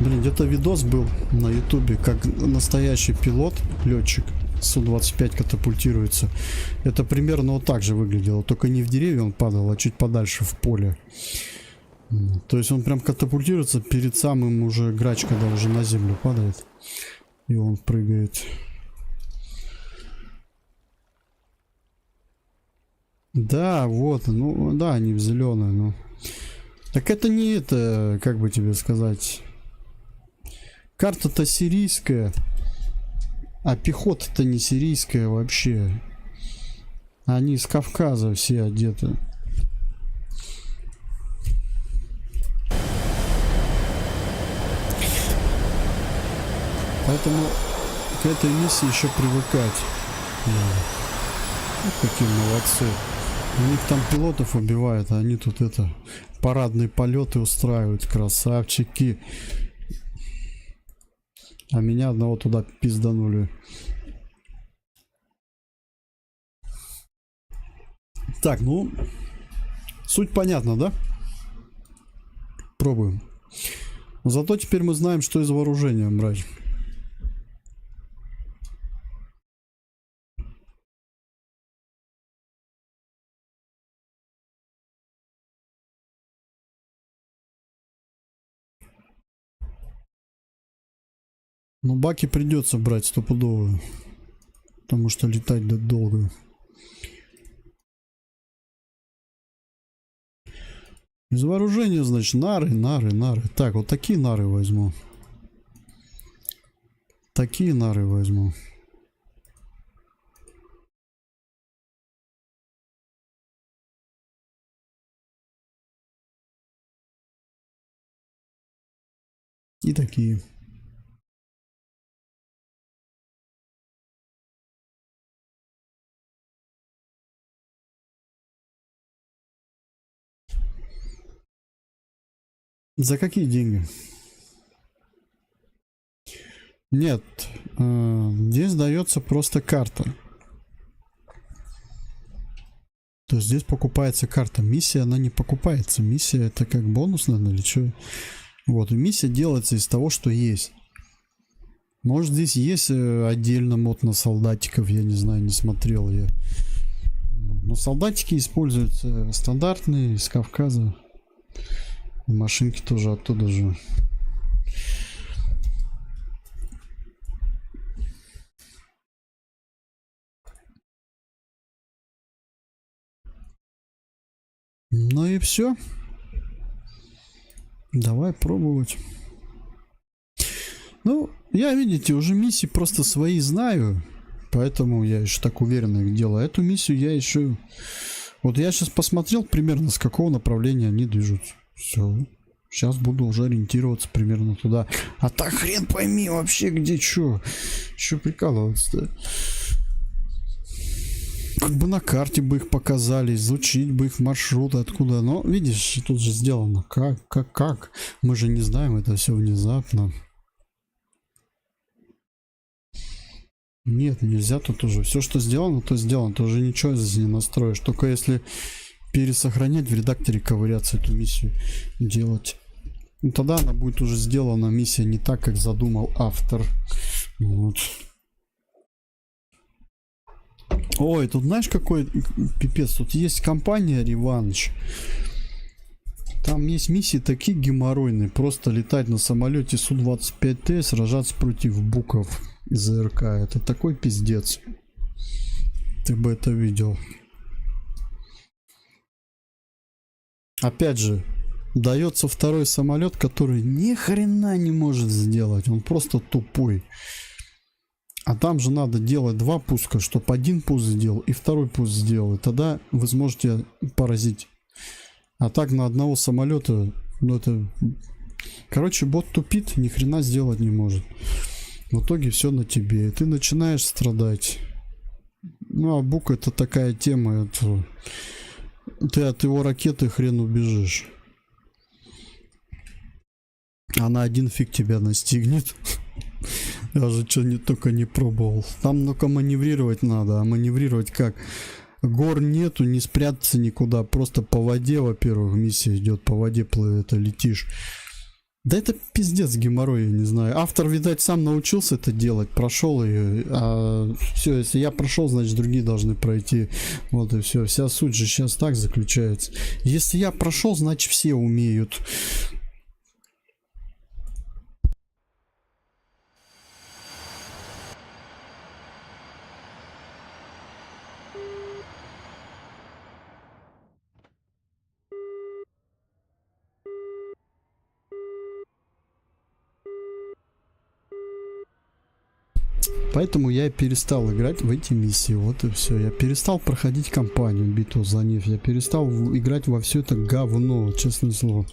Блин, где-то видос был на ютубе, как настоящий пилот, летчик Су-25 катапультируется. Это примерно вот так же выглядело, только не в деревья он падал, а чуть подальше в поле. То есть он прям катапультируется перед самым уже грач, когда уже на землю падает. И он прыгает. Да, вот, ну да, они в зеленой, ну. Так это не это, как бы тебе сказать. Карта-то сирийская, а пехота-то не сирийская вообще. Они из Кавказа все одеты. Поэтому к этой миссии еще привыкать. Да. Вот какие молодцы. У них там пилотов убивают, а они тут это парадные полеты устраивают. Красавчики. А меня одного туда пизданули. Так, ну, суть понятна, да? Пробуем. Зато теперь мы знаем, что из вооружения брать. Ну, баки придется брать стопудово, потому что летать долго. Из вооружения, значит, нары. Так, вот такие нары возьму. Такие нары возьму. И такие. За какие деньги? Нет, здесь дается просто карта. То есть здесь покупается карта. Миссия, она не покупается. Миссия это как бонус, наверное, или что? Вот, и миссия делается из того, что есть. Может, здесь есть отдельно мод на солдатиков, я не знаю, не смотрел я. Но солдатики используются стандартные, из Кавказа. Машинки тоже оттуда же. Ну и все. Давай пробовать. Ну, я, видите, уже миссии просто свои знаю. Поэтому я еще так уверенно их делаю. Эту миссию я еще... Вот я сейчас посмотрел примерно, с какого направления они движутся. Все. Сейчас буду уже ориентироваться примерно туда. А так хрен пойми вообще, где что. Что прикалываться-то? Как бы на карте бы их показали, изучить бы их маршрут, откуда. Но, видишь, тут же сделано. Как? Мы же не знаем, это все внезапно. Нет, нельзя тут уже. Все, что сделано, то сделано. Ты уже ничего здесь не настроишь. Только если пересохранять в редакторе, ковыряться эту миссию делать. Ну, тогда она будет уже сделана, миссия не так, как задумал автор. Вот. Ой, тут знаешь какой пипец? Тут есть компания Реванш. Там есть миссии такие геморройные. Просто летать на самолете Су-25Т, сражаться против буков из ЗРК. Это такой пиздец. Ты бы это видел. Опять же, дается второй самолет, который ни хрена не может сделать. Он просто тупой. А там же надо делать 2 пуска, чтобы один пуск сделал и второй пуск сделал. И тогда вы сможете поразить. А так на одного самолета, ну это... Короче, бот тупит, ни хрена сделать не может. В итоге все на тебе. И ты начинаешь страдать. Ну а бук это такая тема. Это... Ты от его ракеты хрен убежишь. А на один фиг тебя настигнет. Я же что только не пробовал. Там только маневрировать надо. А маневрировать как? Гор нету, не спрятаться никуда. Просто по воде, во-первых, миссия идет. По воде плывет, летишь. Да это пиздец геморрой, я не знаю. Автор, видать, сам научился это делать. Прошел ее. А все, если я прошел, значит другие должны пройти. Вот и все. Вся суть же сейчас так заключается. Если я прошел, значит все умеют. Поэтому я перестал играть в эти миссии. Вот и все. Я перестал проходить кампанию битву за нефть. Я перестал играть во все это говно, честное слово.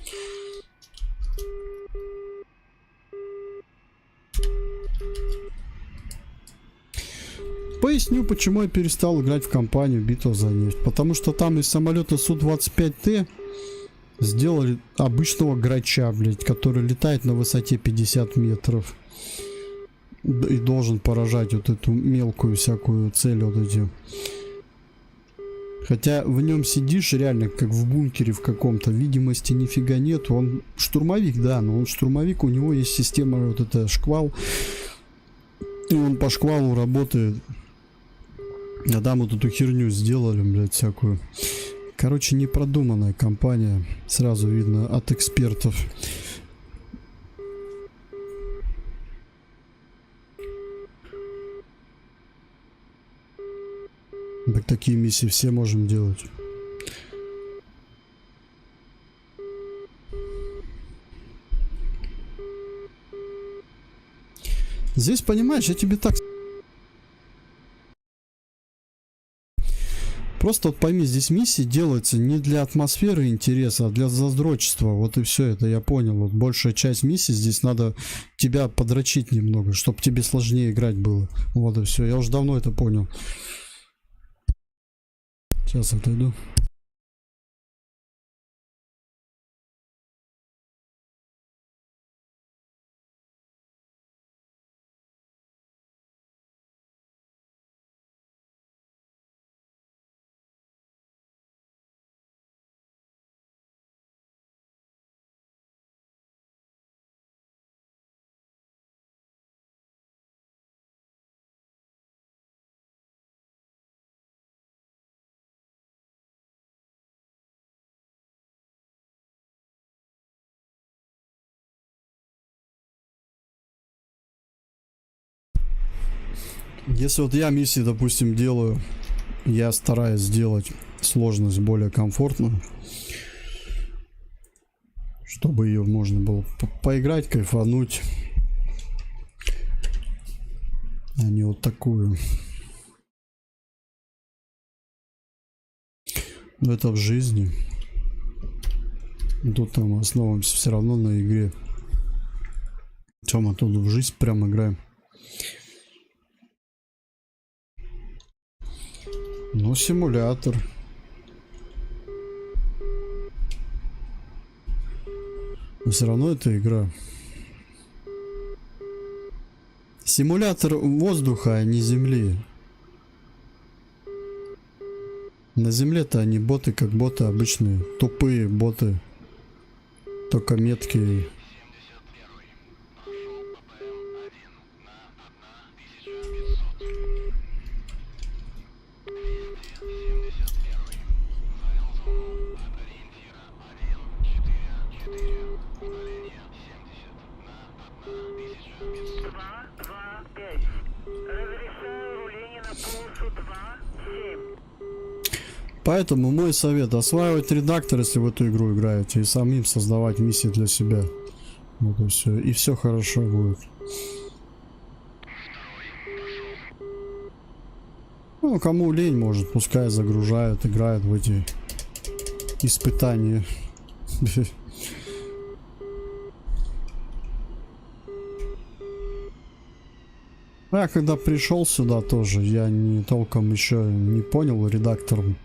Поясню, почему я перестал играть в кампанию битва за нефть. Потому что там из самолета Су-25Т сделали обычного грача, блядь, который летает на высоте 50 метров. И должен поражать вот эту мелкую всякую цель, вот эти. Хотя в нем сидишь реально как в бункере в каком-то, видимости нифига нет. Он штурмовик, да, но он штурмовик, у него есть система вот это шквал. И он по шквалу работает. А там вот эту херню сделали, блядь, всякую. Короче, непродуманная компания, сразу видно от экспертов. Так такие миссии все можем делать. Здесь, понимаешь, я тебе так... Просто вот пойми, здесь миссии делаются не для атмосферы интереса, а для задрочества. Вот и все, это я понял. Вот большая часть миссий здесь надо тебя подрочить немного, чтобы тебе сложнее играть было. Вот и все, я уже давно это понял. Сейчас отойду. Если вот я миссии, допустим, делаю, я стараюсь сделать сложность более комфортную, чтобы ее можно было поиграть, кайфануть, а не вот такую. Но это в жизни. Тут там основываемся все равно на игре. Чем мы тут в жизнь прям играем. Ну, симулятор. Но все равно это игра. Симулятор воздуха, а не земли. На земле-то они боты, как боты обычные. Тупые боты. Только меткие. Поэтому мой совет: осваивать редактор, если в эту игру играете, и самим создавать миссии для себя. Вот и все. И все хорошо будет. Ну, кому лень, может, пускай загружают, играют в эти испытания. Я когда пришел сюда тоже, я не толком еще не понял редактором.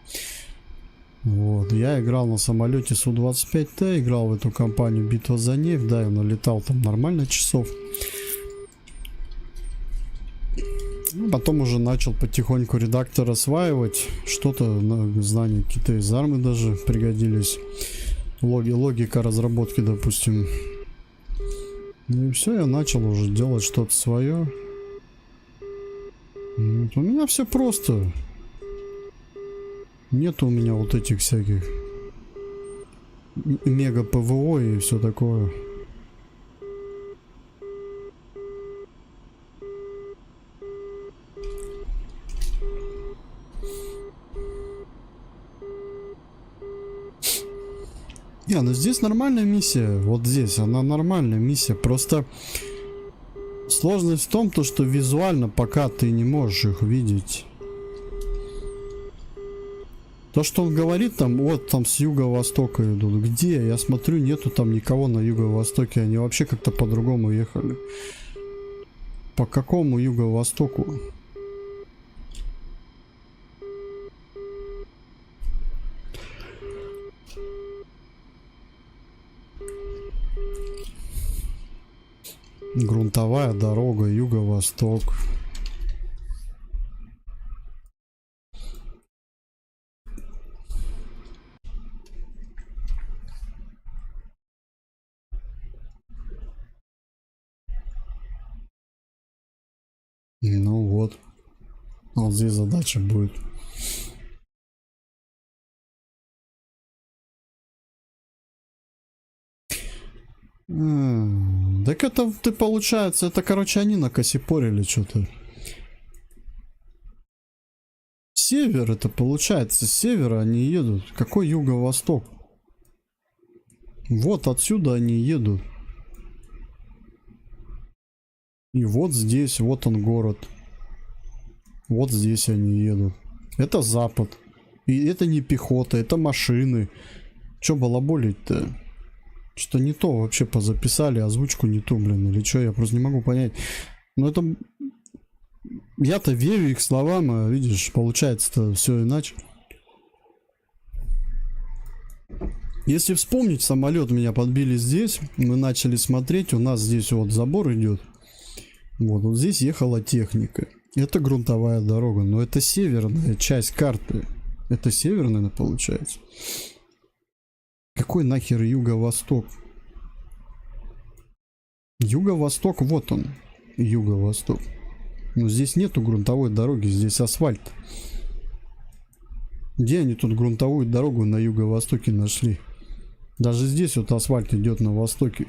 Вот, я играл на самолете Су-25Т, играл в эту компанию «Битва за нефть», да, я налетал там нормально часов. Потом уже начал потихоньку редактор осваивать, что-то, знания какие-то из армы даже пригодились. Логика разработки, допустим. Ну и все, я начал уже делать что-то свое. Вот, у меня все просто. Нет у меня вот этих всяких мега ПВО и все такое. Не, ну здесь нормальная миссия. Вот здесь она нормальная миссия. Просто сложность в том, то, что визуально пока ты не можешь их видеть. То, что он говорит там, вот там с юго-востока идут. Где? Я смотрю, нету там никого на юго-востоке. Они вообще как-то по-другому ехали. По какому юго-востоку? Грунтовая дорога, юго-восток. Ну вот. Вот здесь задача будет. Так это ты, получается, это, короче, они накосипорили что-то. Север это получается, с севера они едут. Какой юго-восток? Вот отсюда они едут. И вот здесь, вот он город. Вот здесь они едут. Это запад. И это не пехота, это машины. Че балаболить-то? Что не то вообще позаписали, озвучку не ту, блин, или что, я просто не могу понять. Но это... Я-то верю их словам, а видишь, получается-то все иначе. Если вспомнить, самолет меня подбили здесь, мы начали смотреть, у нас здесь вот забор идет. Вот здесь ехала техника. Это грунтовая дорога, но это северная часть карты. Это северная, получается. Какой нахер юго-восток? Юго-восток, вот он. Юго-восток. Но здесь нету грунтовой дороги, здесь асфальт. Где они тут грунтовую дорогу на юго-востоке нашли? Даже здесь вот асфальт идет на востоке.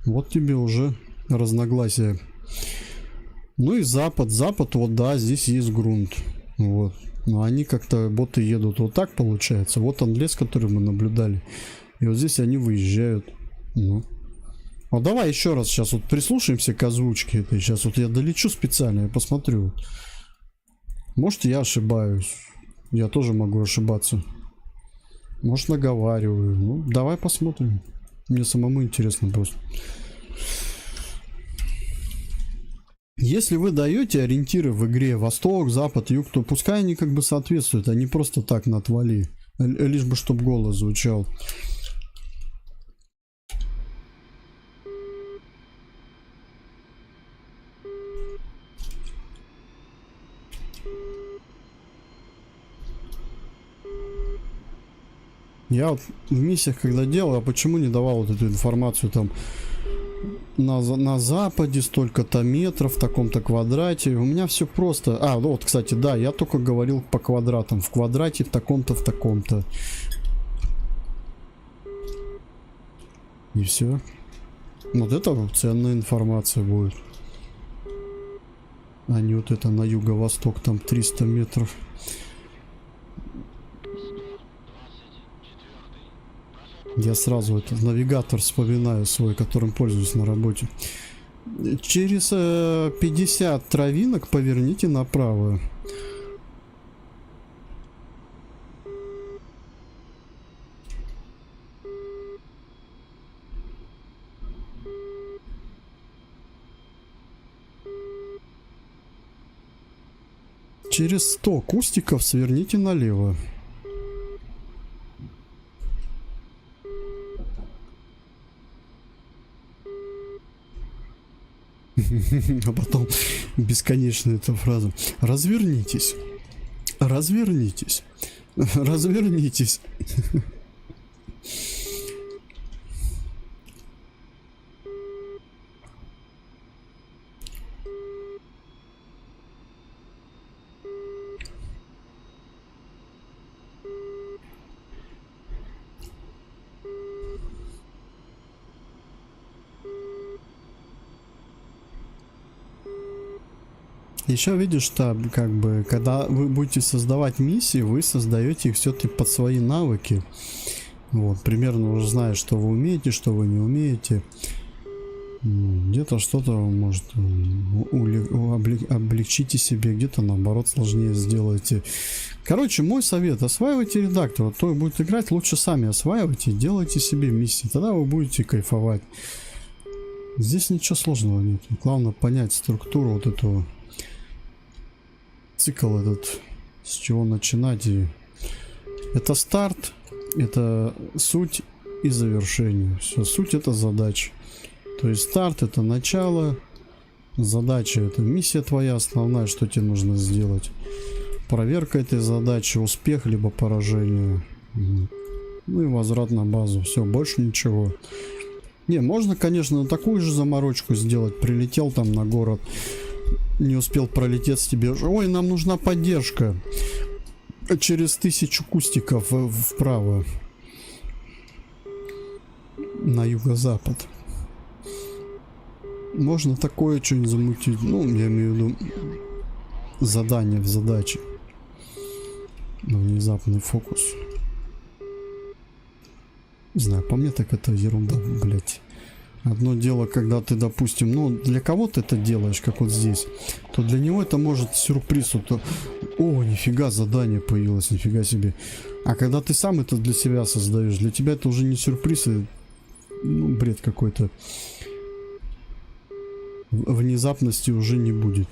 Вот тебе уже разногласия. Ну и запад. Запад, вот да, здесь есть грунт. Вот. Но они как-то, боты едут вот так, получается. Вот он лес, который мы наблюдали. И вот здесь они выезжают. Ну. А давай еще раз сейчас вот прислушаемся к озвучке этой. Сейчас вот я долечу специально, я посмотрю. Может, я ошибаюсь. Я тоже могу ошибаться. Может, наговариваю. Ну, давай посмотрим. Мне самому интересно просто. Если вы даете ориентиры в игре восток, запад, юг, то пускай они как бы соответствуют, а не просто так на отвали. Лишь бы чтобы голос звучал. Я вот в миссиях, когда делал, а почему не давал вот эту информацию там на западе столько-то метров в таком-то квадрате? У меня все просто. А, ну вот, кстати, да, я только говорил по квадратам. В квадрате в таком-то, в таком-то. И все. Вот это ценная информация будет. А не вот это на юго-восток, там 300 метров. Я сразу этот навигатор вспоминаю свой, которым пользуюсь на работе. Через 50 травинок поверните направо. Через 100 кустиков сверните налево. А потом бесконечная эта фраза. Развернитесь. Развернитесь. Развернитесь. Еще видишь, что как бы, когда вы будете создавать миссии, вы создаете их все-таки под свои навыки. Вот, примерно уже знаешь, что вы умеете, что вы не умеете. Где-то что-то может облегчите себе, где-то наоборот сложнее сделаете. Короче, мой совет: осваивайте редактор. Кто будет играть, лучше сами осваивайте, делайте себе миссии. Тогда вы будете кайфовать. Здесь ничего сложного нет. Главное понять структуру вот этого. Цикл этот, с чего начинать. И это старт, это суть и завершение. Все, суть — это задача. То есть старт — это начало, задача — это миссия твоя основная, что тебе нужно сделать. Проверка этой задачи, успех либо поражение. Ну и возврат на базу. Все, больше ничего. Не, можно, конечно, такую же заморочку сделать. Прилетел там на город, не успел пролететь, с тебе уже: ой, нам нужна поддержка. Через 1000 кустиков вправо. На юго-запад. Можно такое что-нибудь замутить. Ну, я имею в виду задание в задаче. Внезапный фокус. Не знаю, по мне так это ерунда, блять. Одно дело, когда ты, допустим, ну, для кого-то это делаешь, как вот здесь, то для него это может сюрприз. Вот, о, нифига, задание появилось, нифига себе. А когда ты сам это для себя создаешь, для тебя это уже не сюрприз, а, ну, бред какой-то. Внезапности уже не будет.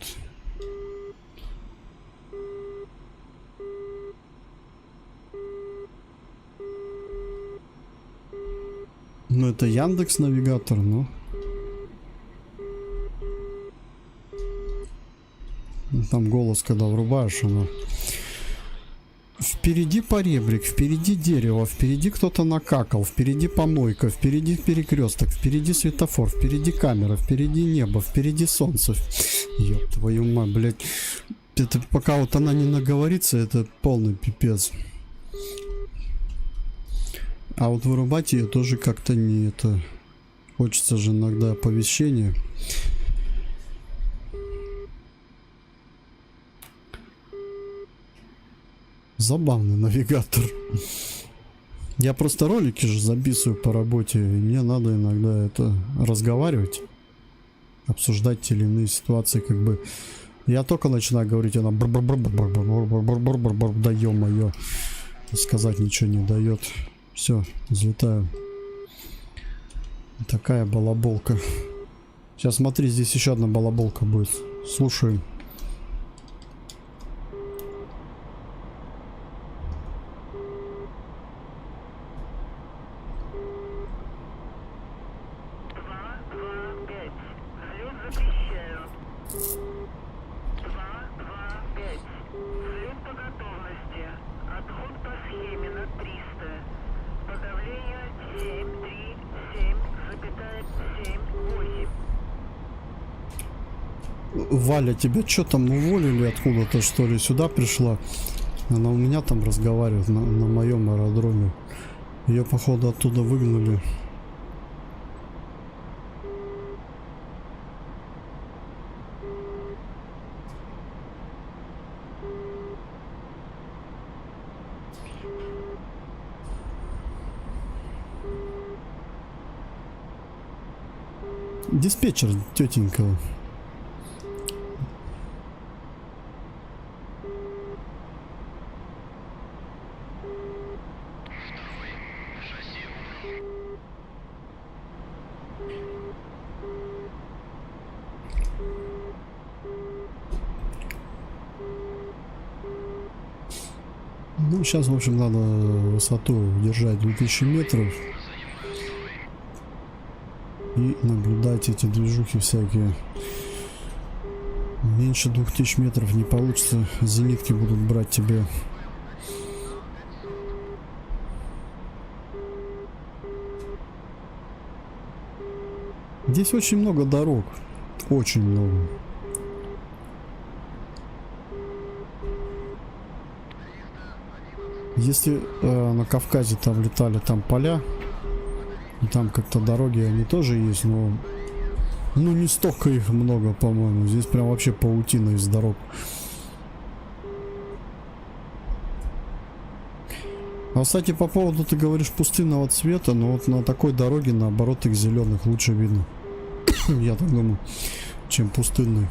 Ну, это Яндекс навигатор, но там голос, когда врубаешь, оно: впереди поребрик, впереди дерево, впереди кто-то накакал, впереди помойка, впереди перекресток, впереди светофор, впереди камера, впереди небо, впереди солнце. Ёб твою мать, блядь. Это пока вот она не наговорится, это полный пипец. А вот вырубать ее тоже как-то не это. Хочется же иногда оповещения. Забавный навигатор. Я просто ролики же записываю по работе, и мне надо иногда это разговаривать, обсуждать те или иные ситуации, как бы. Я только начинаю говорить, она да ё-моё, сказать ничего не дает. Все, взлетаю. Такая балаболка. Сейчас смотри, здесь еще одна балаболка будет. Слушай. По давлению 737,78. Валя, тебя что там уволили откуда-то, что ли? Сюда пришла? Она у меня там разговаривает на моем аэродроме. Ее, походу, оттуда выгнали. Диспетчер, тетенька. Ну, сейчас, в общем, надо высоту держать 2000 метров. И наблюдать эти движухи всякие. Меньше 2000 метров не получится. Зенитки будут брать тебя. Здесь очень много дорог. Очень много. Если на Кавказе там летали, там поля, и там как-то дороги они тоже есть, но ну не столько их много, по-моему. Здесь прям вообще паутина из дорог. А, кстати, по поводу, ты говоришь, пустынного цвета, но вот на такой дороге, наоборот, их зеленых лучше видно. Я так думаю, чем пустынный.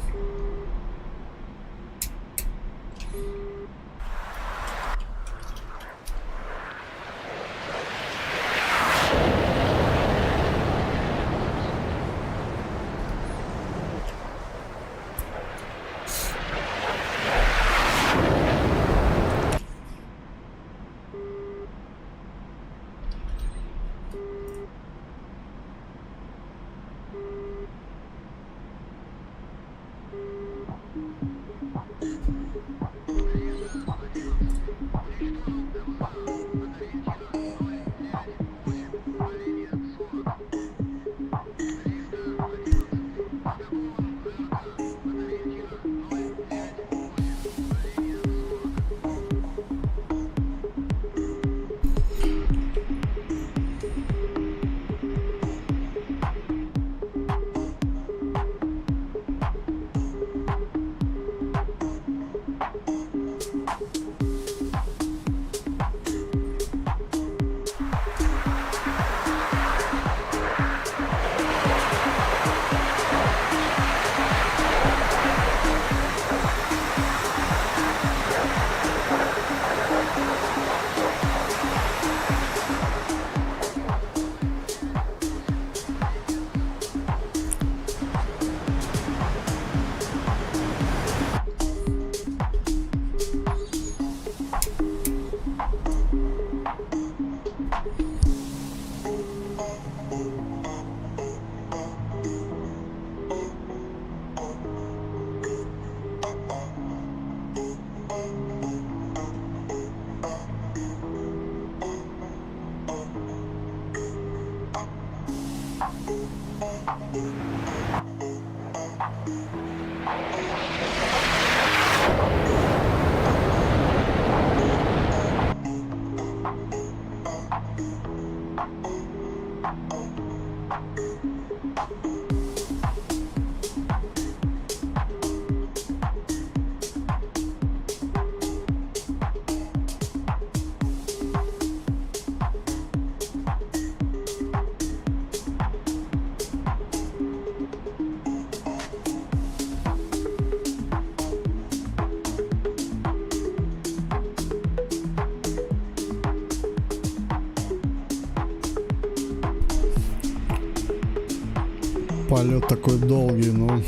Полет такой долгий, но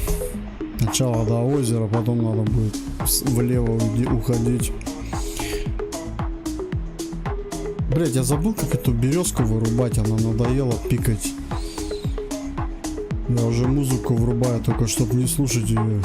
сначала до озера, потом надо будет влево уходить. Блять, я забыл, как эту березку вырубать, она надоела пикать. Я уже музыку врубаю, только чтобы не слушать ее.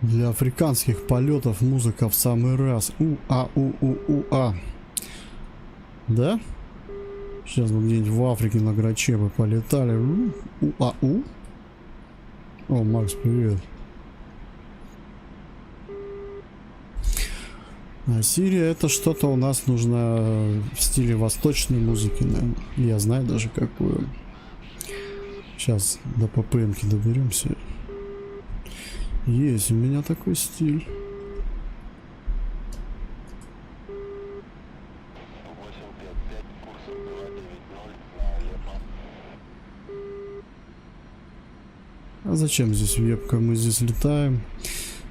Для африканских полетов музыка в самый раз. У-а. Да? Сейчас бы где-нибудь в Африке на Граче бы полетали. У-а-у. О, Макс, привет. А Сирия это что-то у нас нужно в стиле восточной музыки, наверное. Я знаю даже какую. Сейчас до ППМ-ки доберемся. Есть у меня такой стиль. 855, курс 290 на Алеппо. А зачем здесь вебка? Мы здесь летаем.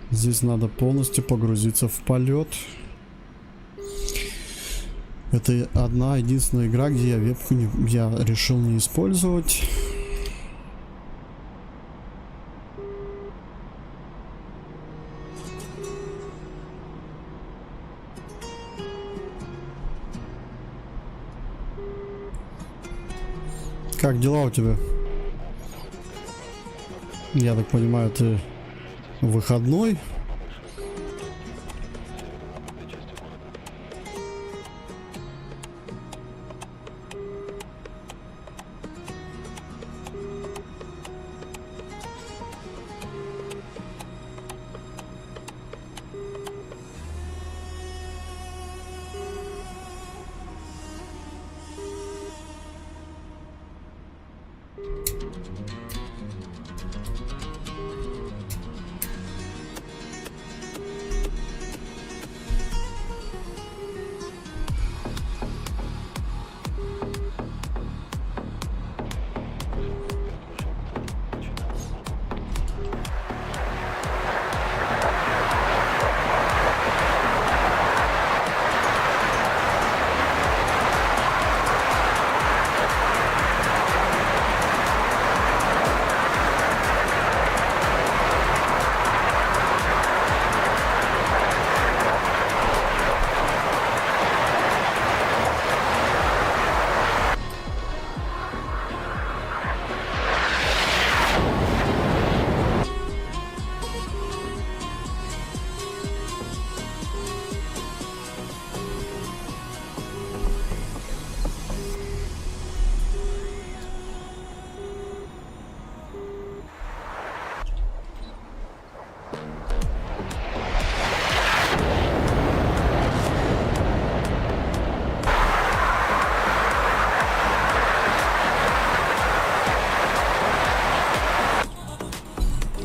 Здесь надо полностью погрузиться в полет. Это одна единственная игра, где я вебку я решил не использовать. Как дела у тебя? Я так понимаю, ты выходной?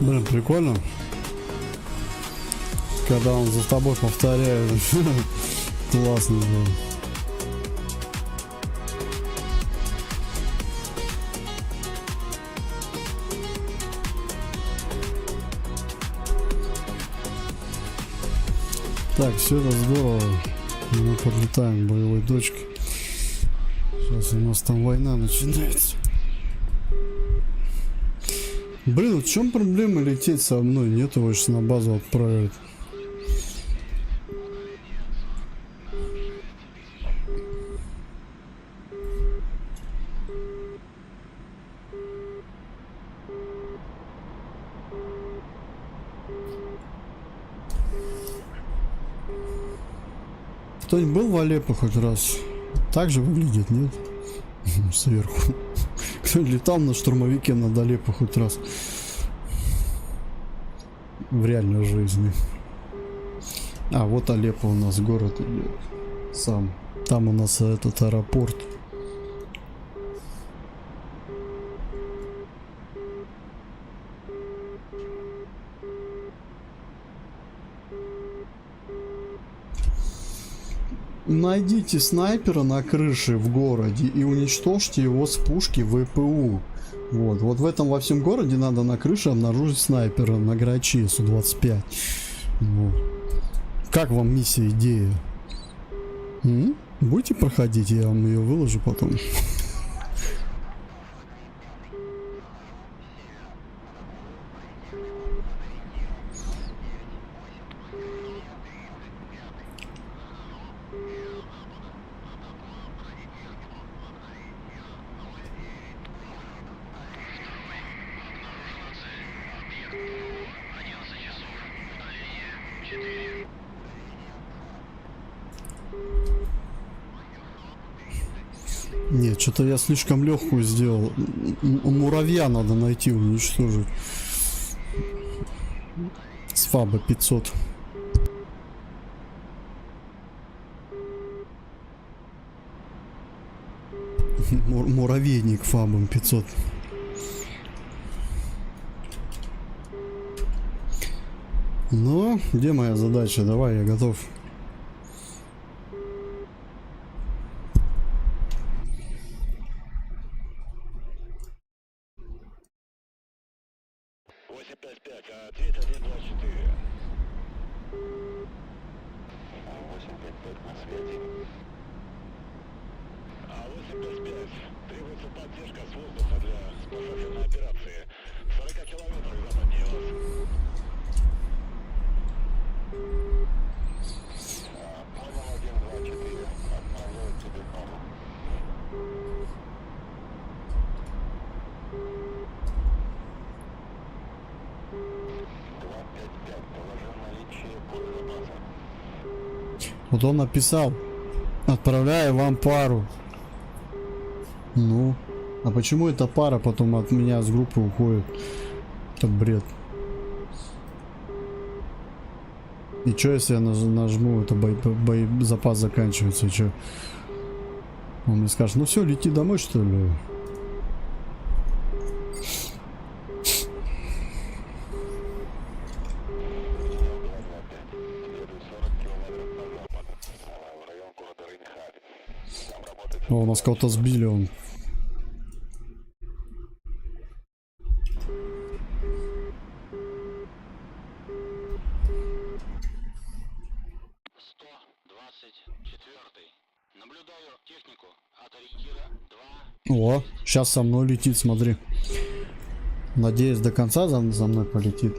Блин, прикольно. Когда он за тобой повторяет. Классно, да. Так, все это здорово. Мы подлетаем к боевой точке. Сейчас у нас там война начинается. Блин, в чем проблема лететь со мной? Нет, его сейчас на базу отправят. Кто-нибудь был в Алеппо хоть раз? Так же выглядит, нет? Сверху. Кто-нибудь летал на штурмовике над Алеппо хоть раз? В реальной жизни. А, вот Алеппо у нас город идет. Сам. Там у нас этот аэропорт. Найдите снайпера на крыше в городе и уничтожьте его с пушки ВПУ. Вот в этом во всем городе надо на крыше обнаружить снайпера на грачи Су-25. Вот. Как вам миссия, идея? Будете проходить, я вам ее выложу потом. Нет, что-то я слишком легкую сделал. Муравья надо найти, уничтожить. С Фаба 500. Муравейник Фабом 500. Ну, где моя задача? Давай, я готов. Ответ 124. 855 на связи. 855. Требуется поддержка с воздуха для спасательной операции. 40 километров западнее вас. Понял, 124. Отправляю тебе пару. 255. Положил наличие боезапаса. Вот он написал: отправляю вам пару. Ну, а почему эта пара потом от меня с группы уходит? Это бред. И что, если я нажму, это боезапас заканчивается, и что? Он мне скажет: ну все, лети домой, что ли? О, у нас кого-то сбили, он. Наблюдаю технику от ориентира 2. О, сейчас со мной летит, смотри. Надеюсь, до конца за мной полетит.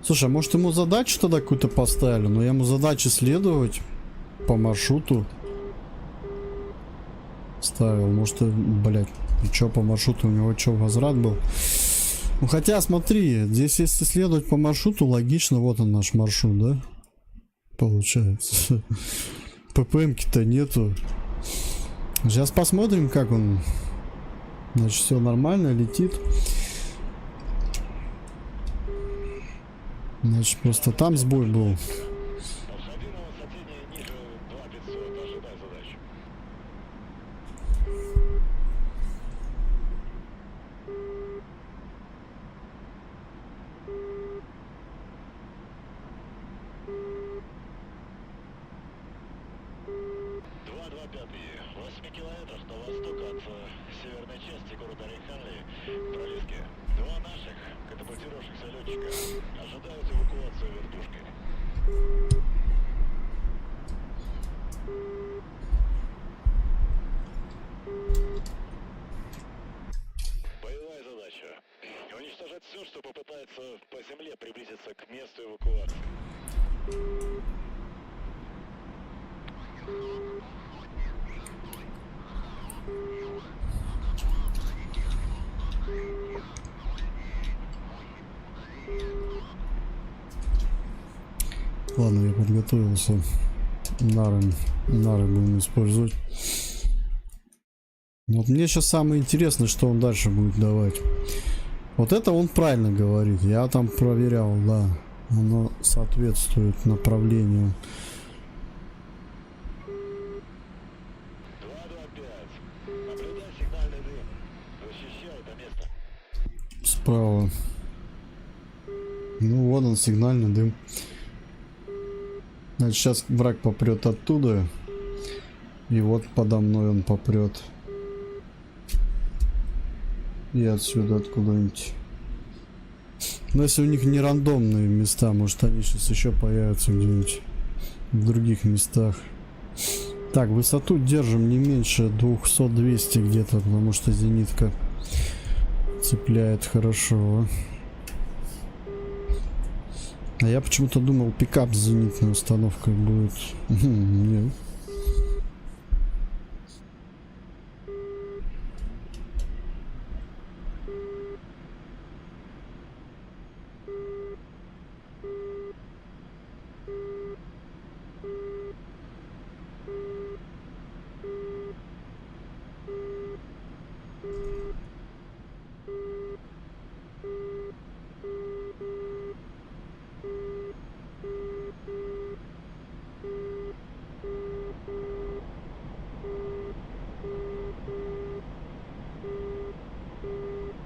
Слушай, может ему задачу тогда какую-то поставили? Но я ему задачу следовать по маршруту ставил. Может, блять, и чё по маршруту? У него чё, возврат был? Ну хотя, смотри, здесь если следовать по маршруту, логично, вот он наш маршрут, да? Получается. ППМ-ки-то нету. Сейчас посмотрим, как он. Значит, все нормально, летит. Значит, просто там сбой был. Обходи на высоте ниже 2500. Ожидай задачу. В 8 километрах на восток от северной части города Рейханли, Пролески, два наших катапультировавшихся летчика ожидают эвакуацию вертушкой. Боевая задача. Уничтожать все, что попытается по земле приблизиться к месту эвакуации. Ладно, я подготовился. Нары будем использовать. Вот мне сейчас самое интересное, что он дальше будет давать. Вот это он правильно говорит. Я там проверял, да. Оно соответствует направлению. 225. Наблюдай сигнальный дым. Защищай это место. Справа. Ну вот он, сигнальный дым. Значит, сейчас враг попрет оттуда. И вот подо мной он попрет. И отсюда откуда-нибудь. Но если у них не рандомные места, может они сейчас еще появятся где-нибудь в других местах. Так, высоту держим не меньше 200-200 где-то, потому что зенитка цепляет хорошо. А я почему-то думал, пикап с зенитной установкой будет. Нет.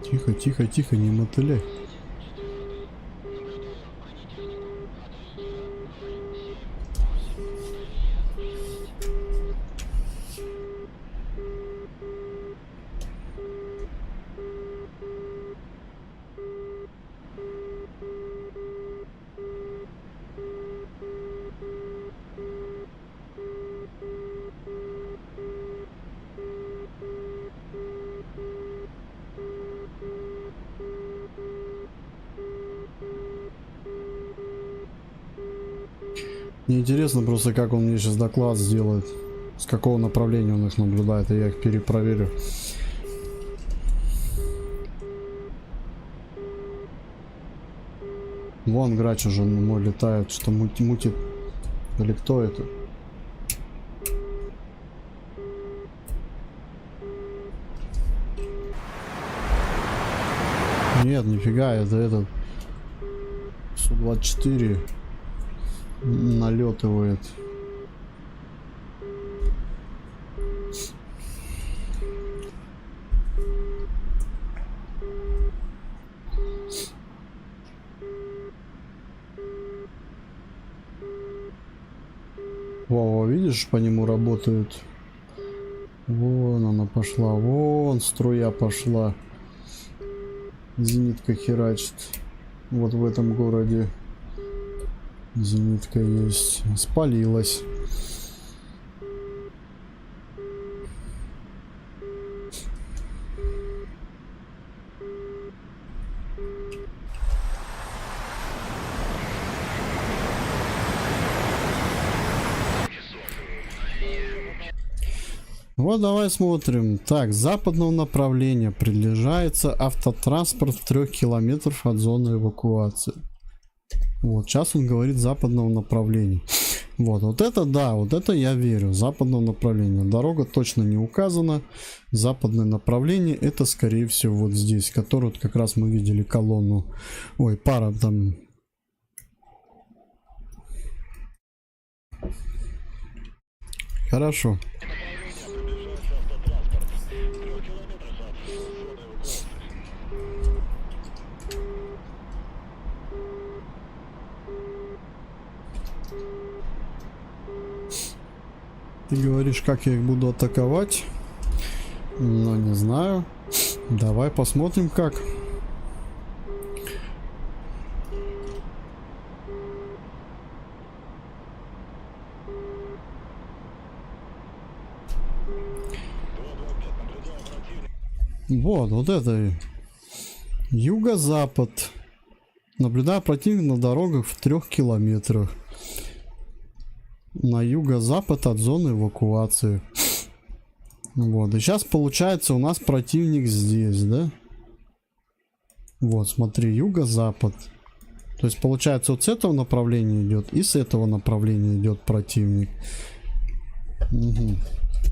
Тихо, тихо, тихо, не мотыляй. Мне интересно просто, как он мне сейчас доклад сделает. С какого направления он их наблюдает, и я их перепроверю. Вон грач уже мой летает, что мутит. Или кто это? Нет, нифига, это этот Су-24 налетывает. Во, видишь, по нему работают. Вон она пошла, вон струя пошла. Зенитка херачит. Вот в этом городе зенитка есть. Спалилась. Вот давай смотрим. Так, с западного направления приближается автотранспорт в 3 километров от зоны эвакуации. Вот, сейчас он говорит западного направления. Вот это да, вот это я верю. Западного направления. Дорога точно не указана. Западное направление это скорее всего вот здесь, которую вот как раз мы видели колонну. Ой, пара там. Хорошо. Ты говоришь, как я их буду атаковать? Но не знаю. Давай посмотрим, как. Вот это юго-запад. Наблюдаю противника на дорогах в 3 километрах. На юго-запад от зоны эвакуации. Вот. И сейчас получается у нас противник здесь, да? Вот, смотри, юго-запад. То есть получается вот с этого направления идет и с этого направления идет противник. Угу.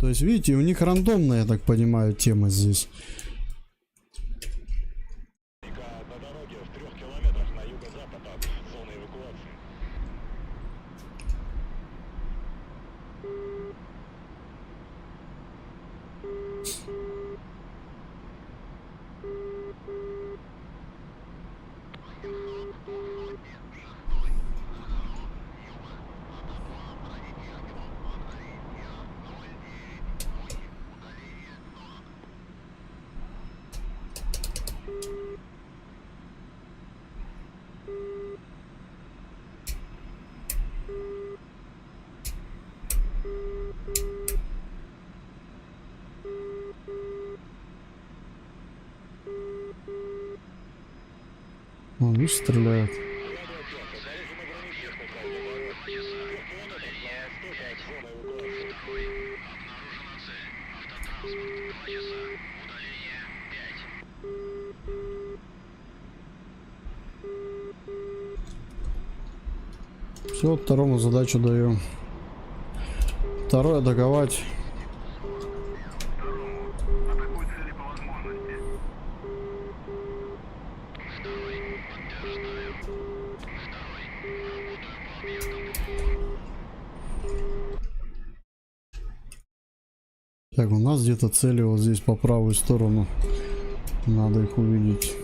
То есть видите, у них рандомная, я так понимаю, тема здесь. На дороге в 3 километрах на юго-запад от зоны эвакуации. Вон, видишь, стреляют. Все, второму задачу даю. Второе атаковать. Атакуй цели по возможности. Второй, подтверждаю. Второй, работаю по объектам ПВО. Так, у нас где-то цели вот здесь по правую сторону. Надо их увидеть.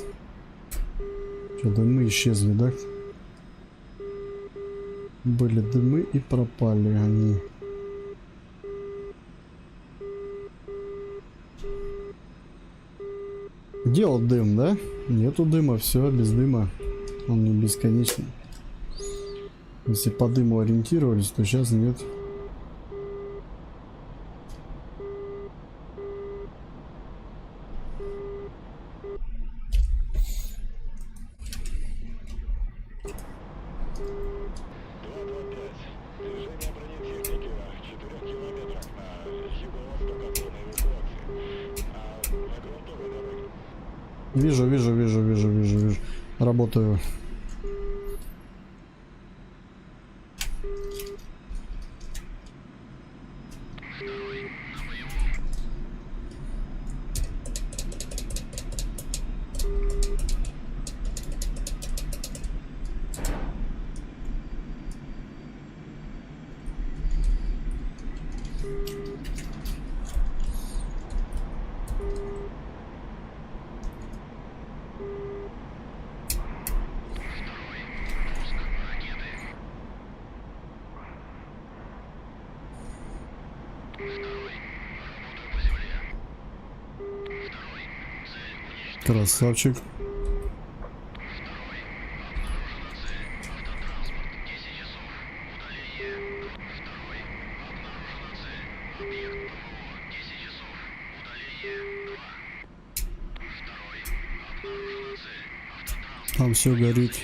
Что, дымы исчезли, да? Были дымы и пропали они. Где вот дым, да? Нету дыма, все, без дыма. Он не бесконечный. Если по дыму ориентировались, то сейчас нет. Вижу. Работаю. Красавчик. Там все горит.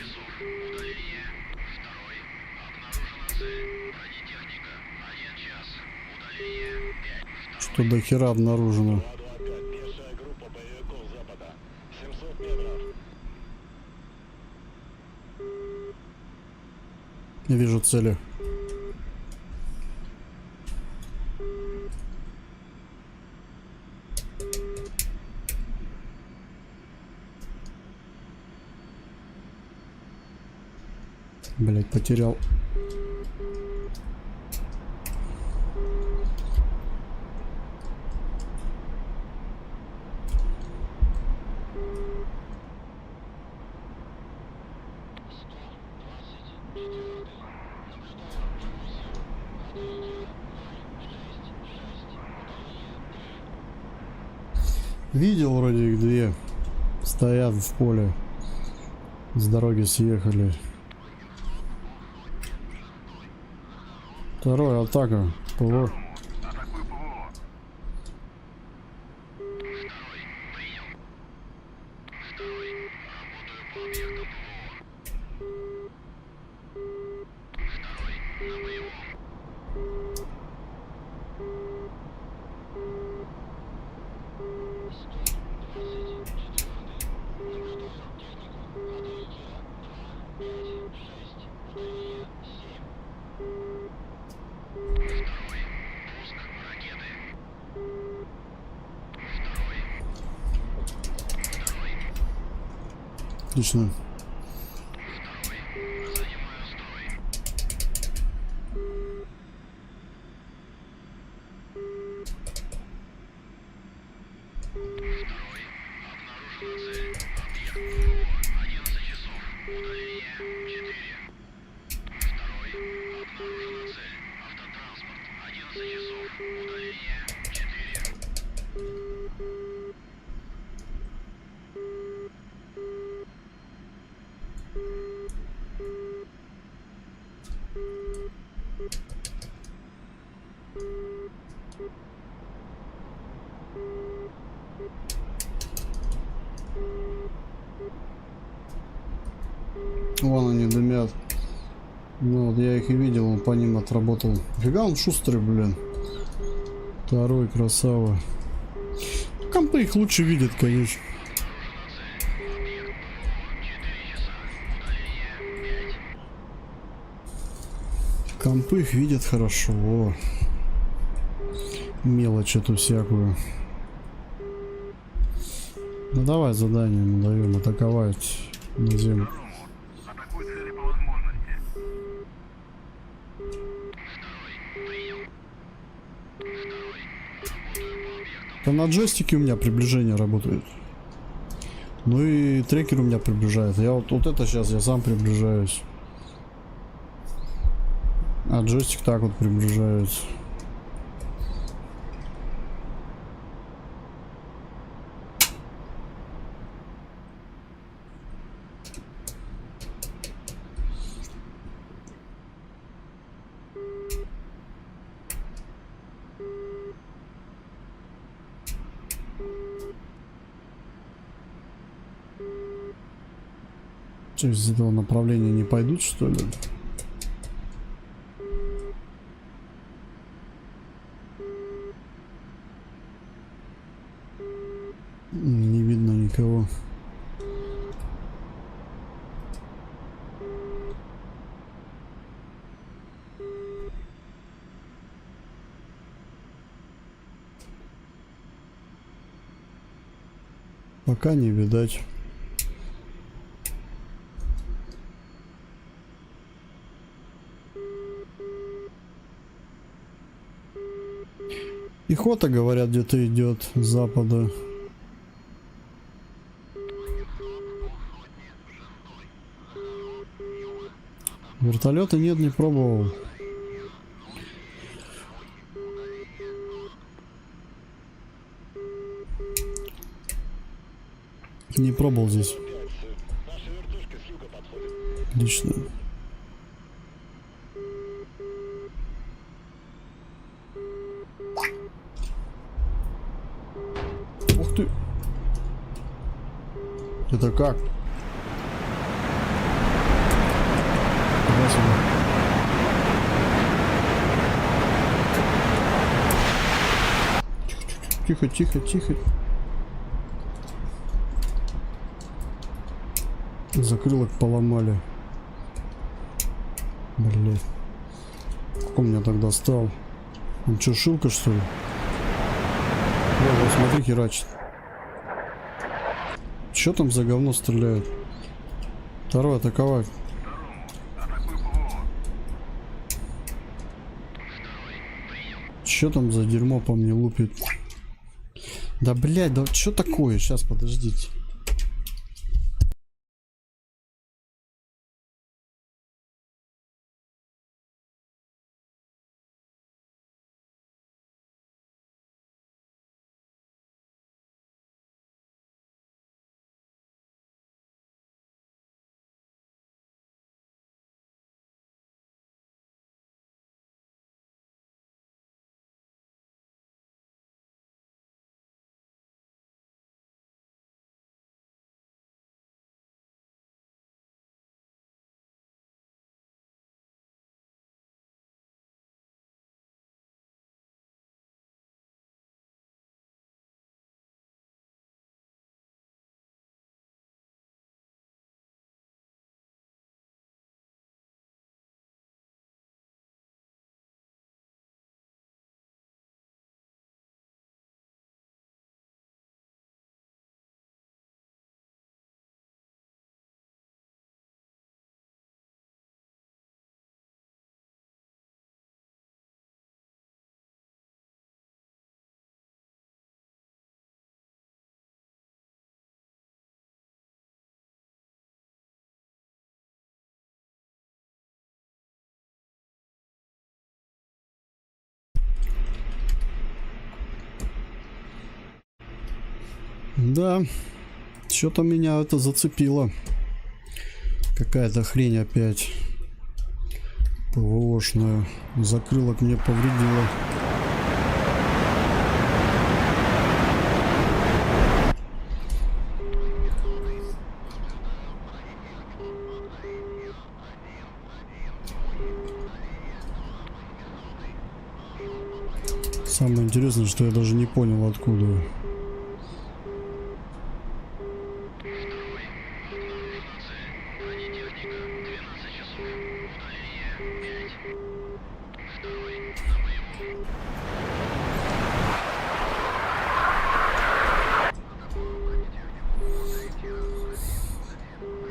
Что до хера обнаружено. Пешая группа боевиков Запада. 700 метров. Не вижу цели. Блять, потерял. Видел вроде их две. Стоят в поле. С дороги съехали. Второе, атака. ПВО. Атакуй ПВО. Второй, работаю по объектам ПВО. Второй, на боевом. Отлично. Вон они дымят. Ну вот я их и видел, он по ним отработал. Фига он шустрый, блин. Второй красава. Компы их лучше видят, конечно. Компы их видят хорошо. О. Мелочь эту всякую. Ну давай задание ему даем атаковать на землю. Атакуй цели по возможности. Да на джойстике у меня приближение работает. Ну и трекер у меня приближает. Я вот это сейчас я сам приближаюсь. А джойстик так вот приближается. Что, из этого направления не пойдут, что ли? Не видно никого. Пока не видать. Пехота, говорят, где-то идет с запада. Вертолета нет, не пробовал. Не пробовал здесь. Наша вертушка с юга подходит. Отлично. Ух ты! Это как? Куда сюда? Тихо, тихо, тихо. Закрылок поломали. Блять. Как он меня тогда стал? Он что, шилка, что ли? Вот, смотри, херачит. Че там за говно стреляют? Второй атаковать. Атакуй ПВО. Че там за дерьмо по мне лупит? Да блять, да что такое? Сейчас, подождите. Да, что-то меня это зацепило. Какая-то хрень опять. ПВОшная. Закрылок мне повредила. Самое интересное, что я даже не понял, откуда.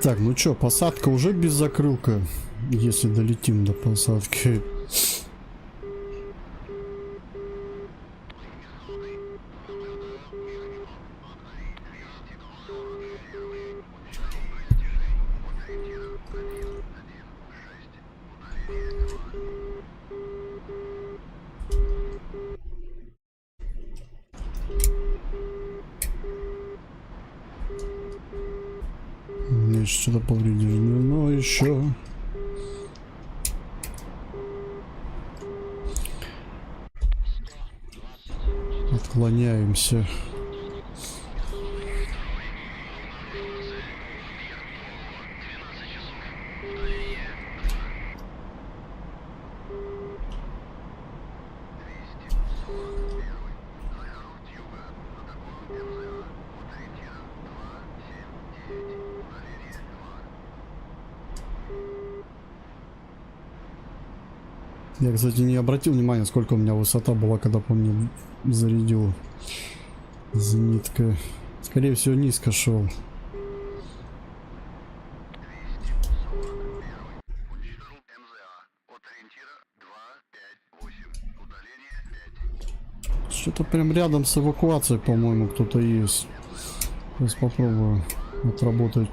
Так, ну чё, посадка уже без закрылка, если долетим до посадки. Что-то повреждено, но еще отклоняемся. Я, кстати, не обратил внимания, сколько у меня высота была, когда по мне зарядил зенитка. Скорее всего, низко шел. Что-то прям рядом с эвакуацией, по-моему, кто-то есть. Сейчас попробую отработать.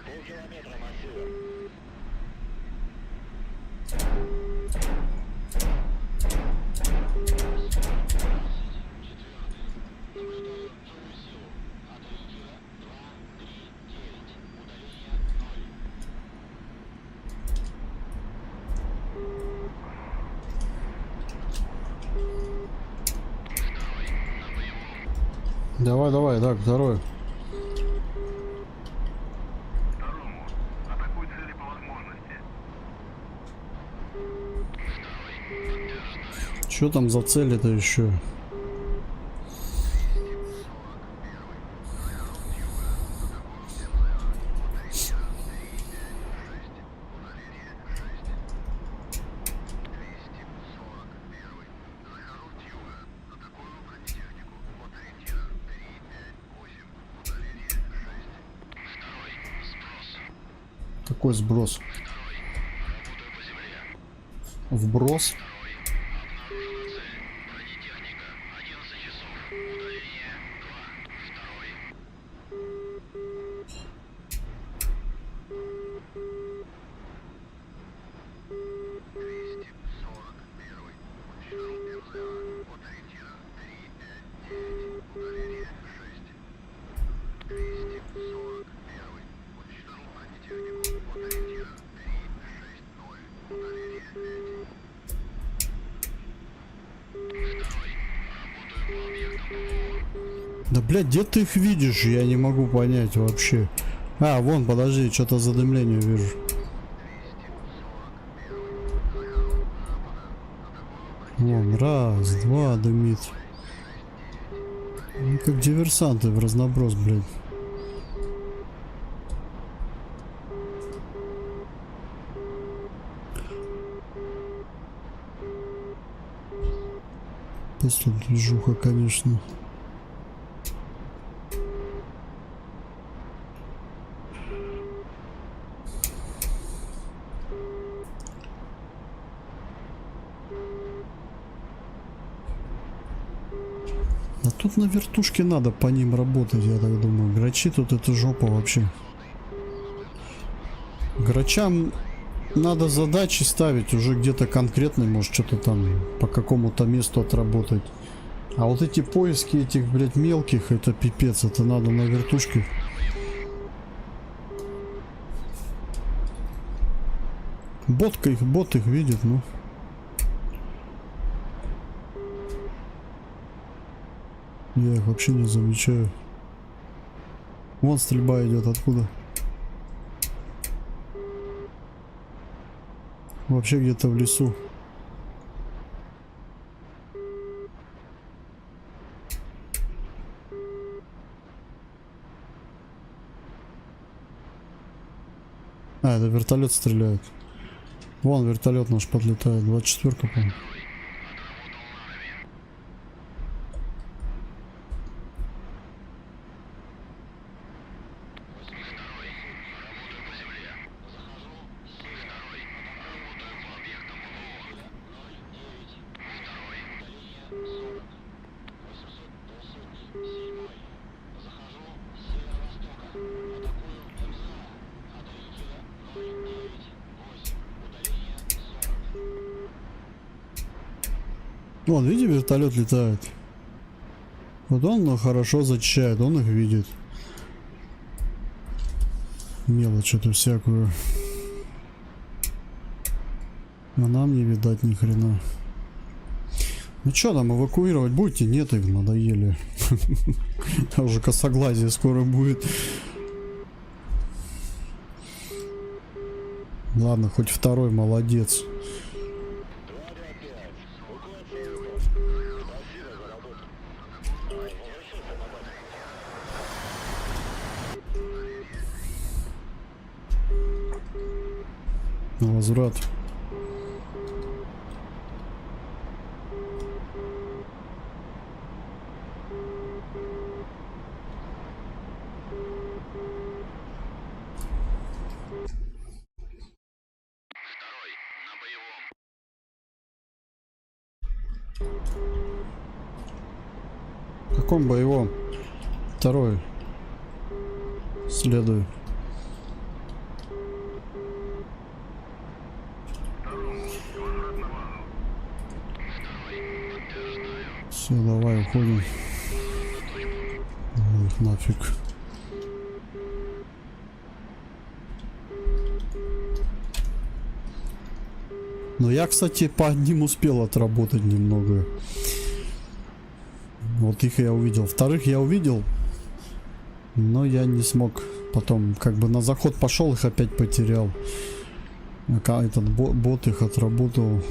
Полкилометра на север. Давай, давай, так, второй. Второму. Атакуй цели по возможности. Что там за цели-то еще? Какой сброс? Вброс? Да, блядь, где ты их видишь? Я не могу понять вообще. А, вон, подожди, что-то задымление вижу. Вон, раз, два дымит. Ну, как диверсанты в разноброс, блядь. Просто движуха, конечно. А тут на вертушке надо по ним работать, я так думаю. Грачи тут это жопа вообще. Грачам Надо задачи ставить уже где-то конкретно, может что-то там по какому-то месту отработать. А вот эти поиски этих, блядь, мелких, это пипец, это надо на вертушке. Бот их видит, ну. Я их вообще не замечаю. Вон стрельба идет откуда? Вообще где-то в лесу. А, это вертолет стреляет. Вон вертолет наш подлетает. 24-ка, по-моему. Вон, видите, вертолет летает. Вот он хорошо зачищает, он их видит. Мелочь эту всякую. А нам не видать ни хрена. Ну что там, эвакуировать будете? Нет, их надоели. Уже косоглазие скоро будет. Ладно, хоть второй молодец. Возврат. В каком боевом? Второй. Следую. Все, давай уходим. Ну их нафиг. Но я, кстати, по одним успел отработать немного. Вот их я увидел. Вторых я увидел, но я не смог. Потом как бы на заход пошел, их опять потерял. Этот бот их отработал.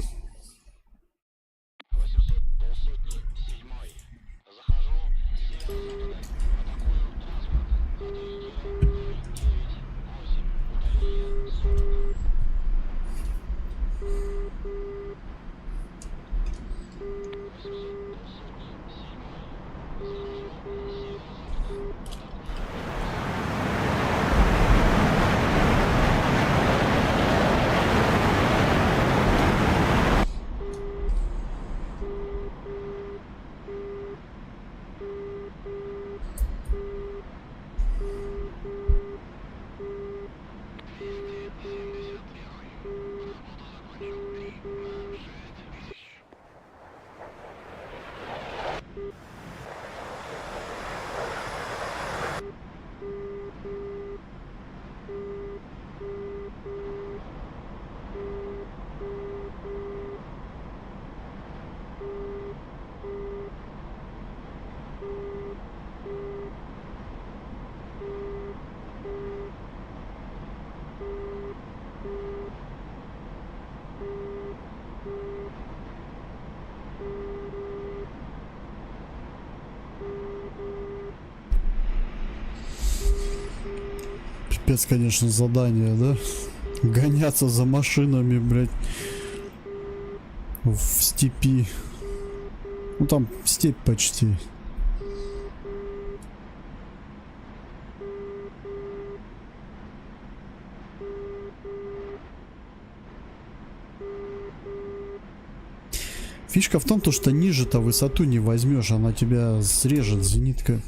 Пипец, конечно, задание, да? Гоняться за машинами, блядь, в степи. Ну там степь почти. Фишка в том, то, что ниже-то высоту не возьмешь, она тебя срежет, зенитка.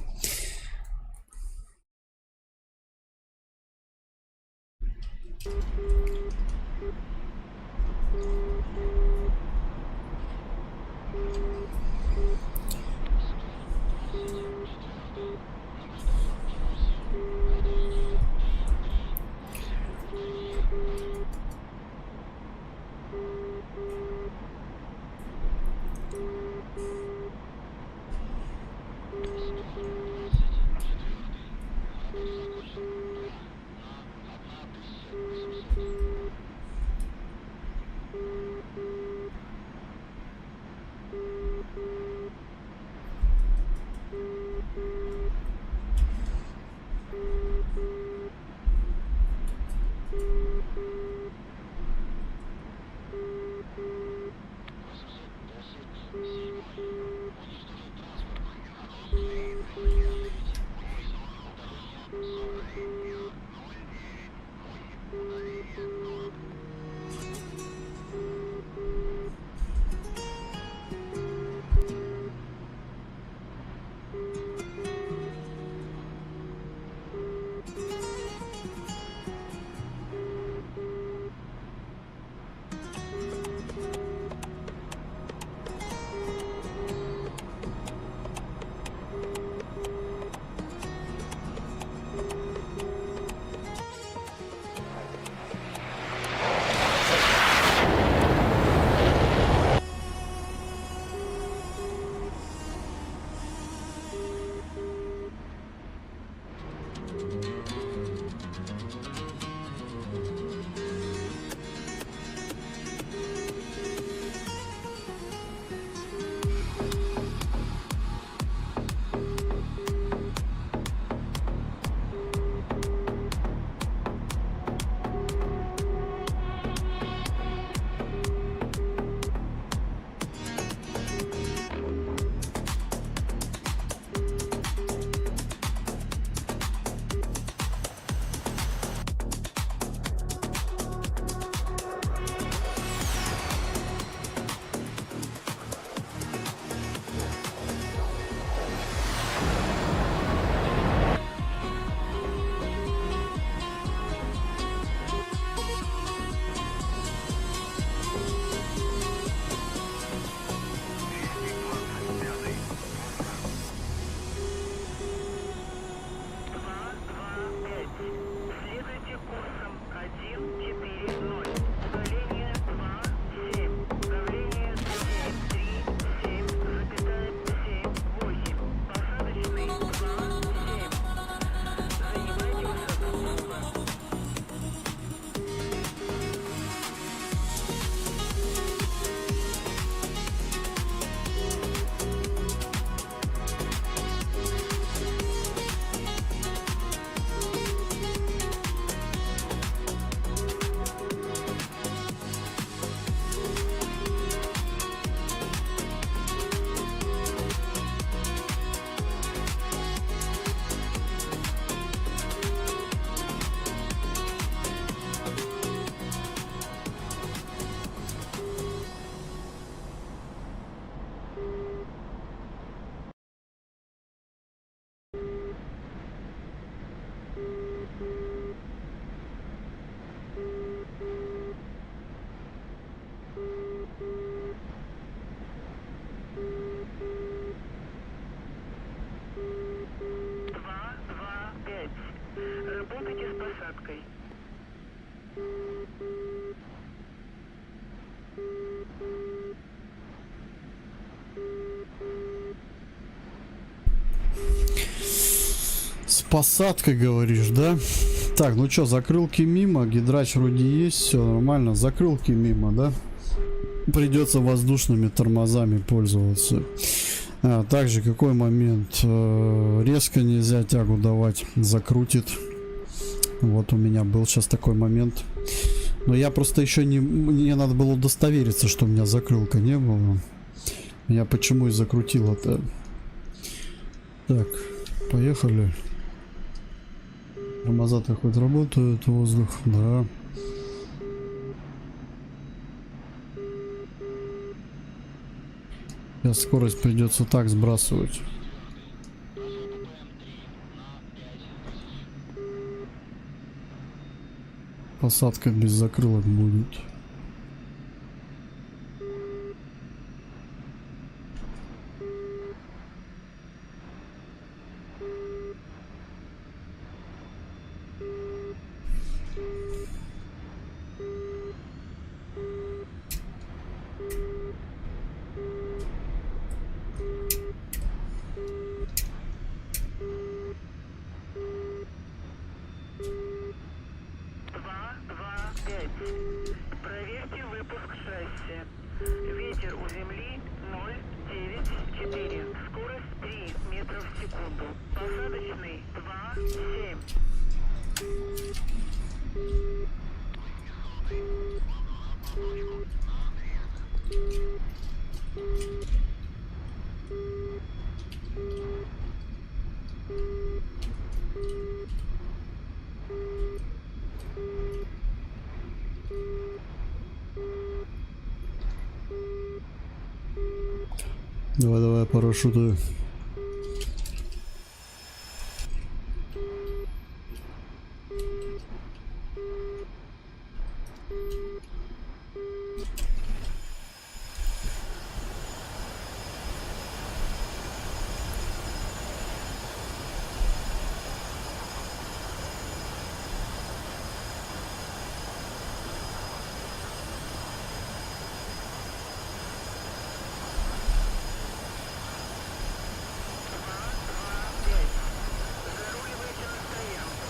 Работайте с посадкой. С посадкой, говоришь, да? Так, ну что, закрылки мимо, гидрач вроде есть, все нормально. Закрылки мимо, да? Придется воздушными тормозами пользоваться. Также какой момент? Резко нельзя тягу давать, закрутит. Вот у меня был сейчас такой момент. Но я просто еще не... Мне надо было удостовериться, что у меня закрылка не было. Я почему и закрутил это. Так, поехали. Тормоза-то хоть работают, воздух, да. Сейчас скорость придется так сбрасывать. Посадка без закрылок будет. Проверьте выпуск шасси. Ветер у земли 0,94. Скорость 3 метра в секунду. Посадочный 2,7. Давай, давай, парашюты. Заруливайте на стоянку.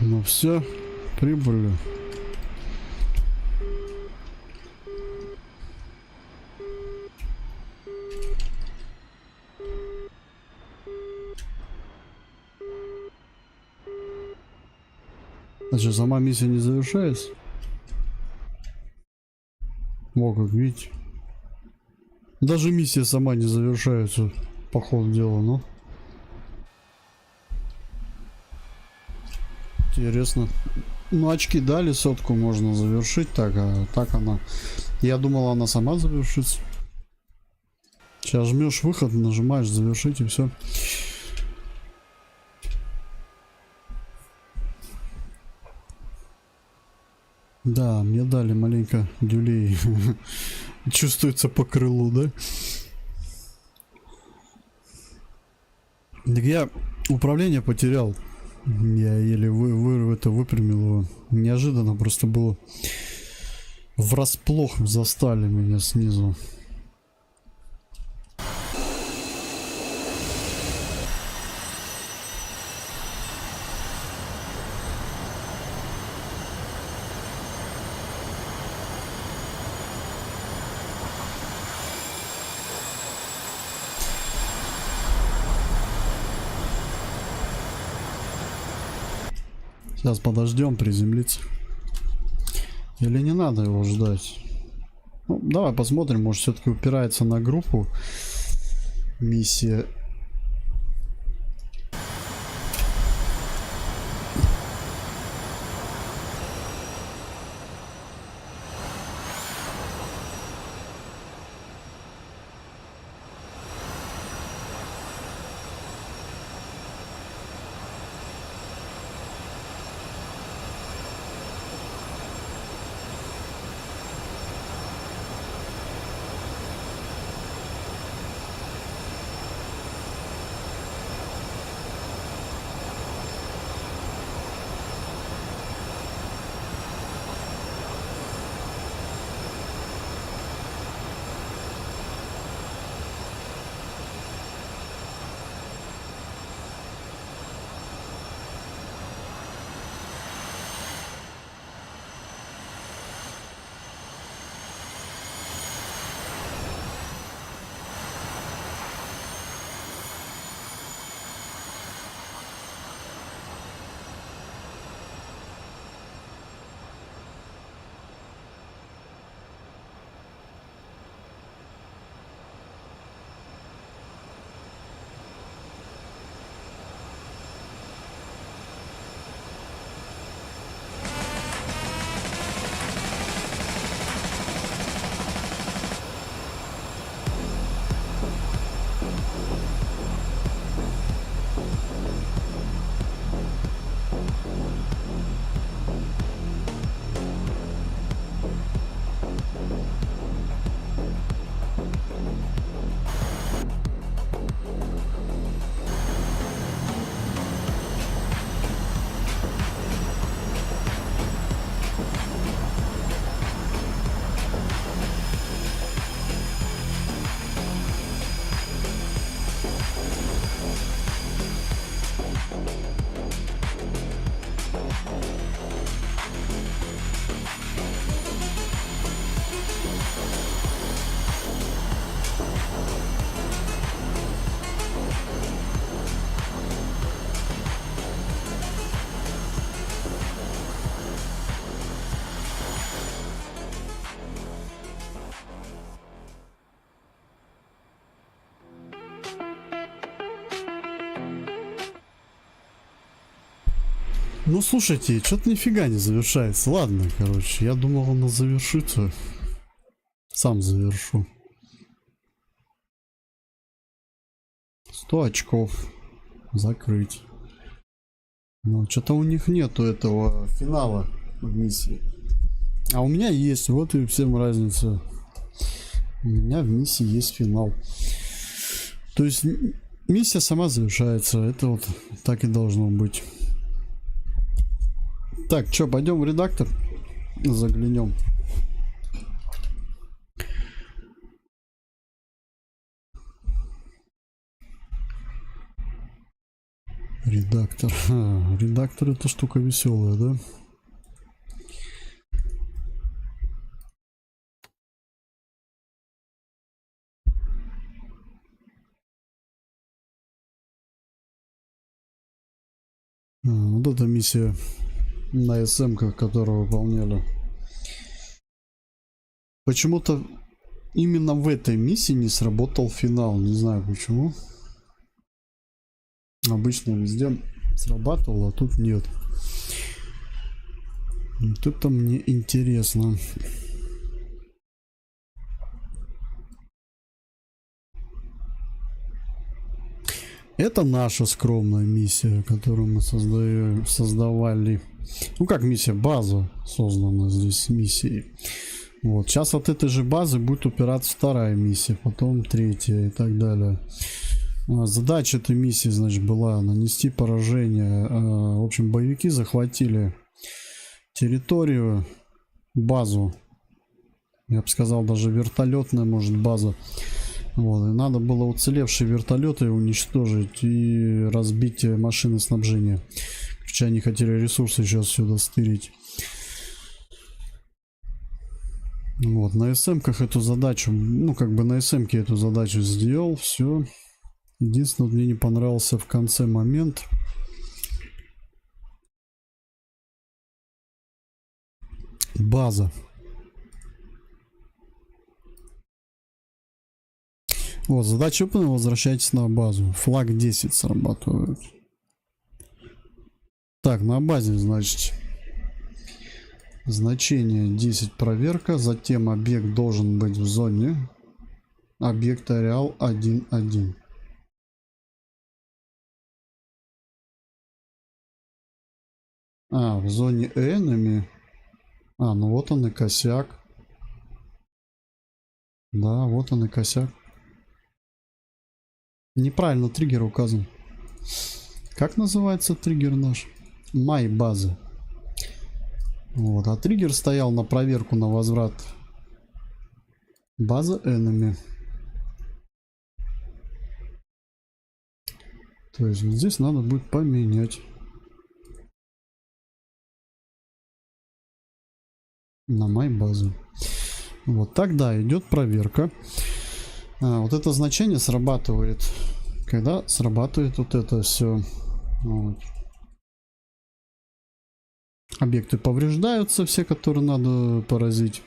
Ну все, прибыли. А что, сама миссия не завершается? О, как видите. Даже миссия сама не завершается, по ходу дела, ну. Интересно. Ну, очки дали, сотку можно завершить, так, а так она... Я думал, она сама завершится. Сейчас жмешь выход, нажимаешь завершить и все. Да, мне дали маленько дюлей. Чувствуется по крылу, да? Так я управление потерял. Я еле выпрямил его. Неожиданно просто было. Врасплох застали меня снизу. Сейчас подождем приземлиться. Или не надо его ждать? Ну, давай посмотрим, может все-таки упирается на группу. миссия. Ну слушайте, что-то нифига не завершается. Ладно, короче, я думал, она завершится. Сам завершу. 100 очков. Закрыть. Ну, что-то у них нету этого финала в миссии. А у меня есть, вот и всем разница. У меня в миссии есть финал. То есть миссия сама завершается. Это вот так и должно быть. Так, что, пойдем в редактор, заглянем. Редактор. Редактор это штука веселая, да? Вот эта миссия на СМ-ках, которую выполняли. Почему-то именно в этой миссии не сработал финал. Не знаю почему. Обычно везде срабатывал, а тут нет. Вот это мне интересно. Это наша скромная миссия, которую мы создавали. Ну как миссия? База создана здесь с миссией. Вот. Сейчас от этой же базы будет упираться вторая миссия, потом третья и так далее. Задача этой миссии, значит, была нанести поражение. В общем, боевики захватили территорию, базу. Я бы сказал, даже вертолетная, может, база. Вот, и надо было уцелевшие вертолеты уничтожить и разбить машины снабжения. Короче, они хотели ресурсы сейчас сюда стырить. Вот, на СМ-ках эту задачу, ну, как бы на СМ-ке эту задачу сделал, все. Единственное, мне не понравился в конце момент. База. Вот, задача выполнена, возвращайтесь на базу. Флаг 10 срабатывает. Так, на базе, значит, значение 10 проверка, затем объект должен быть в зоне объекта реал 1.1. В зоне enemy. Ну вот он и косяк. Да, вот он и косяк. Неправильно триггер указан. Как называется триггер наш? My база. Вот, а триггер стоял на проверку на возврат. База enemy. То есть вот здесь надо будет поменять. На my базу. Вот тогда идет проверка. Вот это значение срабатывает, когда срабатывает вот это все. Вот. Объекты повреждаются, все, которые надо поразить.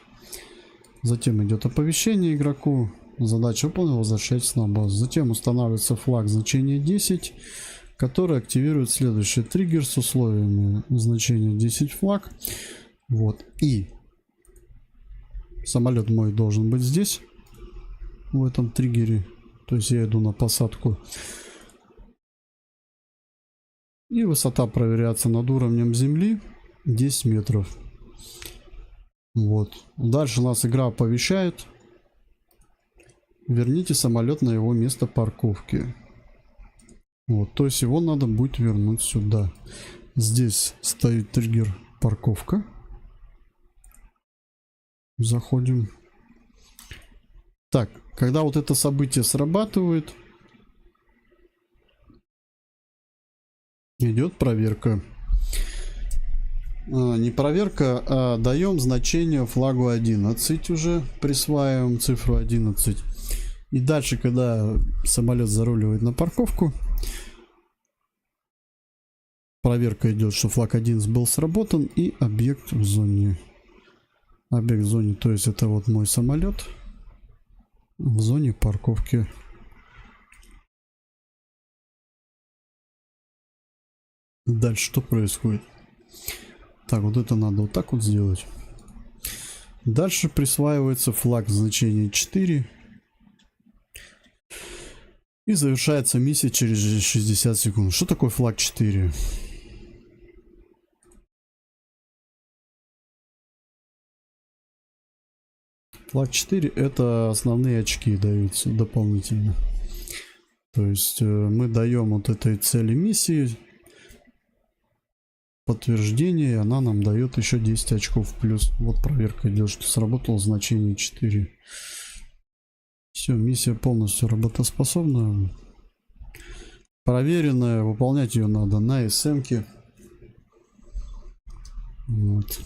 Затем идет оповещение игроку. Задача выполнена, возвращайтесь на базу. Затем устанавливается флаг значение 10, который активирует следующий триггер с условиями значения 10 флаг. Вот. И самолет мой должен быть здесь, в этом триггере. То есть я иду на посадку. И высота проверяется над уровнем земли 10 метров. Вот. Дальше нас игра оповещает. Верните самолет на его место парковки. Вот. То есть его надо будет вернуть сюда. Здесь стоит триггер парковка. Заходим. Так, когда вот это событие срабатывает, идет проверка. Не проверка, а даем значение флагу 11 уже, присваиваем цифру 11. И дальше, когда самолет заруливает на парковку, проверка идет, что флаг 11 был сработан и объект в зоне. Объект в зоне, то есть это вот мой самолет в зоне парковки. Дальше что происходит? Так, вот это надо вот так вот сделать. Дальше присваивается флаг значение 4. И завершается миссия через 60 секунд. Что такое флаг 4? Флаг 4 это основные очки даются дополнительно. То есть мы даем вот этой цели миссии подтверждение, и она нам дает еще 10 очков плюс. Вот проверка идет, что сработало значение 4. Все, миссия полностью работоспособна. Проверенная, выполнять ее надо на SM-ке. Вот.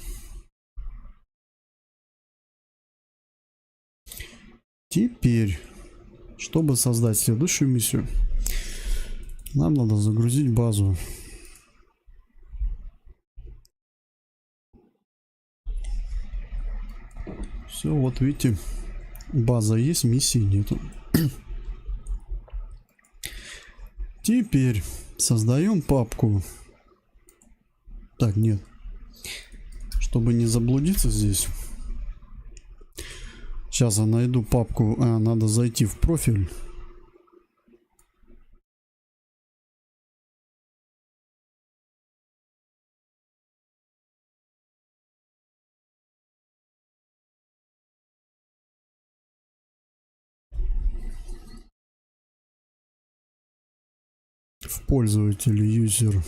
Теперь, чтобы создать следующую миссию, нам надо загрузить базу. Все, вот видите, база есть, миссии нету. Теперь создаем папку. Так, нет. Чтобы не заблудиться здесь. Сейчас я найду папку. Надо зайти в профиль. В пользователе юзер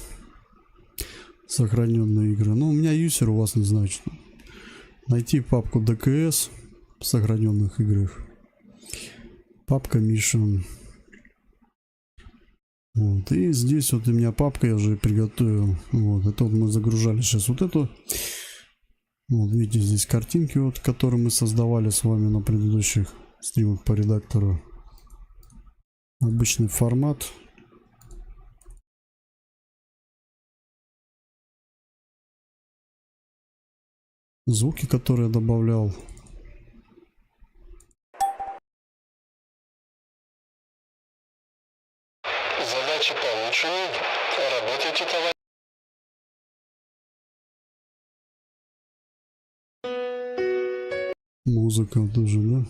сохраненные игры. Ну, у меня юзер, у вас не значит. Найти папку DKS в сохраненных играх. Папка Mission. Вот. И здесь вот у меня папка, я уже приготовил. Вот. Это вот мы загружали сейчас вот эту. Вот видите, здесь картинки, вот, которые мы создавали с вами на предыдущих стримах по редактору. Обычный формат. Звуки, которые я добавлял. Задачи получены. Работайте, товарищ. Музыка тоже, да?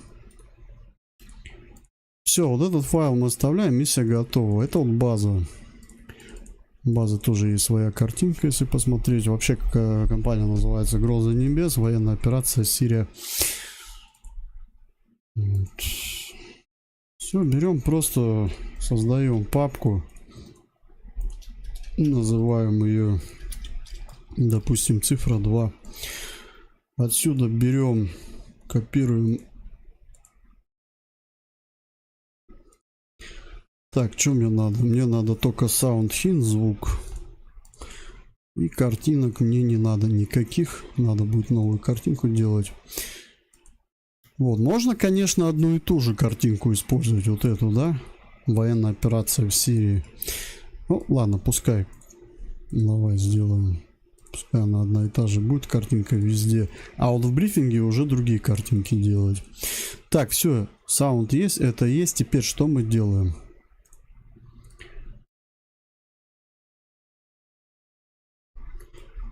Все, вот этот файл мы оставляем, миссия готова. Это вот база. База тоже есть своя картинка, если посмотреть. Вообще, компания называется «Гроза небес», военная операция «Сирия». Вот. Все, берем, просто создаем папку. Называем ее, допустим, цифра 2. Отсюда берем, копируем. Так, что мне надо? Мне надо только SoundHint, звук. И картинок мне не надо никаких. Надо будет новую картинку делать. Вот, можно, конечно, одну и ту же картинку использовать. Вот эту, да? Военная операция в Сирии. Ну, ладно, пускай. Давай сделаем. Пускай она одна и та же будет, картинка везде. А вот в брифинге уже другие картинки делать. Так, все, саунд есть, это есть. Теперь что мы делаем?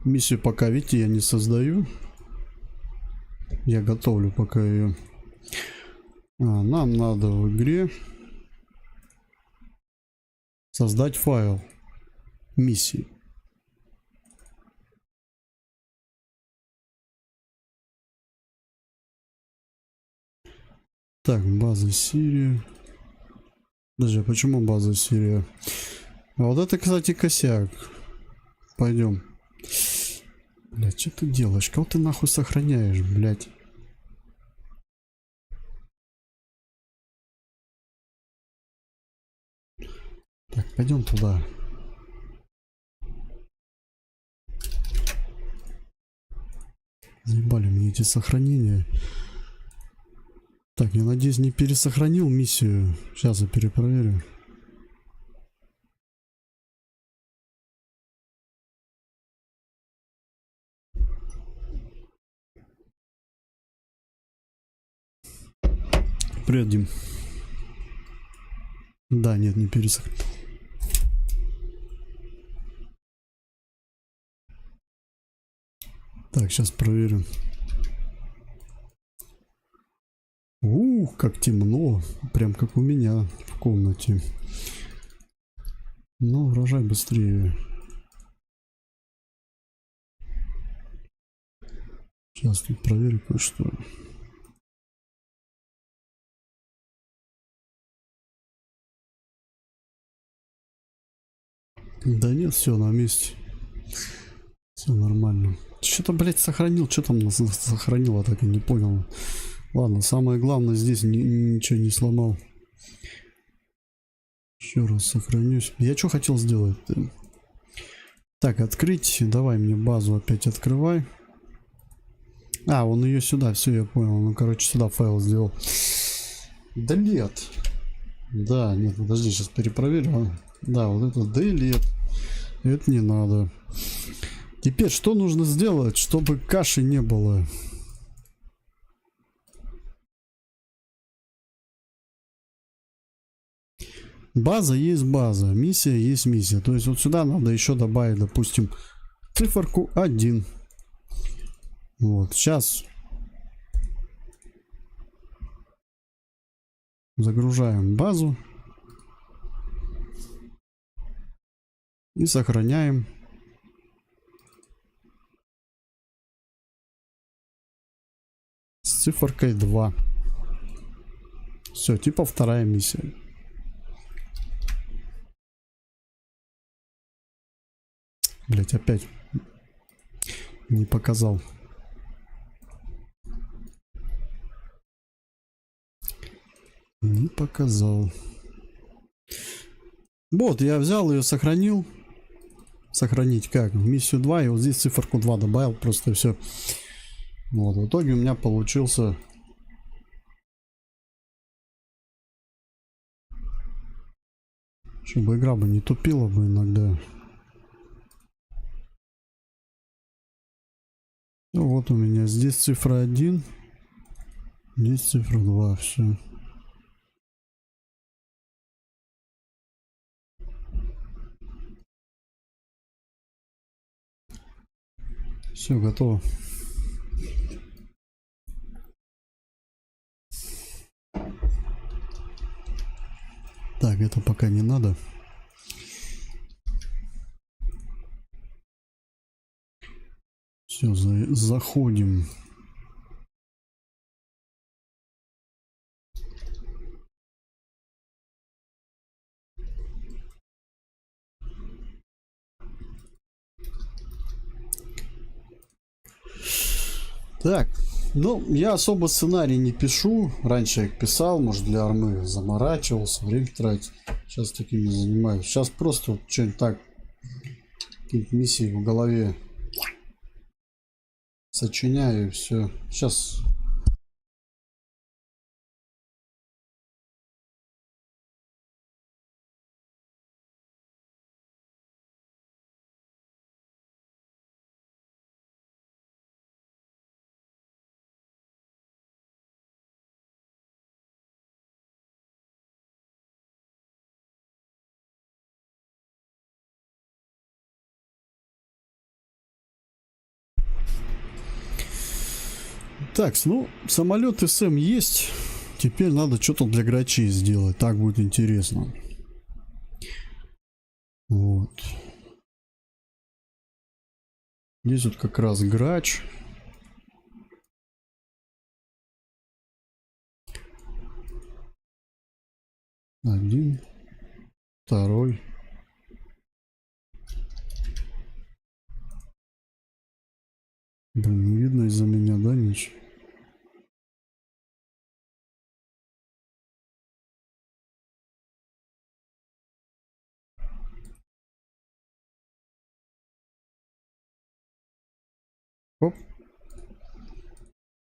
Миссию пока, видите, я не создаю. Я готовлю пока ее. Нам надо в игре создать файл миссии. Так, база Сирия. Подожди, а почему база Сирия? А вот это, кстати, косяк. Пойдем. Блять, что ты делаешь? Кого ты нахуй сохраняешь, блять? Так, пойдем туда. Заебали мне эти сохранения. Так, я надеюсь, не пересохранил миссию. Сейчас я перепроверю. Привет, Дим. Да, нет, не пересохранил. Так, сейчас проверим. Ух, как темно. Прям как у меня в комнате. Ну, рожай быстрее. Сейчас тут проверю кое-что. Да нет, все на месте. Все нормально. Что-то, блять, сохранил. Что там нас сохранило, так и не понял. Ладно, самое главное, здесь ничего не сломал. Еще раз сохранюсь. Я что хотел сделать? Так, открыть. Давай мне базу опять открывай. А, он ее сюда. Все, я понял. Ну, короче, сюда файл сделал. Да нет. Да, нет, подожди, сейчас перепроверю. Да, вот это delete. Это не надо. Теперь что нужно сделать, чтобы каши не было? База есть база, миссия есть миссия. То есть вот сюда надо еще добавить, допустим, циферку 1. Вот, сейчас загружаем базу и сохраняем. С циферкой 2. Все, типа вторая миссия. Блять, опять не показал. Не показал. Вот, я взял ее, сохранил. Сохранить как? В миссию 2, и вот здесь циферку 2 добавил, просто все. Вот, в итоге у меня получился... Чтобы игра бы не тупила бы иногда. Ну, вот у меня здесь цифра 1. Здесь цифра 2, все. Все, готово. Так, это пока не надо. Все, заходим. Так, ну, я особо сценарий не пишу. Раньше я их писал, может, для армы заморачивался, время тратить. Сейчас таким не занимаюсь. Сейчас просто что-нибудь так, какие-то миссии в голове сочиняю и все. Сейчас. Так, ну, самолет СМ есть. Теперь надо что-то для грачей сделать. Так будет интересно. Вот. Здесь вот как раз грач. Один. Второй. Блин, не видно из-за меня, да, ничего? Оп.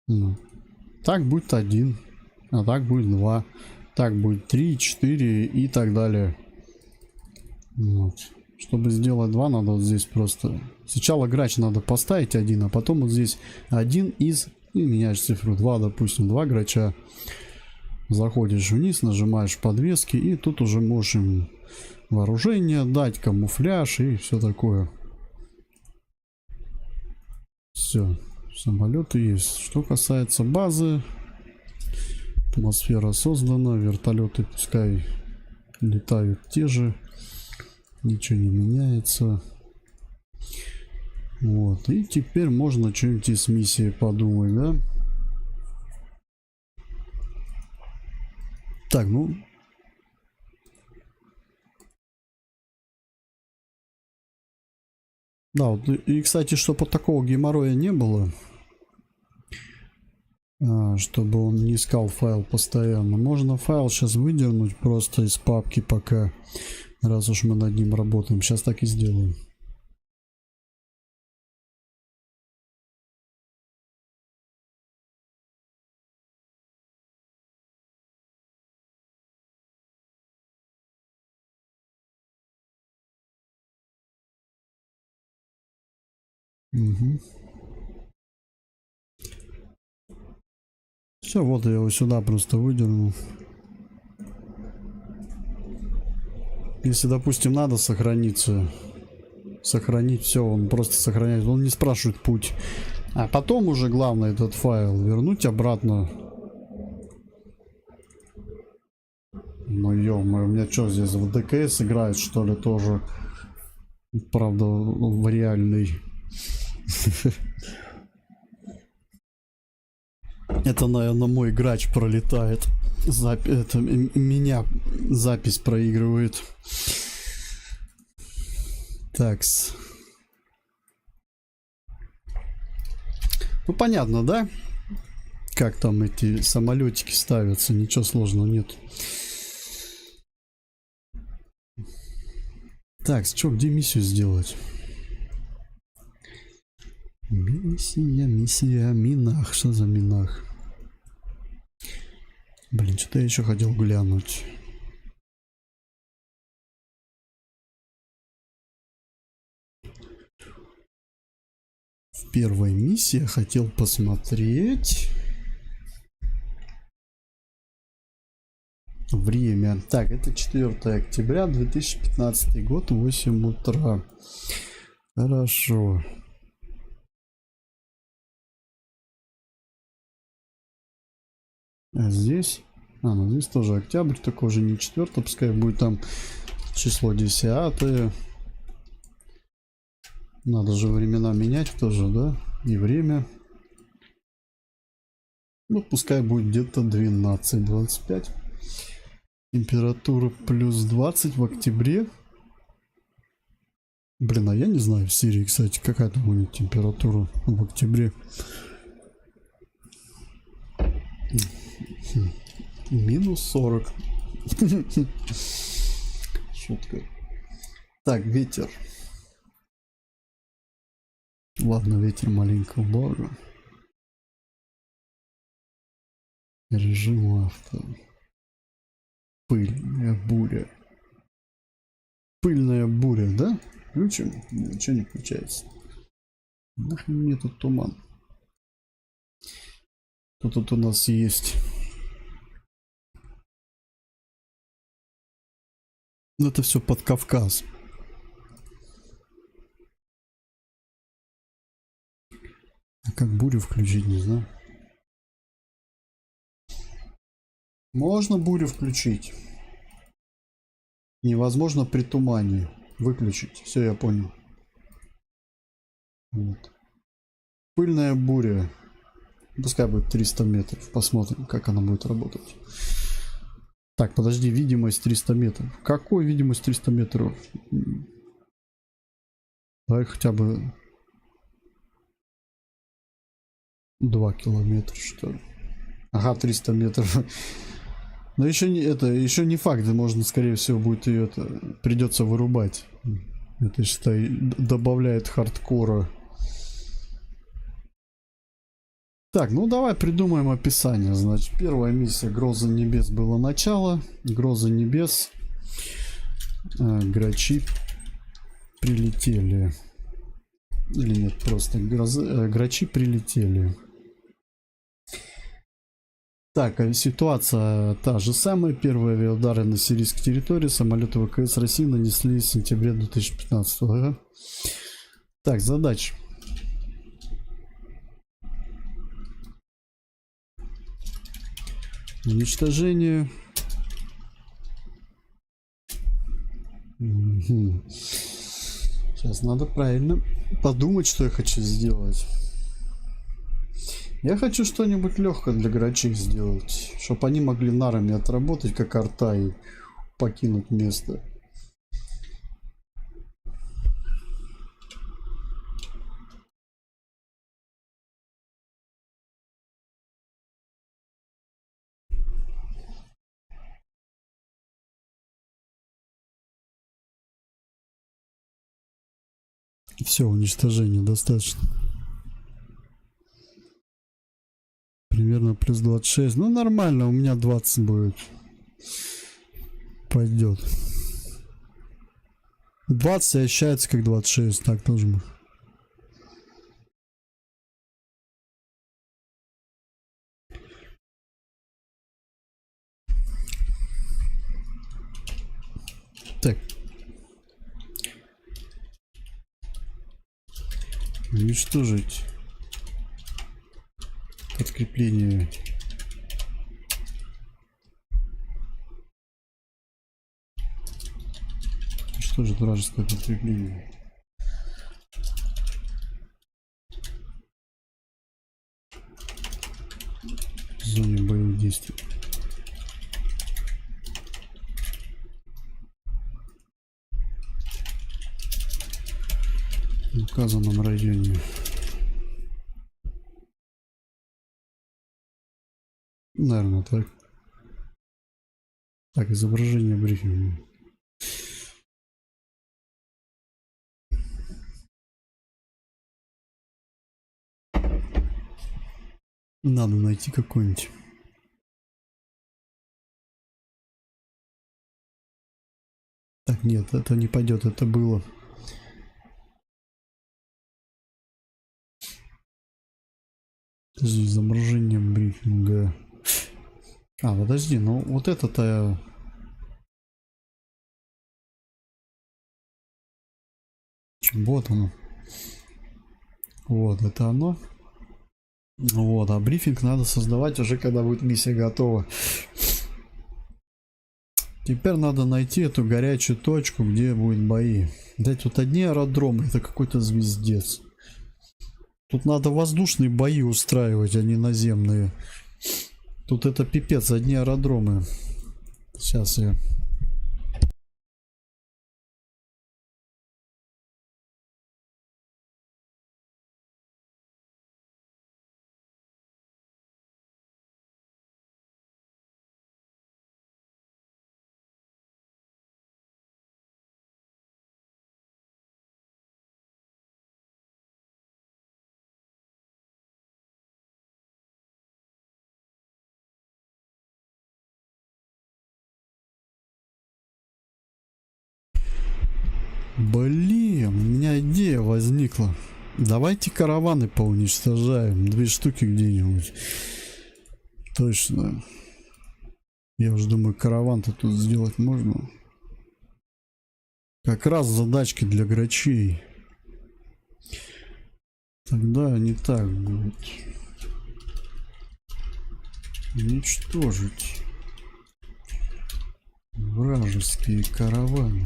Ну. Так будет 1, а так будет 2, так будет 3, 4 и так далее. Вот. Чтобы сделать 2, надо вот здесь просто... Сначала грач надо поставить 1, а потом вот здесь 1 из... И меняешь цифру 2, допустим, 2 грача. Заходишь вниз, нажимаешь подвески, и тут уже можешь им вооружение дать, камуфляж и все такое. Все, самолеты есть. Что касается базы, атмосфера создана, вертолеты пускай летают те же, ничего не меняется. Вот, и теперь можно что-нибудь из миссии подумать, да? Так, ну... Да, вот и, кстати, чтобы такого геморроя не было, чтобы он не искал файл постоянно, можно файл сейчас выдернуть просто из папки пока, раз уж мы над ним работаем. Сейчас так и сделаем. Угу. Все, вот я его сюда просто выдернул. Если, допустим, надо сохраниться, сохранить все, он просто сохраняет, он не спрашивает путь. А потом уже главное этот файл вернуть обратно. Ну ё-моё, у меня что здесь в ДКС играет, что ли, тоже? Правда, в реальный. Это, наверное, мой грач пролетает. Это меня запись проигрывает. Такс. Ну, понятно, да? Как там эти самолетики ставятся. Ничего сложного нет. Так, что, где миссию сделать? Миссия, минах. Что за минах? Блин, что-то я еще хотел глянуть. В первой миссии я хотел посмотреть время. Так, это 4 октября 2015 год, 8 утра. Хорошо. А здесь? Ну здесь тоже октябрь, такой же не 4, пускай будет там число 10. Надо же времена менять тоже, да? И время. Ну, пускай будет где-то 12-25. Температура плюс 20 в октябре. Блин, а я не знаю в Сирии, кстати, какая там у них температура в октябре. Минус 40. Шутка. Так, ветер. Ладно, ветер маленько убавлю. Режим авто. Пыльная буря. Пыльная буря, да? Включим? Ничего не включается. Нахрен мне тут туман. Что тут у нас есть? Ну, это все под Кавказ. А как бурю включить, не знаю. Можно бурю включить. Невозможно при тумане выключить. Все, я понял. Вот. Пыльная буря. Пускай будет 300 метров. Посмотрим, как она будет работать. Так, подожди, видимость 300 метров. Какой видимость 300 метров? Давай хотя бы 2 километра, что ли. Ага, 300 метров. Но еще не это, еще не факт, можно, скорее всего, будет ее придется вырубать. Это, считай, добавляет хардкора. Так, ну давай придумаем описание. Значит, первая миссия Гроза Небес было начало. Гроза Небес. Грачи прилетели. Или нет, просто грачи прилетели. Так, ситуация та же самая. Первые авиаудары на сирийской территории самолеты ВКС России нанесли в сентябре 2015 года. Так, задача. Уничтожение. Сейчас надо правильно подумать, что я хочу сделать. Я хочу что-нибудь легкое для грачей сделать, чтобы они могли нарами отработать, как арта, и покинуть место. Все, уничтожение достаточно. Примерно плюс 26. Ну, нормально, у меня 20 будет. Пойдет. 20 ощущается как 26. Так тоже мы. Так. Уничтожить. Подкрепление. Что же вражеское подкрепление? В зоне боевых действий. В указанном районе. Наверное, так. Так, изображение брифинга. Надо найти какой-нибудь. Так, нет, это не пойдет, это было. Подожди, изображение брифинга. А, подожди, ну вот это-то... Вот оно. Вот, это оно. Вот, а брифинг надо создавать уже, когда будет миссия готова. Теперь надо найти эту горячую точку, где будут бои. Да, тут одни аэродромы, это какой-то звездец. Тут надо воздушные бои устраивать, а не наземные. Тут это пипец, одни аэродромы. Сейчас я... Блин, у меня идея возникла. Давайте караваны поуничтожаем. 2 штуки где-нибудь. Точно. Я уже думаю, караван-то тут сделать можно. Как раз задачки для грачей. Тогда не так будет. Уничтожить вражеские караваны.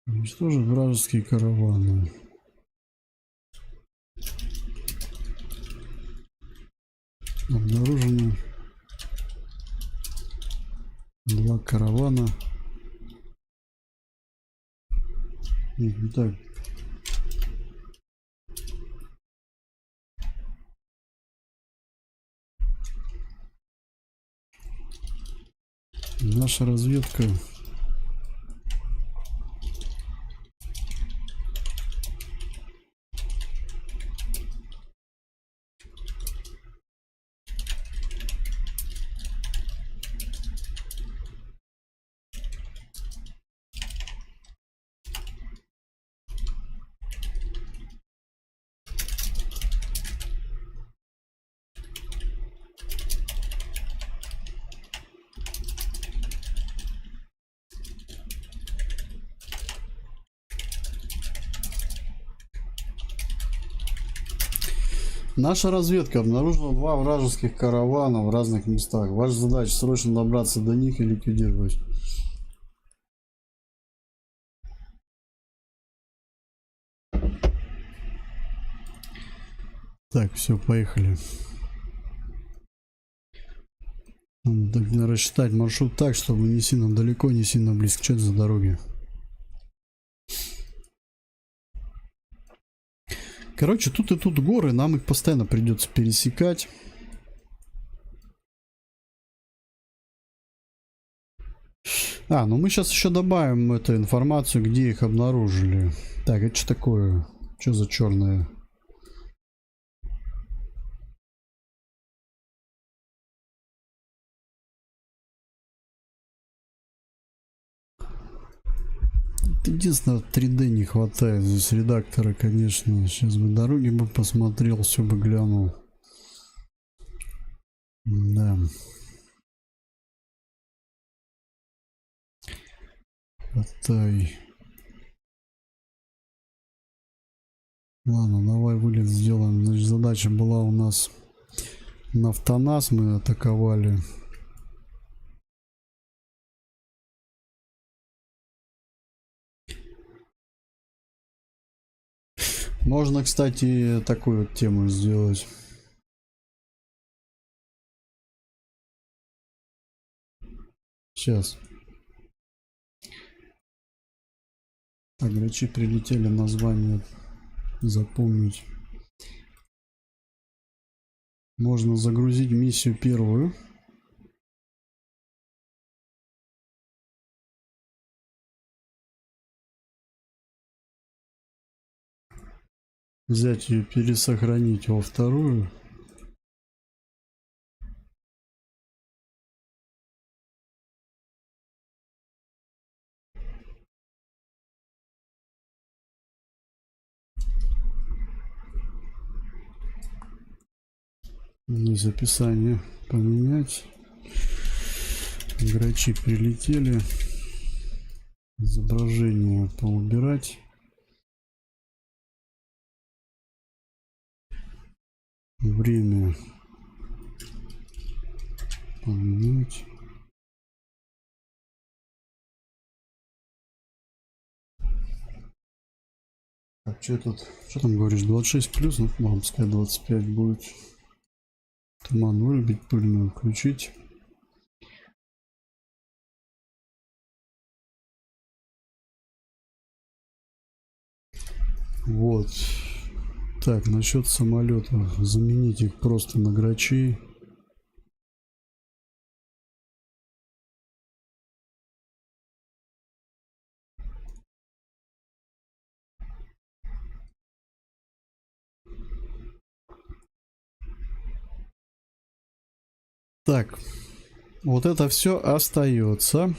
Уничтожить вражеские караваны. Обнаружено 2 каравана. Так. Наша разведка Наша разведка обнаружила 2 вражеских каравана в разных местах. Ваша задача срочно добраться до них и ликвидировать. Так, все, поехали. Надо рассчитать маршрут так, чтобы не сильно далеко, не сильно близко. Что это за дороги? Короче, тут и тут горы, нам их постоянно придется пересекать. Ну мы сейчас еще добавим эту информацию, где их обнаружили. Так, это что такое? Что за черное? Единственное, 3D не хватает здесь редактора, конечно. Сейчас бы дороги бы посмотрел, все бы глянул. Да. Хватай. Ладно, давай вылет сделаем. Значит, задача была у нас Нафтанас, мы атаковали. Можно, кстати, такую вот тему сделать. Сейчас. Так, грачи прилетели, название запомнить. Можно загрузить миссию первую. Взять ее, пересохранить во вторую. Здесь описание поменять. Грачи прилетели. Изображение поубирать. Время поменять. Так, что тут? Что там говоришь? 26 плюс? Ну, ладно, пускай 25 будет. Туман вырубить, пыльную включить. Вот. Так, насчет самолетов. Заменить их просто на грачей. Так, вот это все остается.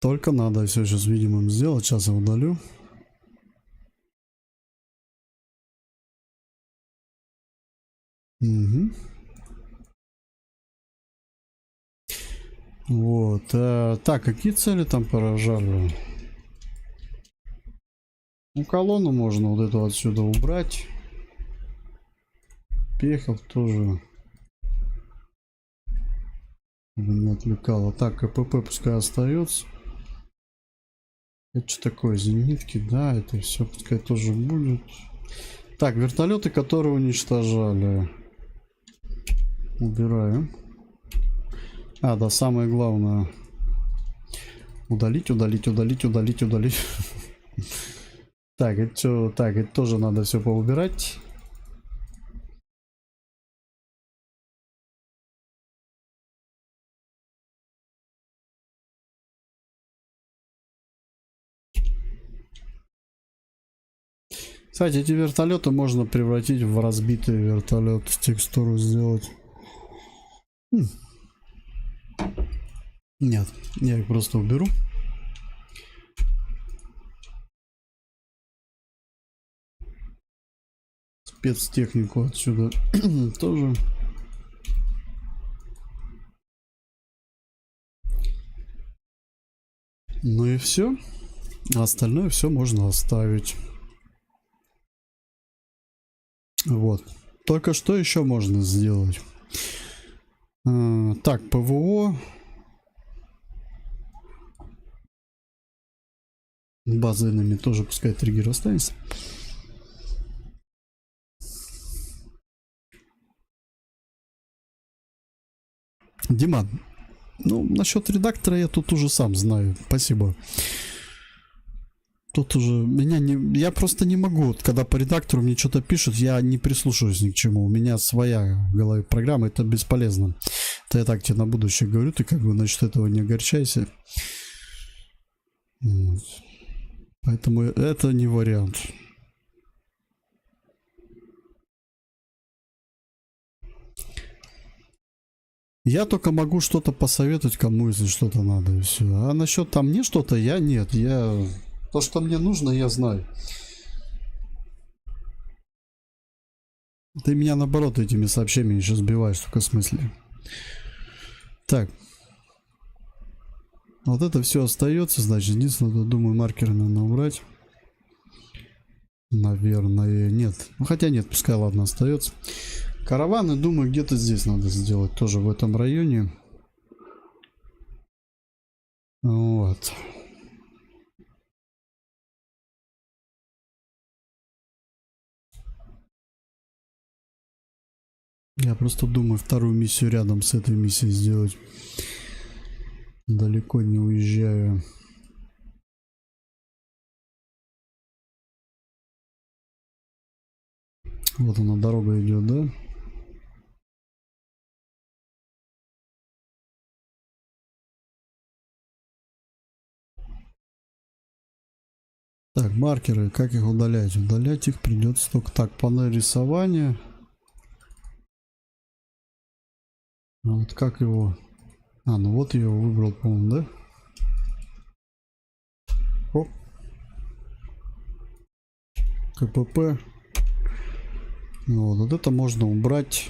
Только надо все сейчас видимым сделать. Сейчас я удалю. Угу. Вот. Так, какие цели там поражали? Ну, колонну можно вот эту отсюда убрать. Пехов тоже не отвлекало. Так, КПП пускай остается. Это что такое? Зенитки, да, это все пускай тоже будет. Так, вертолеты, которые уничтожали. Убираем. А, да, самое главное. Удалить, удалить, удалить, удалить, удалить. Так, это тоже надо все поубирать. Кстати, эти вертолеты можно превратить в разбитые вертолеты, текстуру сделать. Нет, я их просто уберу. Спецтехнику отсюда тоже. Ну и все. Остальное все можно оставить. Вот. Только что еще можно сделать? Так, ПВО. Базовыми тоже пускай триггер останется. Дима, ну насчет редактора я тут уже сам знаю. Спасибо. Тут уже меня не... Я просто не могу, вот, когда по редактору мне что-то пишут, я не прислушиваюсь ни к чему. У меня своя в голове программа, это бесполезно. Это я так тебе на будущее говорю, ты как бы насчет этого не огорчайся. Вот. Поэтому это не вариант. Я только могу что-то посоветовать кому, если что-то надо, и все. А насчет там мне что-то, я нет. Я... То, что мне нужно, я знаю. Ты меня, наоборот, этими сообщениями еще сбиваешь, только в смысле. Так. Вот это все остается, значит, единственное, думаю, маркеры надо убрать. Наверное, нет. Ну, хотя нет, пускай, ладно, остается. Караваны, думаю, где-то здесь надо сделать, тоже в этом районе. Вот. Я просто думаю вторую миссию рядом с этой миссией сделать. Далеко не уезжаю. Вот она, дорога идет, да? Так, маркеры, как их удалять? Удалять их придется только так, панель рисования. А вот как его... А, ну вот я его выбрал, по-моему, да? Оп. КПП. Вот это можно убрать.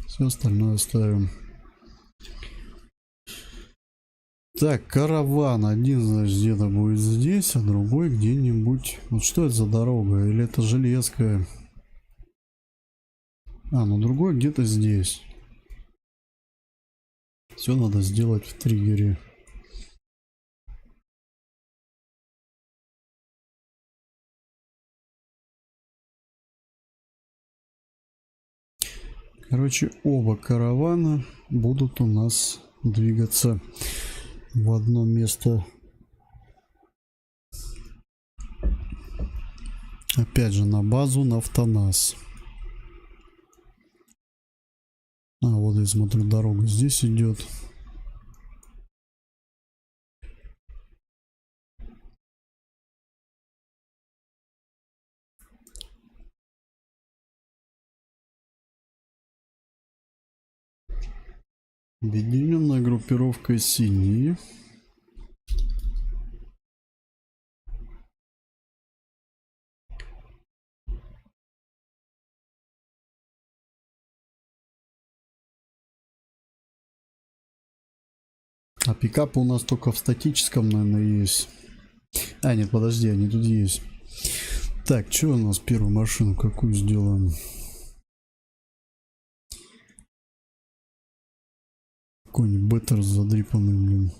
Все остальное оставим. Так, караван. Один, значит, где-то будет здесь, а другой где-нибудь. Вот что это за дорога? Или это железка? А, ну другой где-то здесь. Все надо сделать в триггере. Короче, оба каравана будут у нас двигаться в одно место. Опять же на базу Нафтонас. А, вот я смотрю, дорога здесь идет. Объединенная группировка синие. А пикапы у нас только в статическом, наверное, есть. А, нет, подожди, они тут есть. Так, что у нас первую машину какую сделаем? Какой-нибудь беттер задрипанный, блин.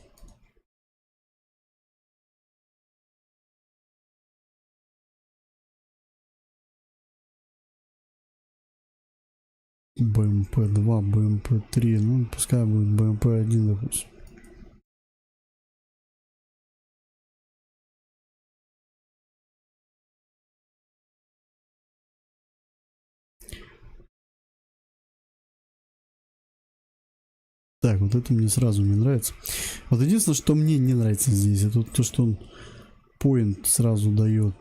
БМП-2, БМП-3. Ну, пускай будет БМП-1, допустим. Так, вот это мне сразу не нравится. Вот единственное, что мне не нравится здесь, это то, что он поинт сразу дает.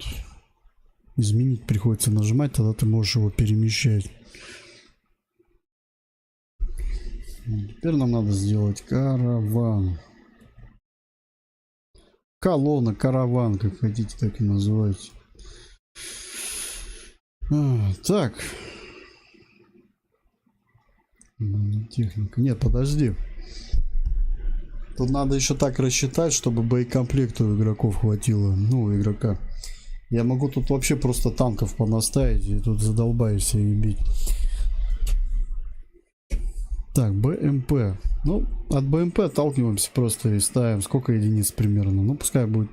Изменить приходится нажимать, тогда ты можешь его перемещать. Теперь нам надо сделать караван. Колонна, караван, как хотите, так и называйте. Так. Техника. Нет, подожди. Тут надо еще так рассчитать, чтобы боекомплекту у игроков хватило. Ну, у игрока. Я могу тут вообще просто танков понаставить и тут задолбаюсь и бить. Так, БМП. Ну, от БМП отталкиваемся просто и ставим. Сколько единиц примерно? Ну, пускай будет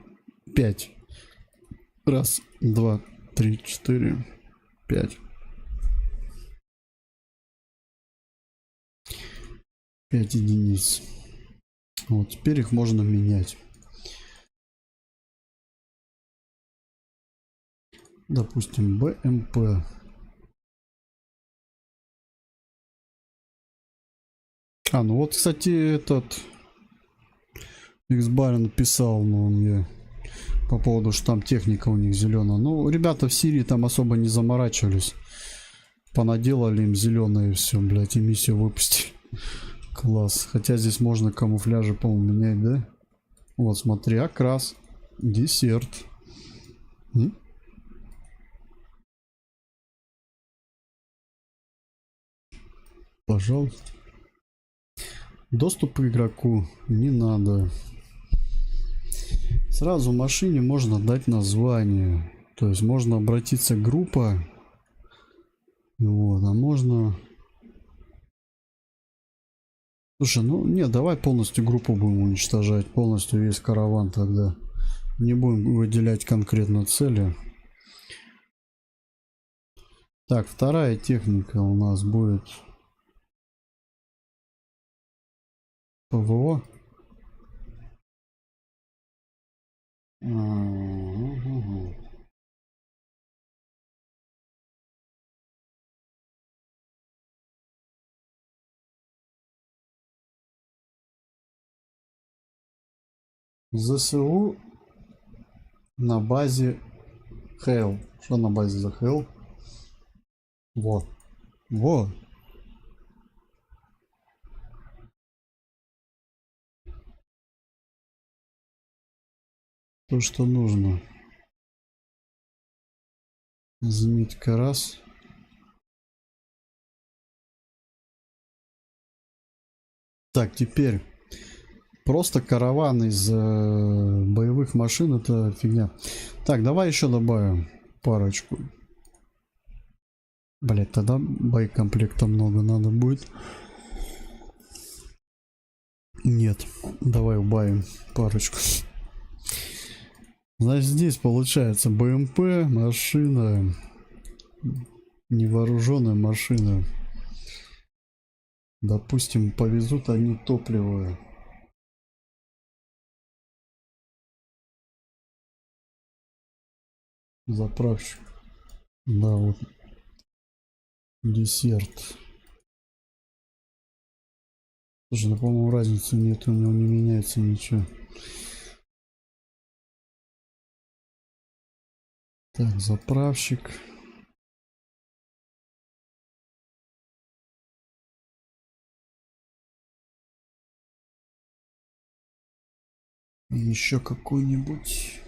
5. Раз, два, три, 4, 5. 5 единиц. Вот, теперь их можно менять. Допустим, БМП. А, ну вот, кстати, этот X-Bar написал, но он мне по поводу, что там техника у них зеленая. Ну, ребята в Сирии там особо не заморачивались. Понаделали им зеленые и все, блядь, и миссию выпустили. Класс. Хотя здесь можно камуфляжи, по-моему, менять, да? Вот, смотри, окрас. Десерт. Пожалуйста. Доступ к игроку не надо. Сразу машине можно дать название. То есть можно обратиться к группа. Вот, а можно... Слушай, ну нет, давай полностью группу будем уничтожать. Полностью весь караван тогда. Не будем выделять конкретно цели. Так, вторая техника у нас будет... ПВО. ЗСУ на базе Хейл. Что на базе за Хейл? Вот. Вот. То, что нужно. Зенитка раз. Так, теперь Просто караван из боевых машин это фигня. Так, давай еще добавим парочку. Блять, тогда боекомплекта много надо будет. Нет, давай убавим парочку. Значит, здесь получается БМП, машина, невооруженная машина. Допустим, повезут они топливо. Заправщик. Да, вот. Десерт. Слушай, ну, по-моему, разницы нет, у него не меняется ничего. Так, заправщик. И еще какой-нибудь.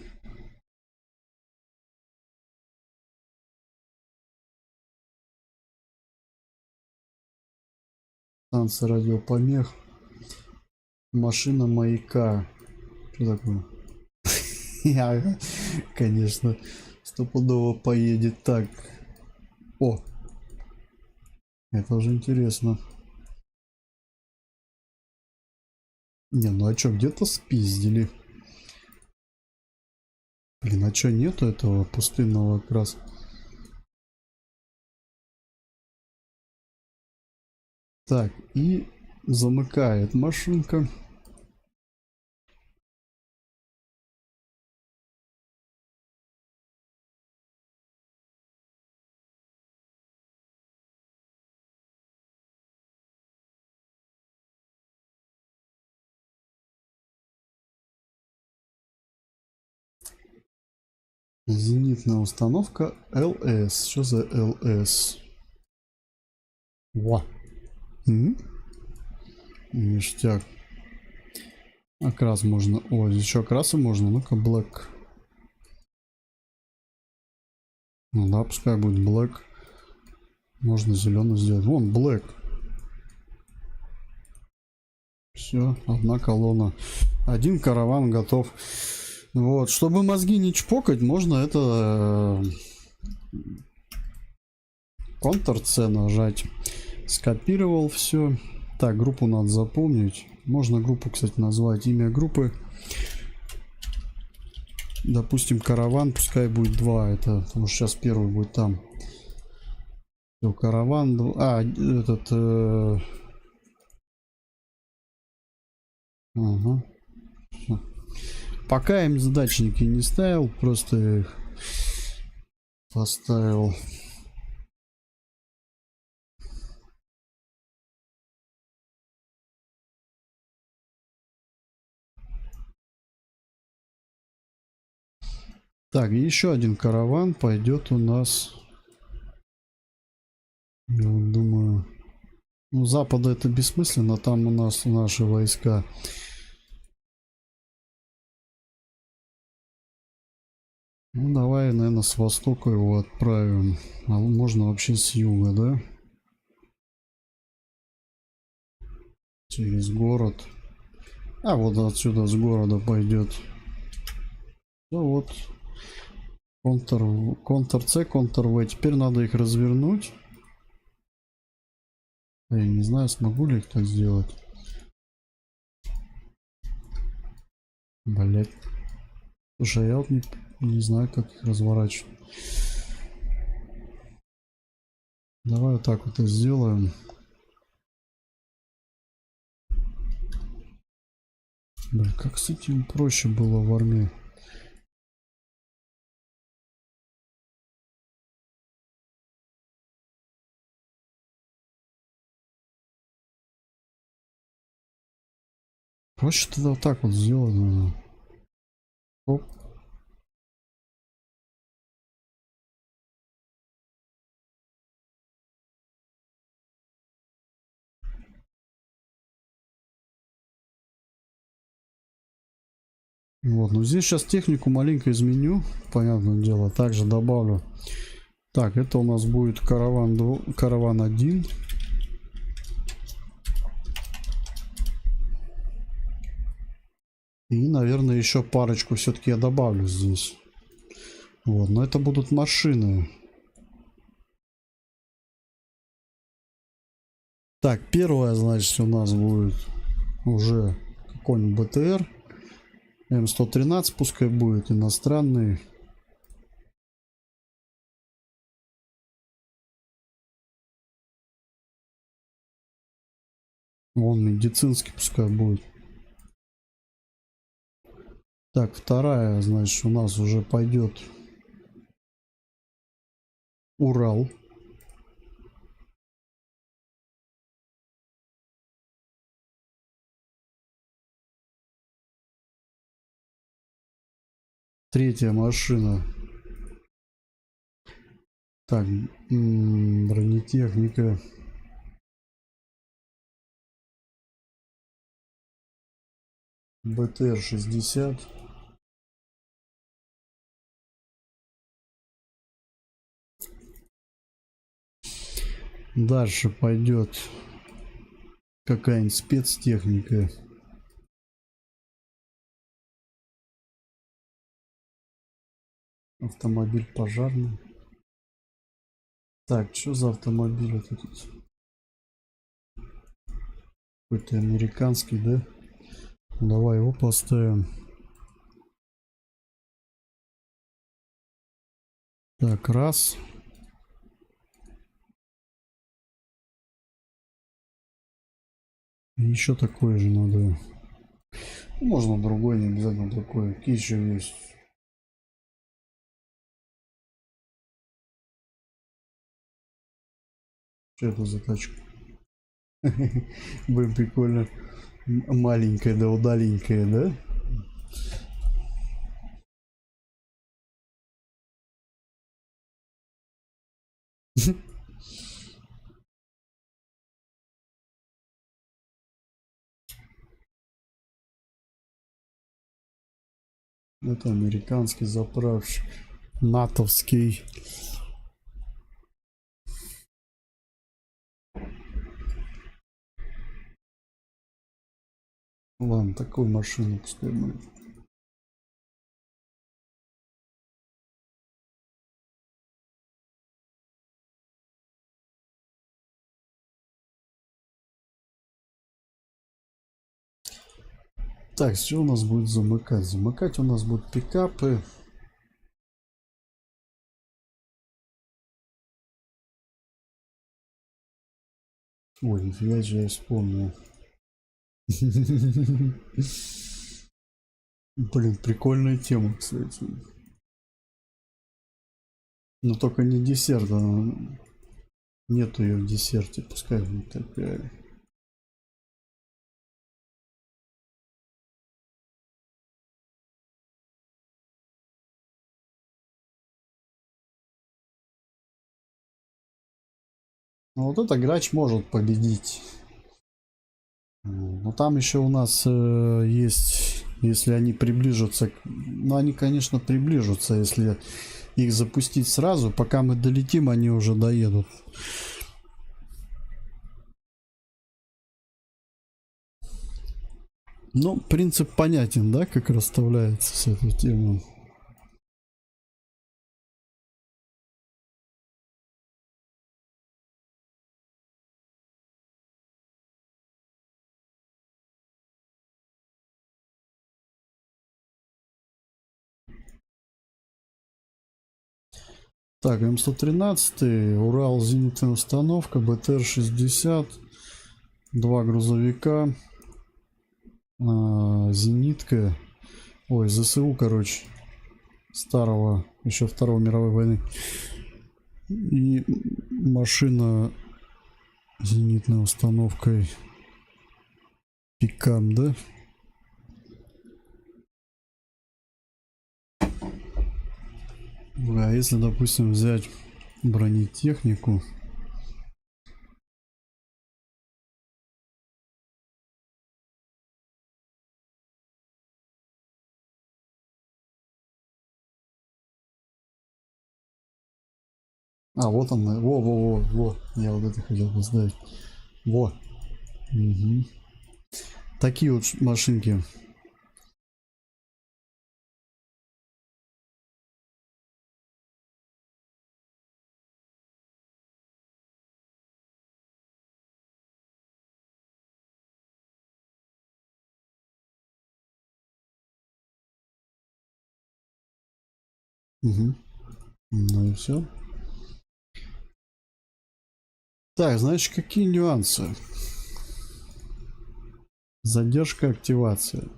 Станция радиопомех. Машина маяка. Что такое? Ага, конечно. Стопудово поедет так. О! Это уже интересно. Не, ну а чё, где-то спиздили. Блин, а чё нету этого пустынного как раз? Так, и замыкает машинка. Зенитная установка ЛС. Что за ЛС? Во. Ништяк. Окрас можно. О, здесь еще окрасы можно. Ну-ка, Black. Ну да, пускай будет Black. Можно зеленый сделать. Вон, Black. Все, одна колонна. Один караван готов. Вот, чтобы мозги не чпокать, можно это Ctrl-C нажать. Скопировал все. Так, группу надо запомнить. Можно группу, кстати, назвать. Имя группы. Допустим, караван, пускай будет 2. Это, потому что сейчас первый будет там. Все, караван. Этот... Ага. Все. Пока им задачники не ставил, просто их поставил. Так, еще один караван пойдет у нас. Я вот думаю, ну, запада это бессмысленно, там у нас наши войска. Ну, давай, наверное, с востока его отправим. А можно вообще с юга, да? Через город. А вот отсюда с города пойдет. Ну вот. Ctrl-C, Ctrl-V. Теперь надо их развернуть. Я не знаю, смогу ли их так сделать. Блять. Слушай, я вот не знаю, как их разворачивать. Давай вот так вот и сделаем. Блин, как с этим проще было в армии. Проще тогда вот так вот сделать, наверное. Оп. Вот, ну здесь сейчас технику маленько изменю, понятное дело, также добавлю. Так, это у нас будет караван 1. И, наверное, еще парочку все-таки я добавлю здесь. Вот, но это будут машины. Так, первое, значит, у нас будет уже какой-нибудь БТР. М113 пускай будет, иностранный. Вон медицинский пускай будет. Так, вторая, значит, у нас уже пойдет Урал. Третья машина. Так, бронетехника. БТР-60. Дальше пойдет какая-нибудь спецтехника. Автомобиль пожарный. Так, что за автомобиль это тут? Какой-то американский, да? Давай его поставим. Так, раз. Еще такой же надо. Можно другой, не обязательно такой. Какие еще есть? Что это за тачка? Блин, прикольно. Маленькая, да удаленькая, да? Это американский заправщик. Натовский. Ладно, такую машину пускай будет. Так, что у нас будет замыкать? Замыкать у нас будут пикапы. Ой, нифига же я вспомнил. Блин, прикольная тема, кстати. Но только не десерт, нету ее в десерте, пускай будет такая. Ну, вот этот грач может победить. Но там еще у нас есть, если они приближатся, ну они, конечно, приближатся, если их запустить сразу, пока мы долетим, они уже доедут. Ну, принцип понятен, да, как расставляется с этой темой. Так, М113, Урал, зенитная установка, БТР-60, 2 грузовика, зенитка, ой, ЗСУ, короче, старого, еще Второй мировой войны, и машина зенитной установкой Пикам, да? А если, допустим, взять бронетехнику, вот он, во, я вот это хотел поставить, во, угу. Такие вот машинки Угу. Ну и все. Так, значит, какие нюансы? Задержка активации.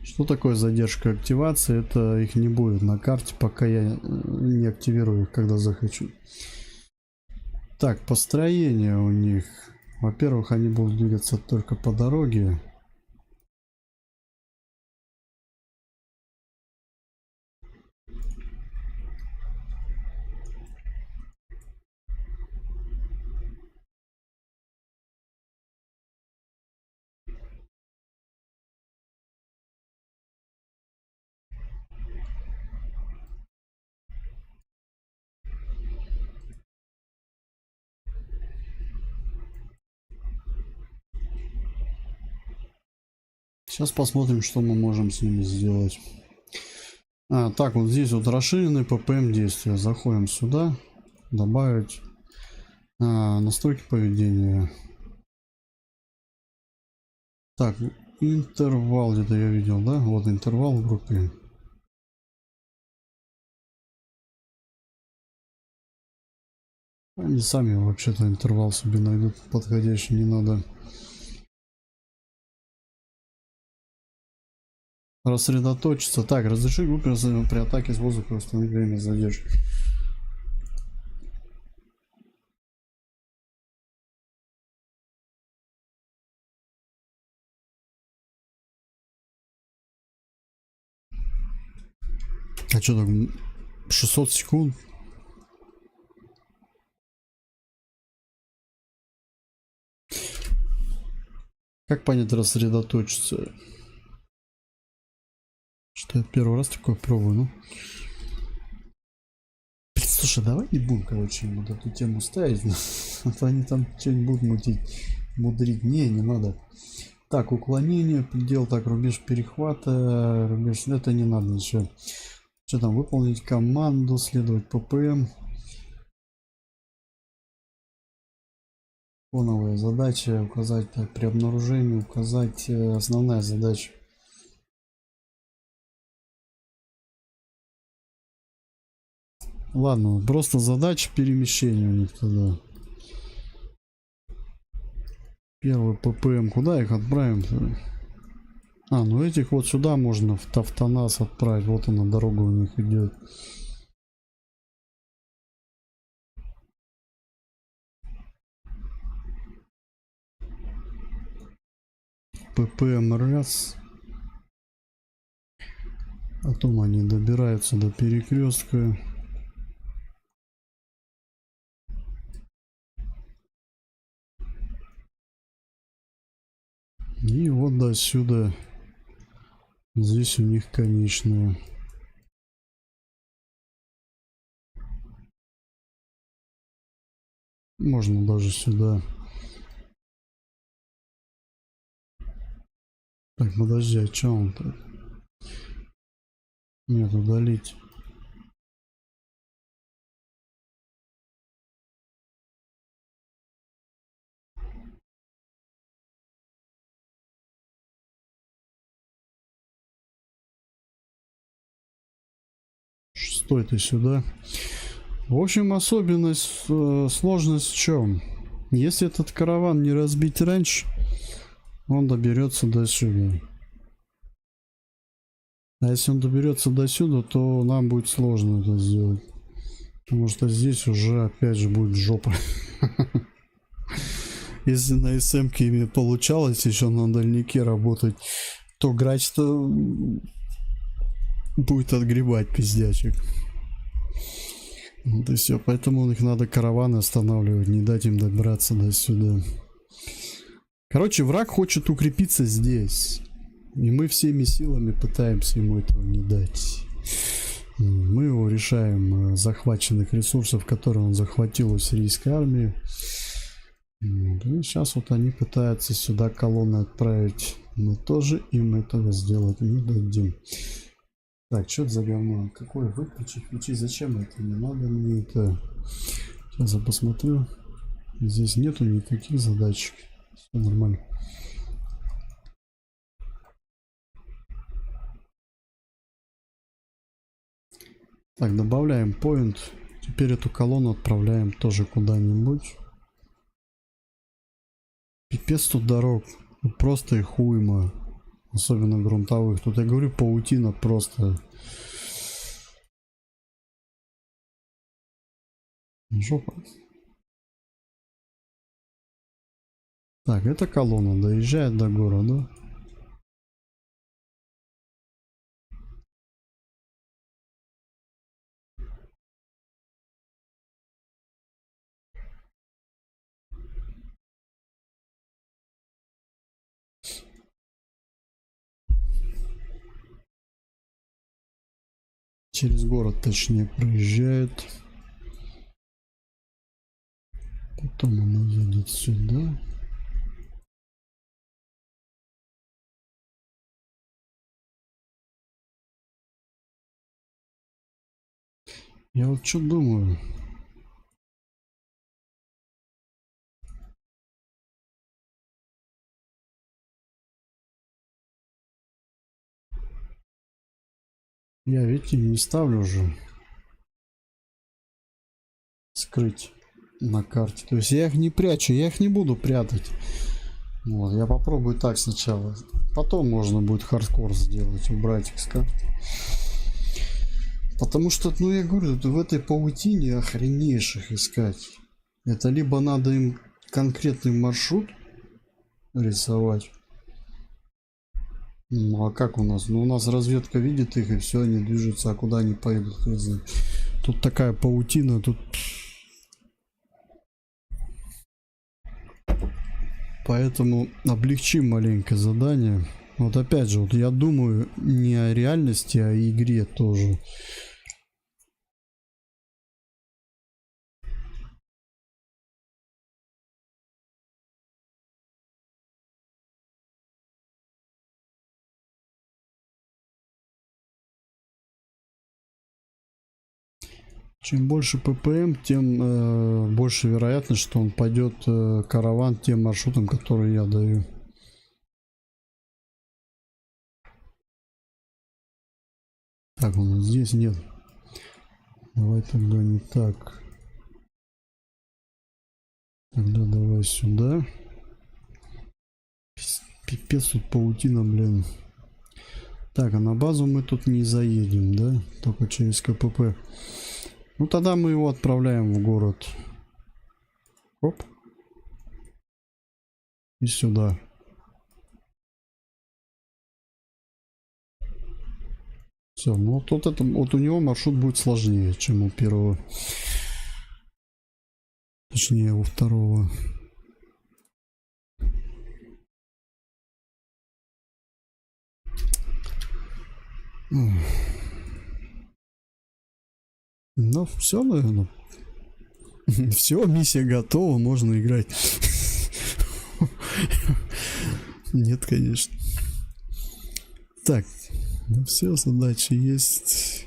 Что такое задержка активации? Это их не будет на карте, пока я не активирую их, когда захочу. Так, построение у них. Во-первых, они будут двигаться только по дороге. Сейчас посмотрим, что мы можем с ними сделать. Так, вот здесь вот расширенный ППМ действия. Заходим сюда. Добавить настройки поведения. Так, интервал где-то я видел, да? Вот интервал в группе. Они сами вообще-то интервал себе найдут подходящий, не надо. Рассредоточиться. Так, разреши группе при атаке с воздуха установить время задержки. А что так? 600 секунд? Как понять рассредоточиться? Что я первый раз такое пробую, ну. Слушай, давай не будем, короче, вот эту тему ставить. А то они там что-нибудь будут мудрить. Не надо. Так, уклонение, предел, так, рубеж перехвата, рубеж, это не надо ничего. Что там, выполнить команду, следовать ППМ. Фоновая задача, указать, так, при обнаружении, указать основная задача. Ладно, просто задача перемещения у них тогда. Первый ППМ, куда их отправим? Ну этих вот сюда можно в Тафтанас отправить. Вот она, дорога у них идет. ППМ раз. Потом они добираются до перекрестка. И вот до сюда. Здесь у них конечная. Можно даже сюда. Так, подожди, а что он так? Нет, удалить. Шестой ты сюда. В общем, особенность, сложность в чем? Если этот караван не разбить раньше, он доберется до сюда. А если он доберется до сюда, то нам будет сложно это сделать. Потому что здесь уже опять же будет жопа. Если на СМ-ке получалось еще на дальнике работать, то грач-то будет отгребать пиздячек. Вот и все. Поэтому их надо караваны останавливать, не дать им добраться до сюда. Короче, враг хочет укрепиться здесь. И мы всеми силами пытаемся ему этого не дать. Мы его решаем захваченных ресурсов, которые он захватил у сирийской армии. И сейчас вот они пытаются сюда колонны отправить. Мы тоже им этого сделать не дадим. Так, что это за говно? Какое? Выключи, включи. Зачем это? Не надо мне это. Сейчас я посмотрю. Здесь нету никаких задачек. Все нормально. Так, добавляем point. Теперь эту колонну отправляем тоже куда-нибудь. Пипец тут дорог. Тут просто их уйма. Особенно грунтовых. Тут, я говорю, паутина просто. Жопа. Так, эта колонна доезжает до города. Через город, точнее, проезжает. Потом она едет сюда. Я вот что думаю. Я ведь не ставлю уже. Скрыть на карте. То есть я их не прячу, я их не буду прятать. Вот, я попробую так сначала. Потом можно будет хардкор сделать, убрать их с карты. Потому что, ну я говорю, в этой паутине охренейших искать. Это либо надо им конкретный маршрут рисовать. Ну а как у нас? Ну у нас разведка видит их, и все, они движутся, а куда они поедут, хз. Тут такая паутина, тут... Поэтому облегчим маленько задание. Вот опять же, вот я думаю не о реальности, а о игре тоже. Чем больше ppm, тем больше вероятность, что он пойдет караван тем маршрутом, который я даю. Так, у нас здесь нет. Давай тогда не так. Тогда давай сюда. Пипец, тут паутина, блин. Так, а на базу мы тут не заедем, да? Только через КПП. Ну тогда мы его отправляем в город. Оп. И сюда. Все, ну вот это, вот у него маршрут будет сложнее, чем у первого. Точнее, у второго. Ну, все, наверное. Все, миссия готова, можно играть. Нет, конечно. Так, ну все, задачи есть.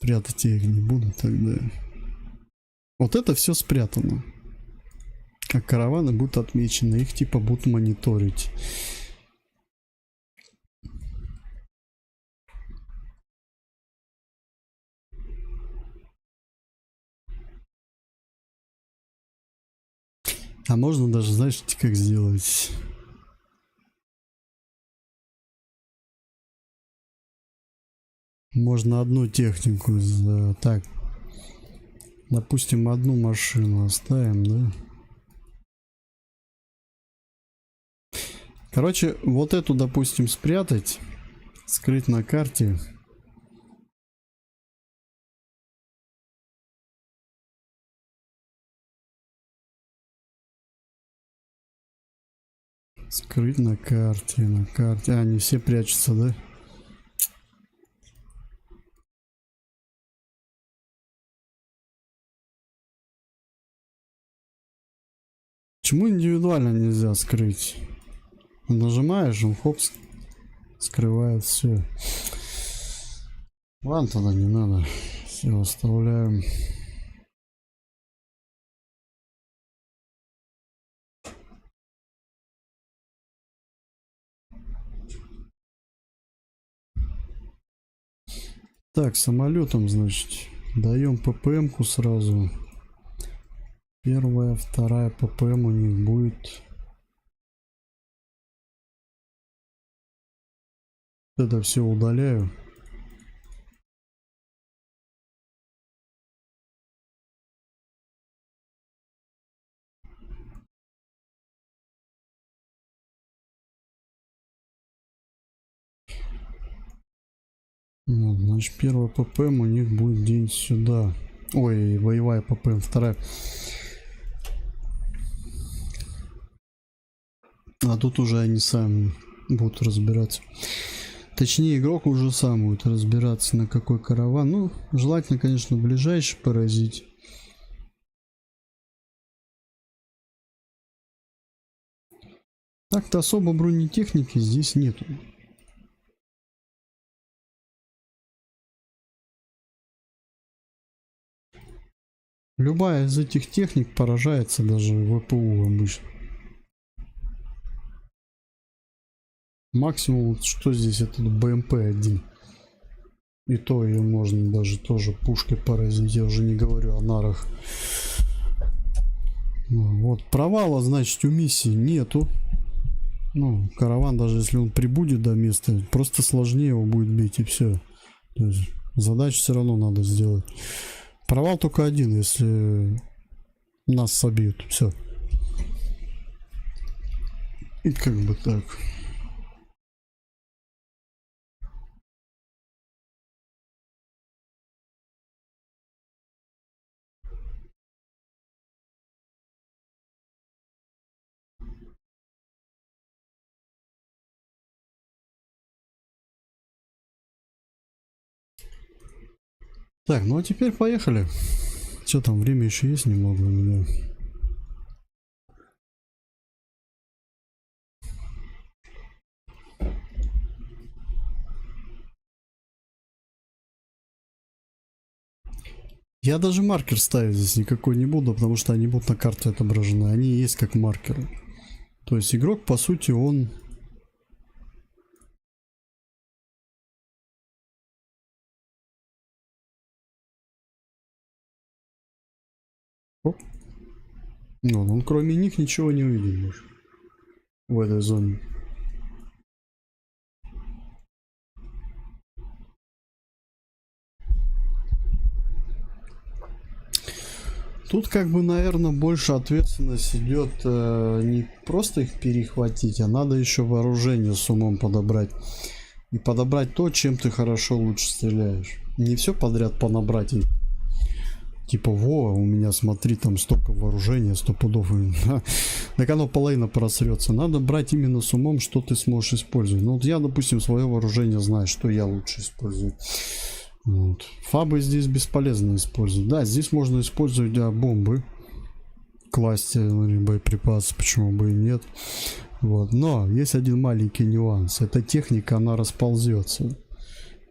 Прятать я их не буду тогда. Вот это все спрятано. Как караваны будут отмечены, их типа будут мониторить. А можно даже, знаешь, как сделать? Можно одну технику за... Так. Допустим, одну машину оставим, да? Короче, вот эту, допустим, спрятать. Скрыть на карте. Скрыть на карте, на карте. А, они все прячутся, да? Почему индивидуально нельзя скрыть? Нажимаешь, он хоп, скрывает все. Ладно, тогда не надо. Все, оставляем. Так, самолетом, значит, даем ППМ-ку сразу. Первая, вторая ППМ у них будет. Это все удаляю. Ну, значит, первая ППМ у них будет где-нибудь сюда. Ой, боевая ППМ, вторая. А тут уже они сами будут разбираться. Точнее, игрок уже сам будет разбираться, на какой караван. Ну, желательно, конечно, ближайший поразить. Так-то особо бронетехники здесь нету. Любая из этих техник поражается даже ВПУ обычно. Максимум, что здесь, это БМП-1. И то ее можно даже тоже пушкой поразить. Я уже не говорю о нарах. Вот, провала, значит, у миссии нету. Ну, караван, даже если он прибудет до места, просто сложнее его будет бить, и все. То есть задачу все равно надо сделать. Провал только один, если нас собьют. Все. И как бы так. Так, ну а теперь поехали. Что там, время еще есть немного у меня. Я даже маркер ставить здесь никакой не буду, потому что они будут на карте отображены. Они есть как маркеры. То есть игрок, по сути, он... Оп. Ну, он кроме них ничего не увидит больше в этой зоне. Тут как бы, наверное, больше ответственность идет не просто их перехватить, а надо еще вооружение с умом подобрать. И подобрать то, чем ты хорошо лучше стреляешь. Не все подряд понабрать и типа, во, у меня, смотри, там столько вооружения, 100 пудов. Так оно половина просрется. Надо брать именно с умом, что ты сможешь использовать. Ну вот я, допустим, свое вооружение знаю, что я лучше использую. Вот. Фабы здесь бесполезно использовать. Да, здесь можно использовать бомбы. Класть боеприпасы, почему бы и нет. Вот. Но есть один маленький нюанс. Эта техника, она расползется.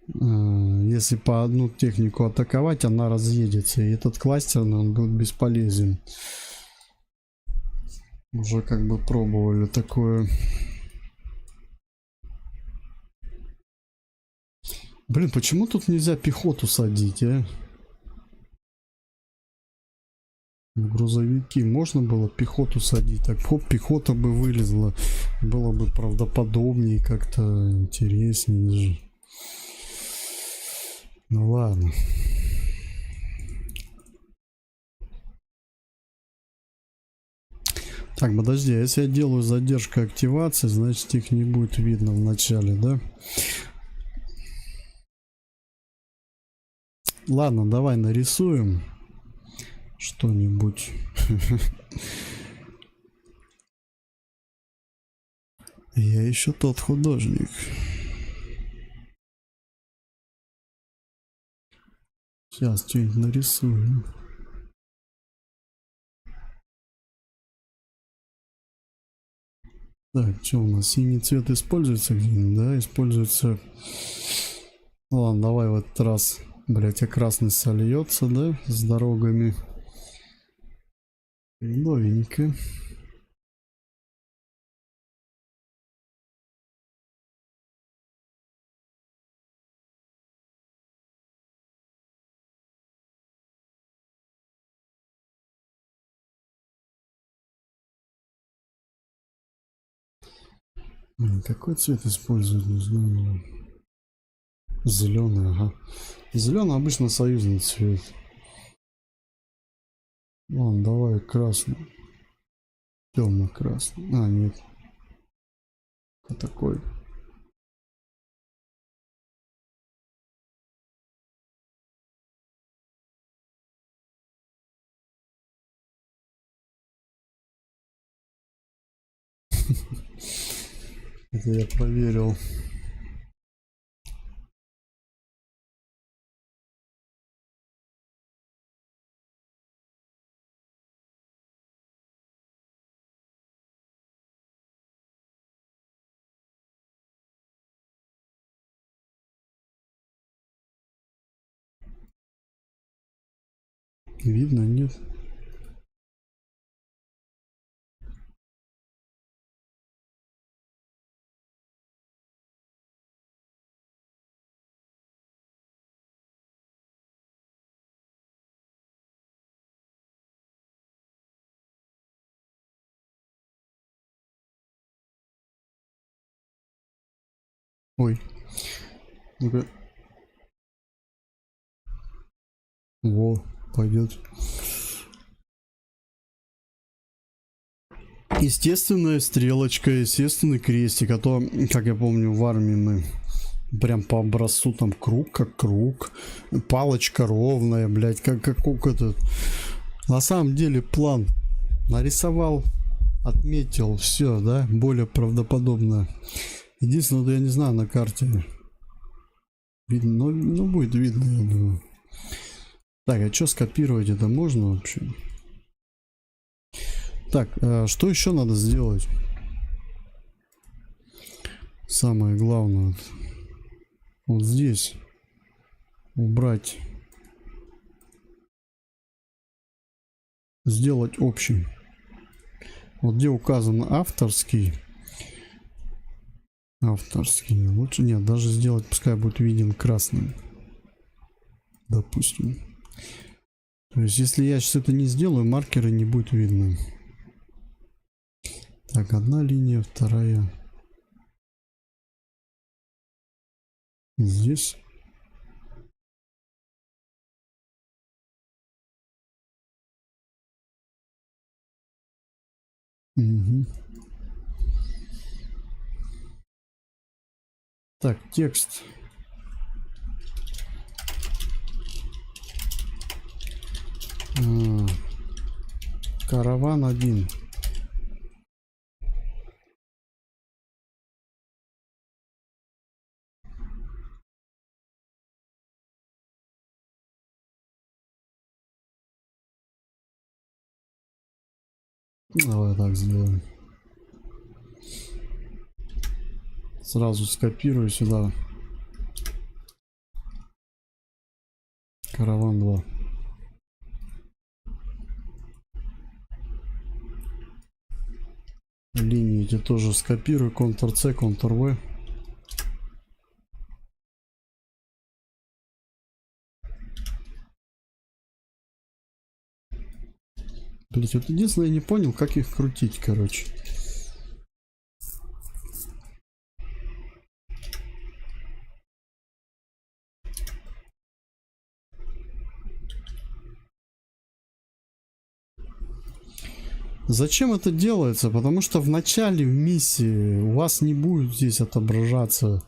Если по одну технику атаковать, она разъедется. И этот кластер, он будет бесполезен. Уже как бы пробовали такое. Блин, почему тут нельзя пехоту садить, а? В грузовики можно было пехоту садить. Так, хоп, пехота бы вылезла. Было бы правдоподобнее, как-то интереснее. Ну ладно. Так, подожди, а если я делаю задержку активации, значит их не будет видно в начале, да? Ладно, давай нарисуем что-нибудь. Я еще тот художник. Сейчас что-нибудь нарисуем. Так, что у нас? Синий цвет используется где-нибудь, да? Используется... Ладно, давай в этот раз, блять, а красный сольется, да? С дорогами. Новенько. Какой цвет используют, не знаю. Зеленый, ага. Зеленый обычно союзный цвет. Ладно, давай красный. Темно-красный. А, нет. Вот такой. Это я проверил. Видно, нет? Ой. Ну-ка. Во, пойдет. Естественная стрелочка, естественный крестик. А то, как я помню, в армии мы прям по образцу там круг как круг. Палочка ровная, блядь, как этот. На самом деле план нарисовал, отметил, все, да, более правдоподобно. Единственное, что я не знаю на карте. Видно, ну будет видно, я думаю. Так, а что скопировать это можно вообще? Так, что еще надо сделать? Самое главное. Вот здесь. Убрать. Сделать общий. Вот где указан авторский. Авторский. Лучше нет, даже сделать, пускай будет виден красным. Допустим. То есть, если я сейчас это не сделаю, маркера не будет видно. Так, одна линия, вторая. Здесь. Угу. Так, текст. Караван 1. Давай так сделаем. Сразу скопирую сюда. Караван 2. Линии эти тоже скопирую. Ctrl-C, Ctrl-V. Блять, вот единственное, я не понял, как их крутить, короче. Зачем это делается? Потому что в начале в миссии у вас не будет здесь отображаться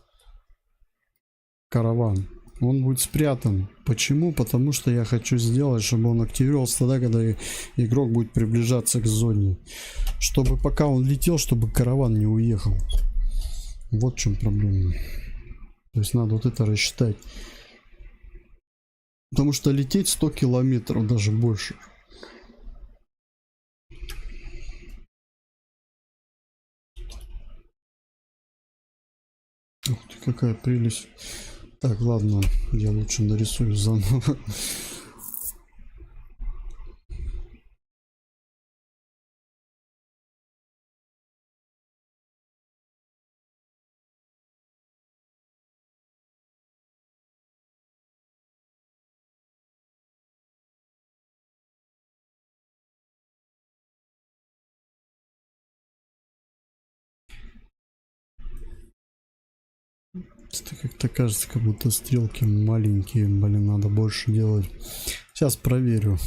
караван. Он будет спрятан. Почему? Потому что я хочу сделать, чтобы он активировался тогда, когда игрок будет приближаться к зоне. Чтобы пока он летел, чтобы караван не уехал. Вот в чем проблема. То есть надо вот это рассчитать. Потому что лететь 100 километров, даже больше. Ух ты, какая прелесть. Так, ладно, я лучше нарисую заново. Это как-то кажется, как будто стрелки маленькие. Блин, надо больше делать. Сейчас проверю.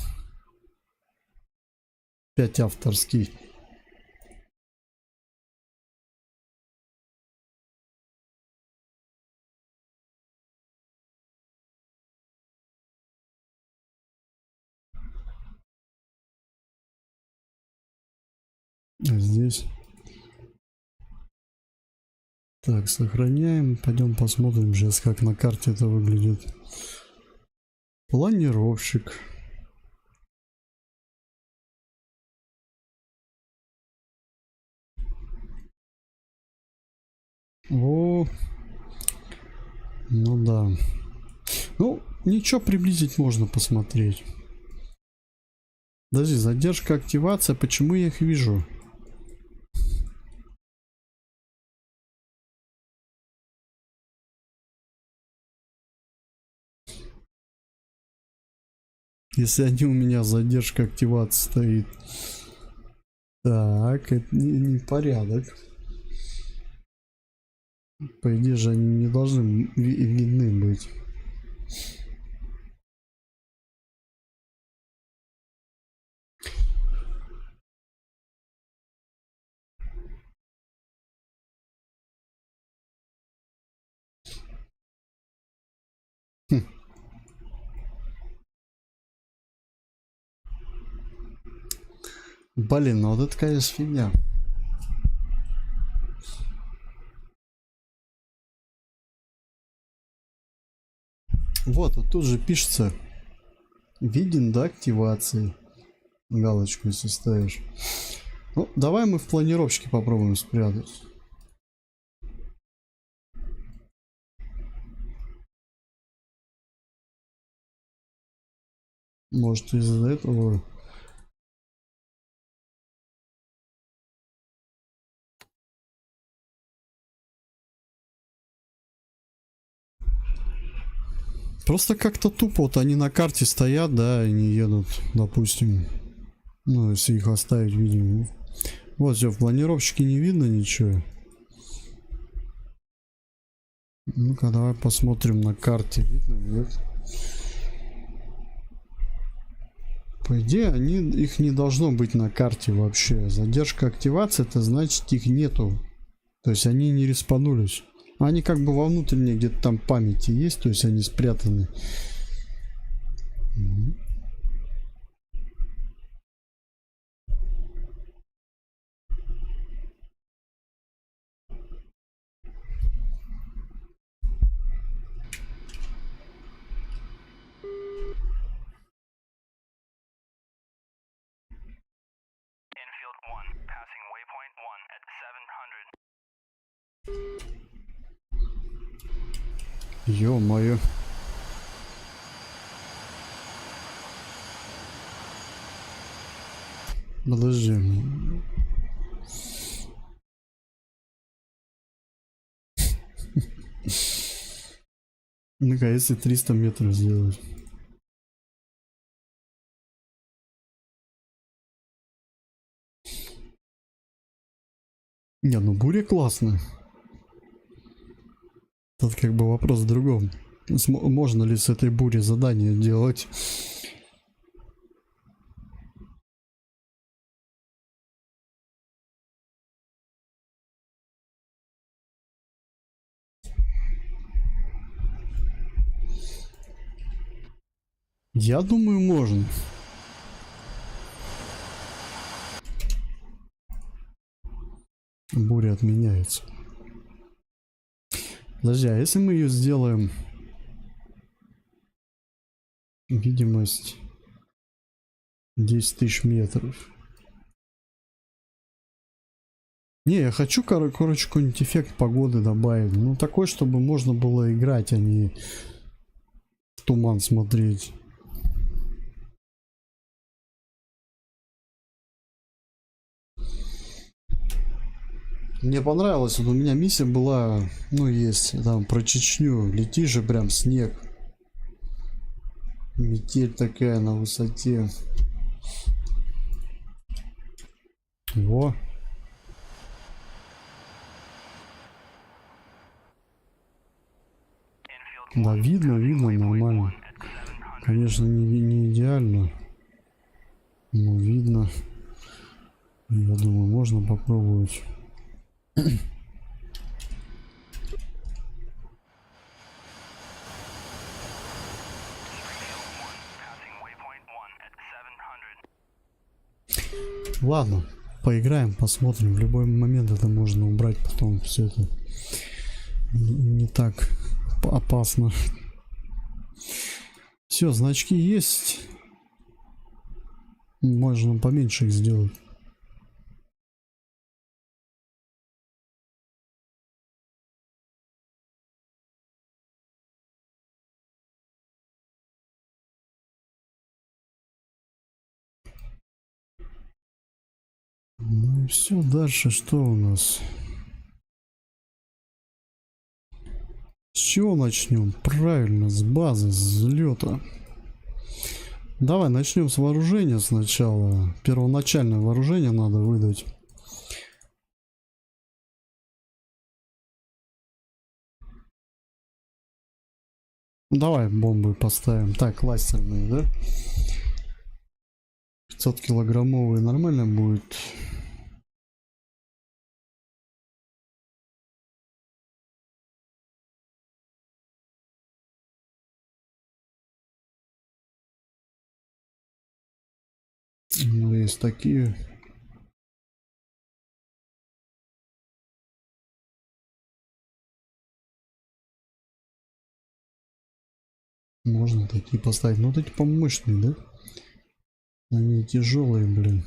5 авторский. А здесь. Так, сохраняем. Пойдем посмотрим сейчас, как на карте это выглядит. Планировщик. О, ну да. Ну, ничего, приблизить можно посмотреть. Подожди, задержка, активация. Почему я их вижу? Если они у меня задержка, активация стоит. Так, это не порядок. По идее же они не должны видны быть. Блин, ну вот это, конечно, фигня. Вот тут же пишется виден до активации. Галочку если ставишь. Ну, давай мы в планировщике попробуем спрятать. Может, из-за этого... Просто как-то тупо, вот они на карте стоят, да, и не едут, допустим. Ну, если их оставить, видимо. Вот все, в планировщике не видно ничего. Ну-ка, давай посмотрим на карте. Видно, нет? По идее, их не должно быть на карте вообще. Задержка активации, это значит их нету. То есть они не респанулись. Они как бы во внутренней где-то там памяти есть, то есть они спрятаны. Infield 1, passing waypoint 1 at 700. Ё-моё. Подожди. Ну-ка, если 300 метров сделать. Не, ну буря классная. Тут как бы вопрос в другом. Можно ли с этой бури задание делать? Я думаю, можно. Буря отменяется. Подожди, а если мы ее сделаем... Видимость 10 тысяч метров. Не, я хочу, короче, какой-нибудь эффект погоды добавить. Ну, такой, чтобы можно было играть, а не в туман смотреть. Мне понравилось, вот у меня миссия была, ну, есть, там, про Чечню. Летишь же прям снег. Метель такая на высоте. Во. Да, видно, нормально. Конечно, не идеально, но видно. Я думаю, можно попробовать. Ладно, поиграем, посмотрим. В любой момент это можно убрать, потом все это не так опасно. Все, значки есть. Можно поменьше их сделать. Ну и все, дальше что у нас? С чего начнем? Правильно, с базы, с взлета. Давай начнем с вооружения сначала. Первоначальное вооружение надо выдать. Давай бомбы поставим. Так, ластерные, да? 500 килограммовые нормально будет. Ну, есть такие. Можно такие поставить. Но вот эти помощные, да? Они тяжелые, блин.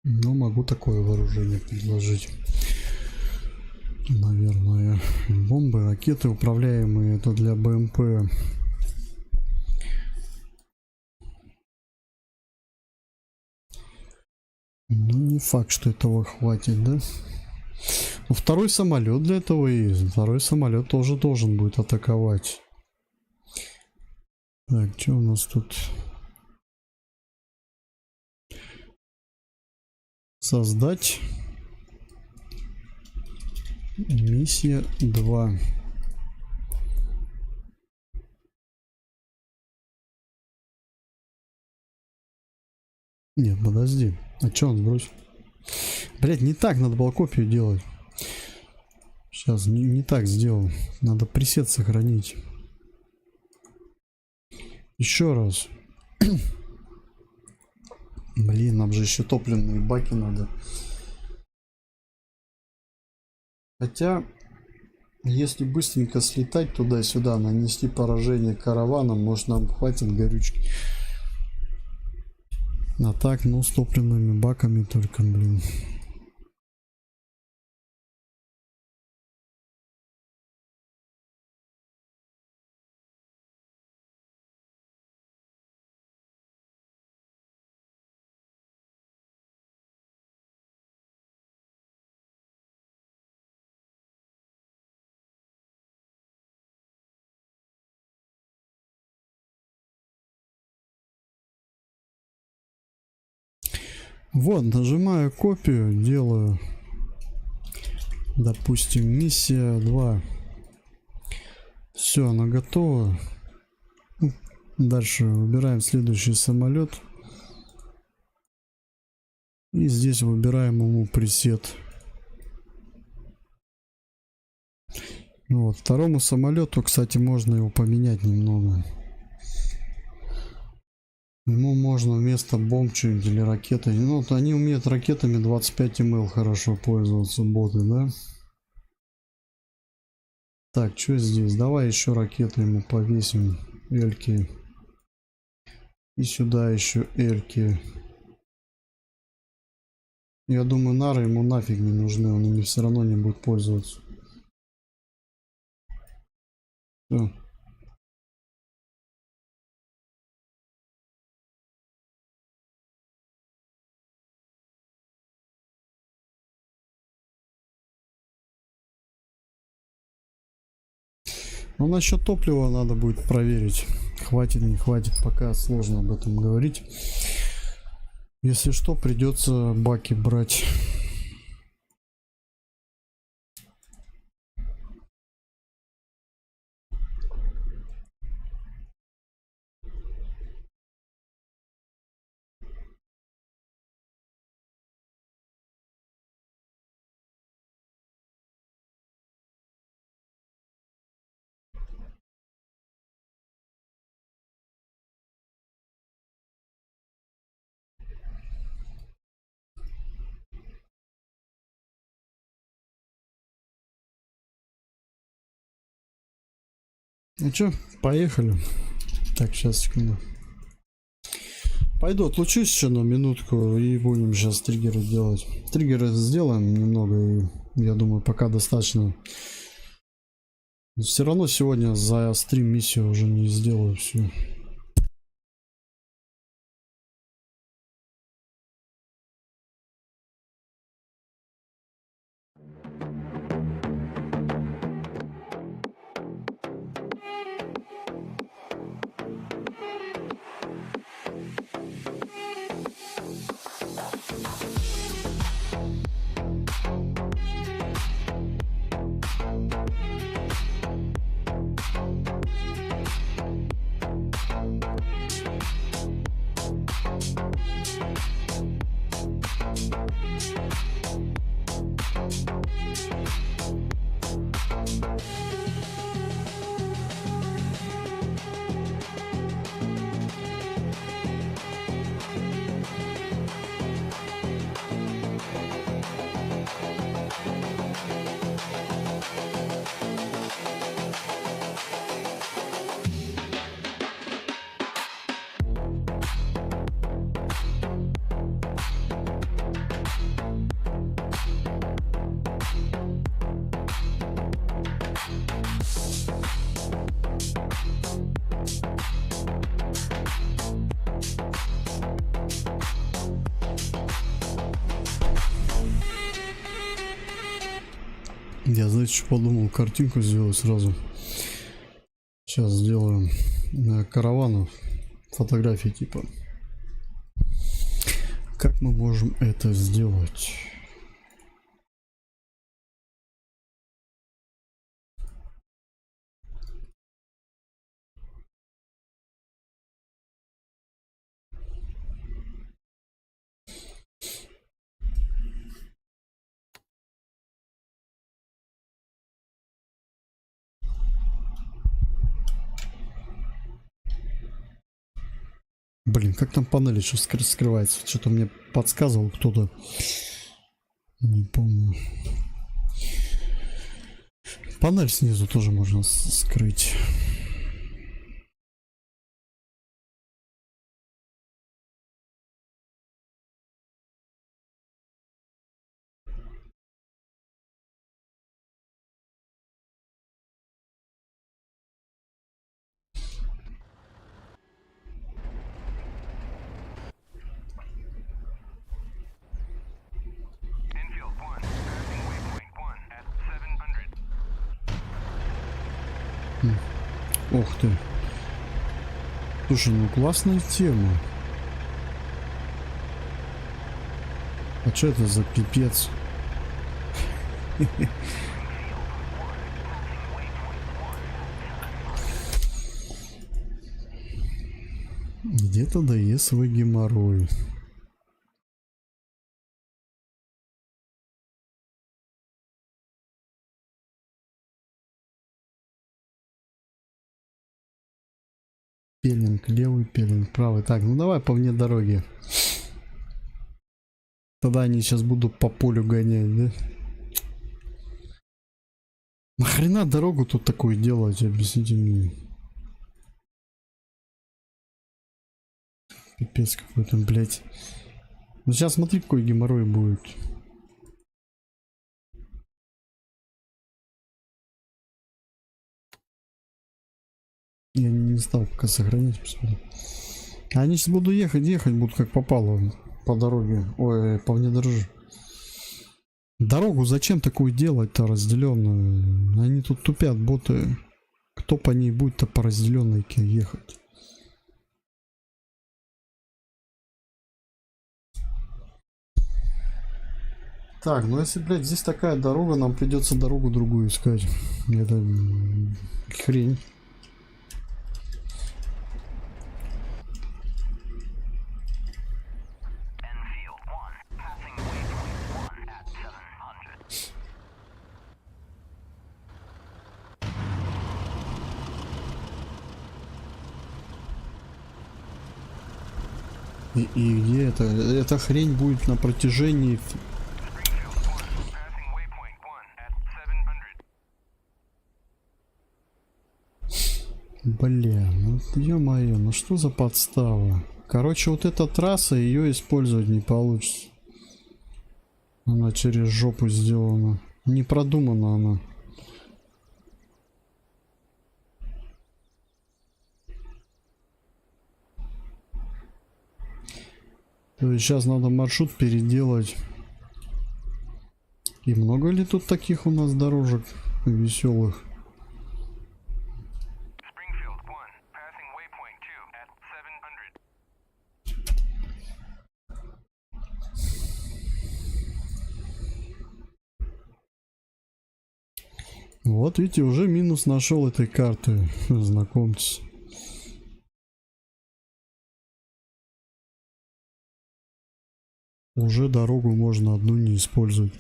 Но могу такое вооружение предложить. Наверное. Бомбы, ракеты управляемые. Это для БМП. Ну, не факт, что этого хватит, да? Ну, второй самолет для этого есть. Второй самолет тоже должен будет атаковать. Так, что у нас тут? Создать. Миссия 2. Нет, подожди. А что он сбросил? Блять, не так надо было копию делать. Сейчас не так сделал. Надо пресет сохранить. Еще раз. Блин, нам же еще топливные баки надо. Хотя, если быстренько слетать туда-сюда, нанести поражение караванам, может нам хватит горючки. А так, ну, с топливными баками только, блин. Вот, нажимаю копию, делаю, допустим, миссия 2. Все, она готова. Дальше выбираем следующий самолет. И здесь выбираем ему пресет. Вот, второму самолету, кстати, можно его поменять немного. Ему можно вместо бомб что-нибудь или ракеты. Ну, вот они умеют ракетами 25 мл хорошо пользоваться, боты, да? Так, что здесь? Давай еще ракеты ему повесим. Эльки. И сюда еще эльки. Я думаю, нары ему нафиг не нужны. Он ими все равно не будет пользоваться. Все. Ну, насчет топлива надо будет проверить. Хватит, не хватит, пока сложно об этом говорить. Если что, придется баки брать. Ну чё, поехали. Так, сейчас, секунду. Пойду отлучусь еще на минутку и будем сейчас триггеры делать. Триггеры сделаем немного, и я думаю, пока достаточно. Все равно сегодня за стрим миссию уже не сделаю всю. Я, знаете, что подумал? Картинку сделать сразу. Сейчас сделаем караванов. Фотографии типа. Как мы можем это сделать? Блин, как там панели еще скрывается? Что-то мне подсказывал кто-то. Не помню. Панель снизу тоже можно скрыть. Infield 1, passing waypoint 1 at 700. Ух ты. Слушай, ну классная тема. А что это за пипец? Где-то да свой геморрой. Пелинг левый, пелинг правый. Так, ну давай по вне дороги. Тогда они сейчас будут по полю гонять, да? Нахрена дорогу тут такую делать, объясните мне. Пипец какой-то, блядь. Ну сейчас смотри, какой геморрой будет. Я не стал пока сохранить, посмотри. Они сейчас будут ехать будут как попало по дороге. Ой, по внедорожью. Дорогу зачем такую делать-то разделенную? Они тут тупят, боты. Кто кто по ней будет-то по разделенной ехать? Так, ну если, блядь, здесь такая дорога, нам придется дорогу другую искать. Это хрень. Enfield 1, passing waypoint 1 at 700. И где это? Эта хрень будет на протяжении... Springfield 1, passing waypoint 1 at 700. Бля, ну ё-моё, ну что за подстава? Короче, вот эта трасса, ее использовать не получится. Она через жопу сделана. Не продумана она. То есть сейчас надо маршрут переделать. И много ли тут таких у нас дорожек веселых? Springfield 1, passing waypoint 2 at 700. Вот видите, уже минус нашел этой карты. Знакомьтесь. Уже дорогу можно одну не использовать.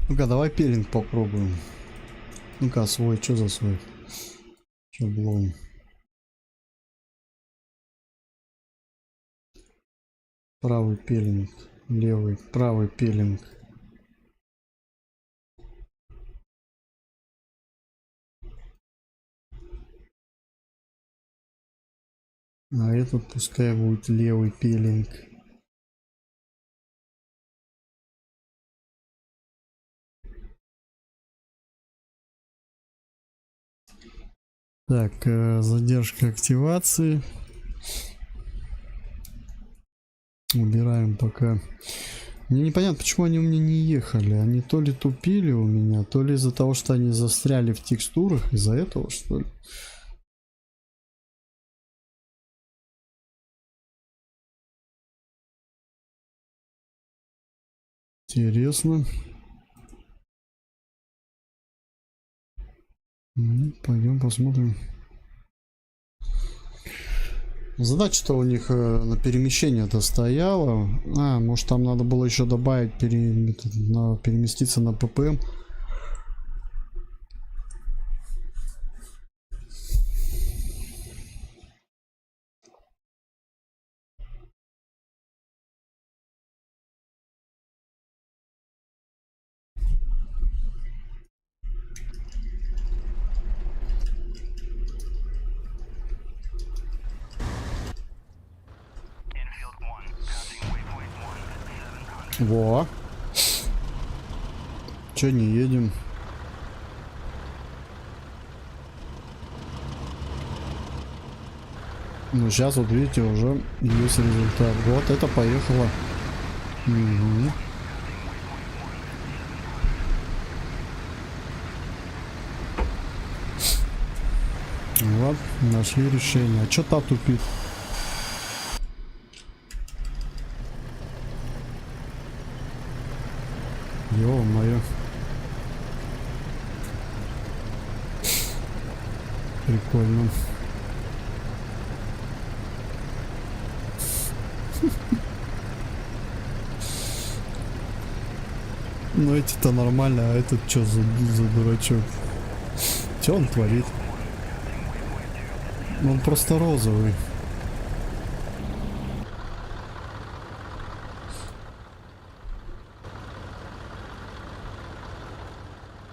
Ну-ка, давай пилинг попробуем. Ну-ка, свой, что за свой? Шаблон. Правый пилинг, левый, правый пилинг. А этот пускай будет левый пилинг. Так, задержка активации. Убираем пока. Мне непонятно, почему они у меня не ехали. Они то ли тупили у меня, то ли из-за того, что они застряли в текстурах. Из-за этого, что ли? Интересно. Пойдем посмотрим. Задача-то у них на перемещение-то стояла. А, может там надо было еще добавить переместиться на ППМ. Enfield 1, passing waypoint 1 at 700. Во. Че не едем? Ну сейчас вот видите, уже есть результат. Вот это поехало. Угу. Вот, нашли решение. А чё та тупит? Ё-моё. Прикольно. Ну эти-то нормально, а этот чё за дурачок? Чё он творит? Он просто розовый.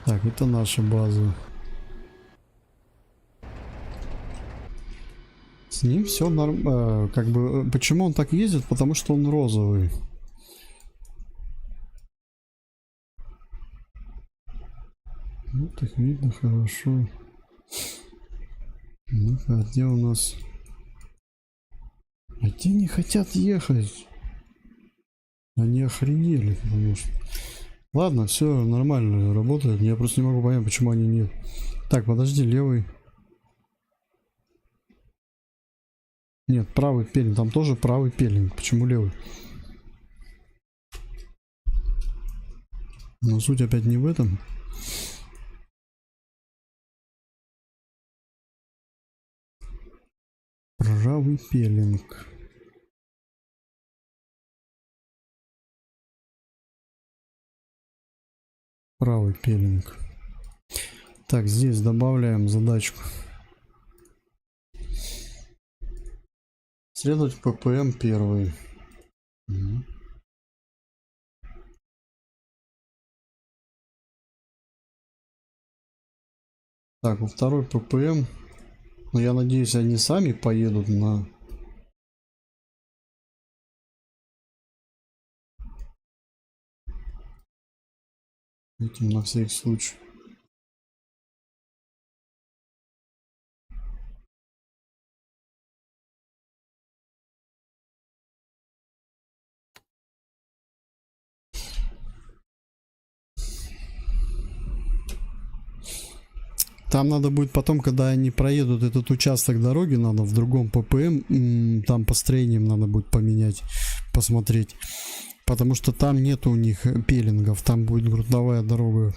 Так, это наша база. С ним все нормально. Как бы, почему он так ездит? Потому что он розовый. Вот их видно хорошо. Ну-ка, а где у нас? А те не хотят ехать. Они охренели, потому что... Ладно, все нормально работает. Я просто не могу понять, почему они нет. Так, подожди, левый. Нет, правый пелинг. Там тоже правый пелинг. Почему левый? Но суть опять не в этом. Правый пелинг. Правый пелинг. Так, здесь добавляем задачку. Следовать ППМ первый. Так, во второй ППМ. Но я надеюсь, они сами поедут на... Этим на всякий случай. Там надо будет потом, когда они проедут этот участок дороги, надо в другом ППМ, там построением надо будет поменять, посмотреть. Потому что там нет у них пелингов, там будет грунтовая дорога.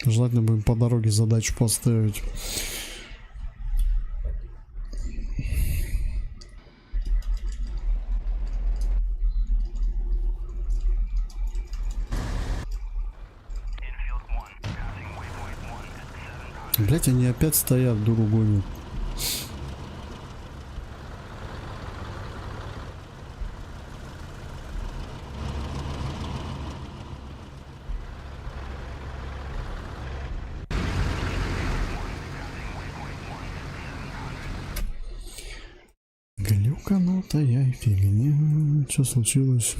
Желательно будем по дороге задачу поставить. Блять, они опять стоят, дуру гонят. Глюканутая фигня. Что случилось?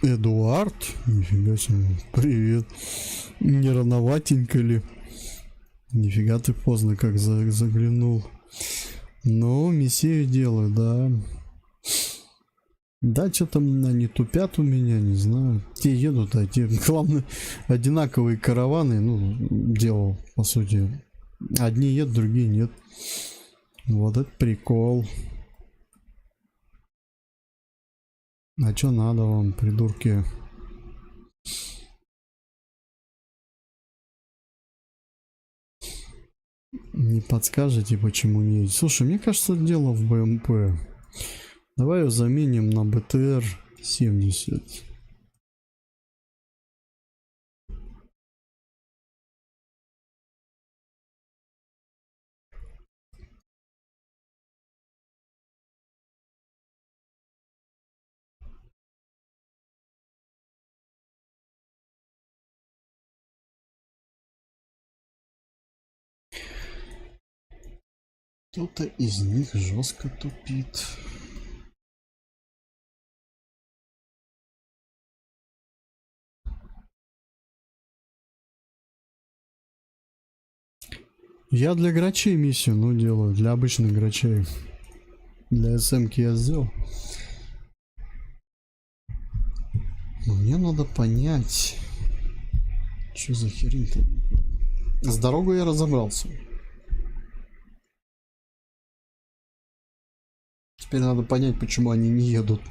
Эдуард? Нифига себе. Привет. Не рановатенько ли? Нифига ты поздно как заглянул. Ну, миссию делаю, да. Да, что-то они тупят у меня, не знаю. Те едут, а те, главное, одинаковые караваны, ну, делал, по сути. Одни едут, другие нет. Вот это прикол. А чё надо вам, придурки? Не подскажете, почему не? Слушай, мне кажется, дело в БМП. Давай ее заменим на БТР-70. Кто-то из них жестко тупит. Я для грачей миссию, ну, делаю. Для обычных грачей. Для СМки я сделал. Но мне надо понять, что за херень-то. С дорогой я разобрался. Теперь надо понять, почему они не едут.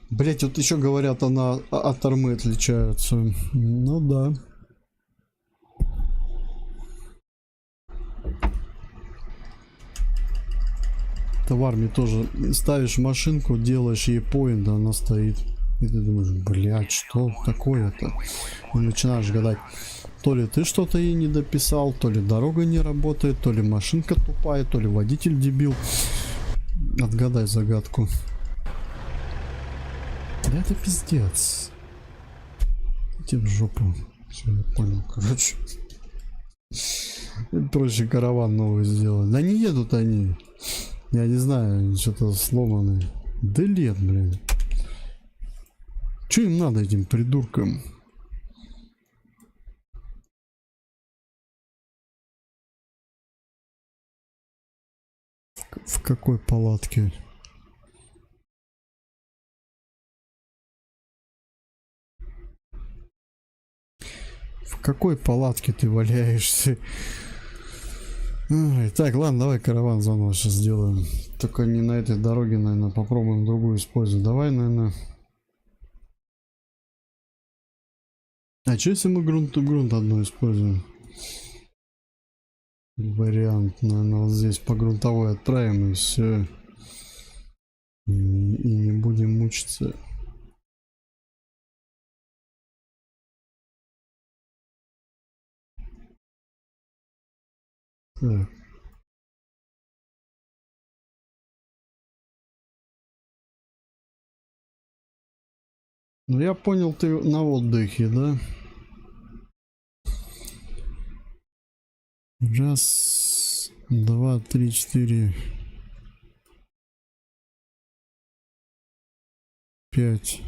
Блять, вот еще говорят, она от армы отличаются. Ну да. Это в армии тоже. Ставишь машинку, делаешь ей поинт, она стоит. И ты думаешь, блядь, что такое-то? И начинаешь гадать, то ли ты что-то ей не дописал, то ли дорога не работает, то ли машинка тупая, то ли водитель дебил. Отгадай загадку. Да это пиздец. Иди в жопу. Все, я понял, короче. Проще караван новый сделать. Да не едут они. Я не знаю, они что-то сломаны. Да лет, блин. Че им надо, этим придуркам? В какой палатке? В какой палатке ты валяешься? Ай, так, ладно, давай караван заново сейчас сделаем. Только не на этой дороге, наверное, попробуем другую использовать. Давай, наверное. А что если мы грунт одно используем? Вариант, наверное, вот здесь по грунтовой отправим и все. И не будем мучиться. Так. Ну я понял, ты на отдыхе, да? Раз, два, три, четыре, пять.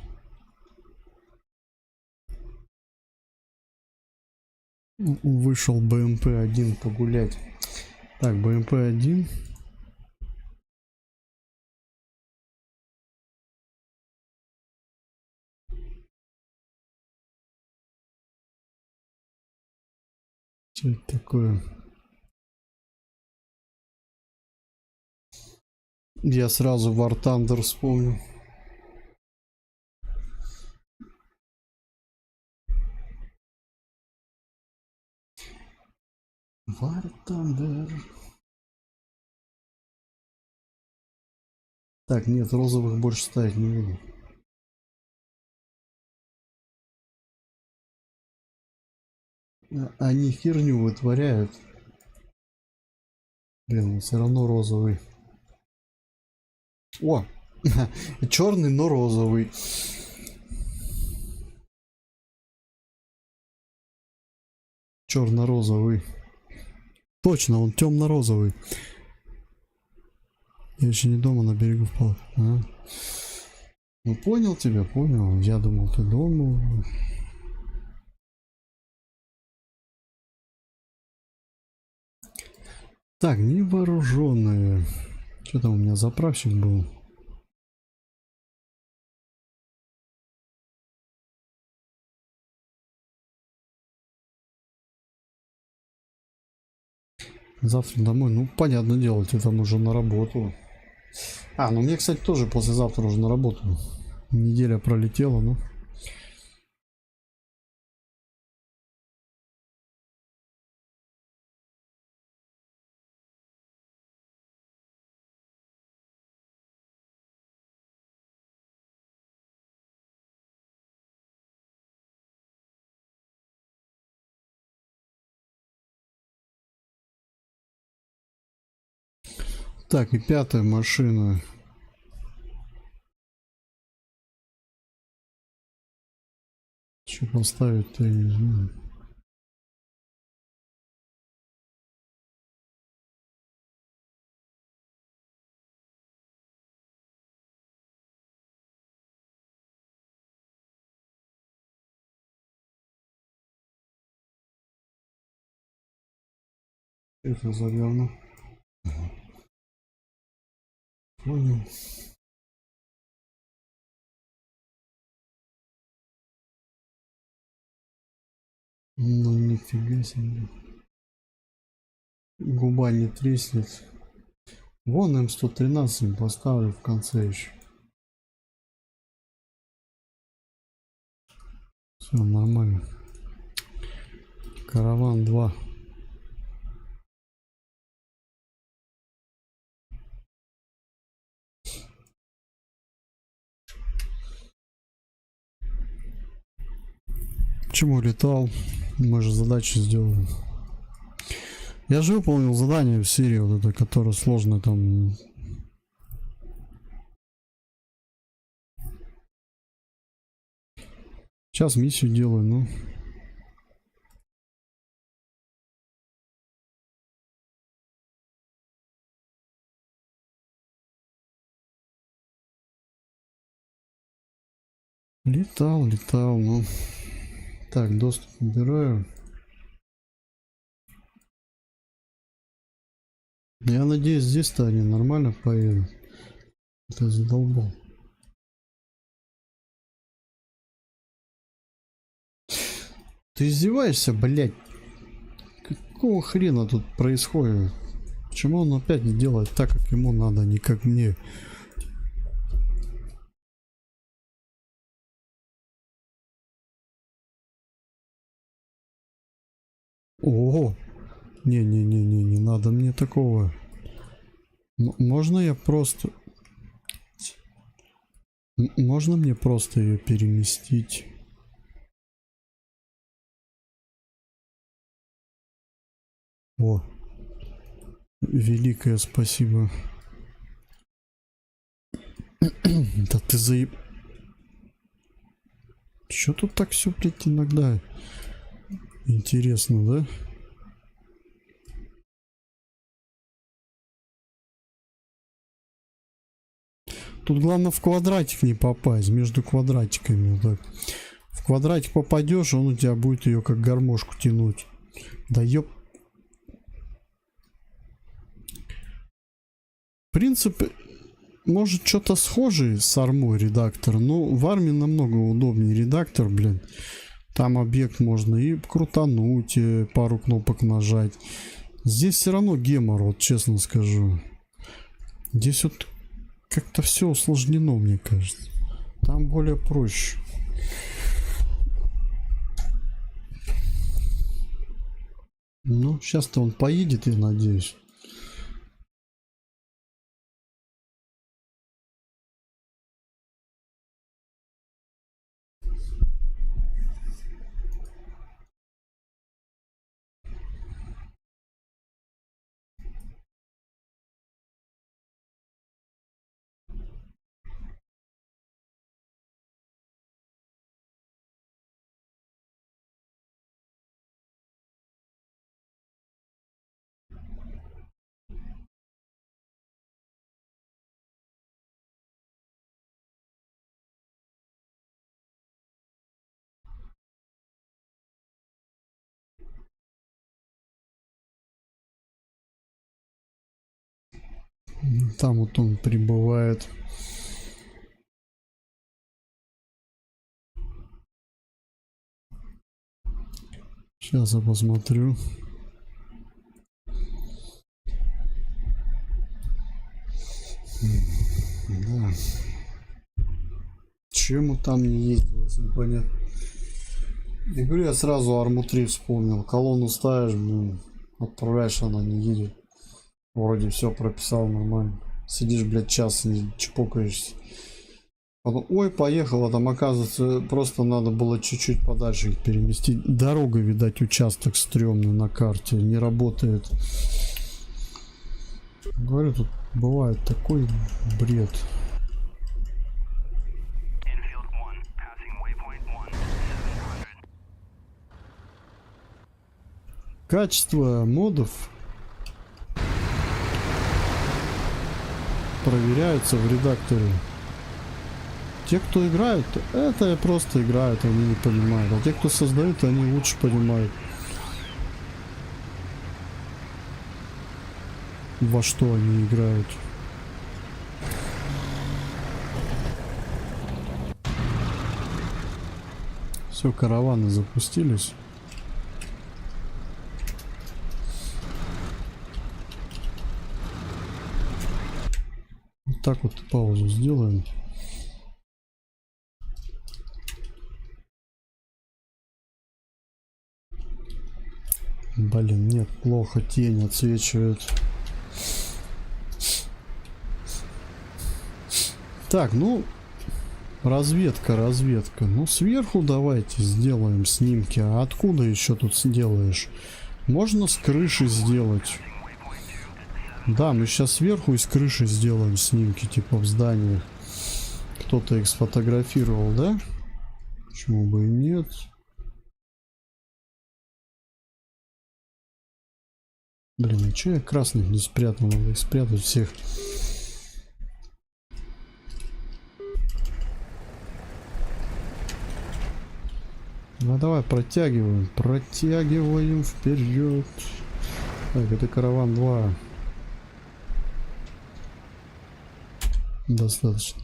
Вышел БМП-1 погулять. Так, БМП-1. Что это такое? Я сразу War Thunder вспомнил. War Thunder. Так, нет, розовых больше ставить не буду. Они херню вытворяют. Блин, все равно розовый. О! Черный, но розовый. Черно-розовый. Точно, он темно-розовый. Я еще не дома, на берегу впал. А? Ну понял тебя, понял. Я думал, ты дома. Так, невооруженные. Что там у меня заправщик был? Завтра домой. Ну, понятное дело, ты там уже на работу. А, ну мне, кстати, тоже послезавтра уже на работу. Неделя пролетела, ну. Так, и пятая машина. Что поставить-то, я не знаю. Это за говно. Понял. Ну нифига себе. Губа не треснет. Вон М113 поставлю в конце еще. Все нормально. Караван 2. Почему летал? Мы же задачи сделали. Я же выполнил задание в серии, вот это, которое сложное там. Сейчас миссию делаю, ну. Летал, ну. Так, доступ убираю. Я надеюсь, здесь-то они нормально поедут. Это задолбал. Ты издеваешься, блядь? Какого хрена тут происходит? Почему он опять не делает так, как ему надо, а не как мне? Ого! Не надо мне такого. Можно я просто... Можно мне просто ее переместить? О! Великое спасибо. Да ты заеб... Чё тут так все, блядь, иногда? Интересно, да? Тут главное в квадратик не попасть, между квадратиками. Вот так. В квадратик попадешь, он у тебя будет ее как гармошку тянуть. Да ёп. В принципе, может что-то схожее с армой редактор, но в армии намного удобнее редактор, блин. Там объект можно и крутануть, и пару кнопок нажать. Здесь все равно гемор, вот честно скажу. Здесь вот как-то все усложнено, мне кажется. Там более проще. Ну, сейчас-то он поедет, я надеюсь. Там вот он прибывает. Сейчас я посмотрю. Да. Чему там не ездилось, непонятно. Я говорю, я сразу Арму 3 вспомнил. Колонну ставишь, блин, отправляешь, она не едет. Вроде все прописал нормально. Сидишь, блядь, час и чпокаешься. Потом, ой, поехала, там оказывается просто надо было чуть-чуть подальше их переместить. Дорога, видать, участок стрёмный на карте, не работает. Говорю, тут бывает такой бред. Infield 1, passing waypoint 1, 700. Качество модов проверяются в редакторе. Те, кто играют, это просто играют, они не понимают. А те, кто создают, они лучше понимают, во что они играют. Все, караваны запустились. Вот так вот паузу сделаем. Блин, нет, плохо, тень отсвечивает. Так, ну, Разведка, разведка. Ну, сверху давайте сделаем снимки. А откуда еще тут сделаешь? Можно с крыши сделать. Да, мы сейчас сверху и с крыши сделаем снимки, типа в здании. Кто-то их сфотографировал, да? Почему бы и нет? Блин, а че я красных не спрятал? Надо их спрятать всех. Ну давай протягиваем, протягиваем вперед. Так, это караван 2. Достаточно.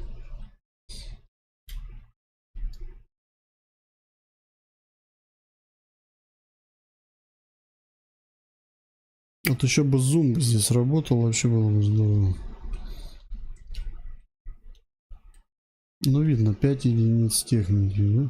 Вот еще бы зум здесь работал, вообще было бы здорово. Ну видно, 5 единиц техники, да?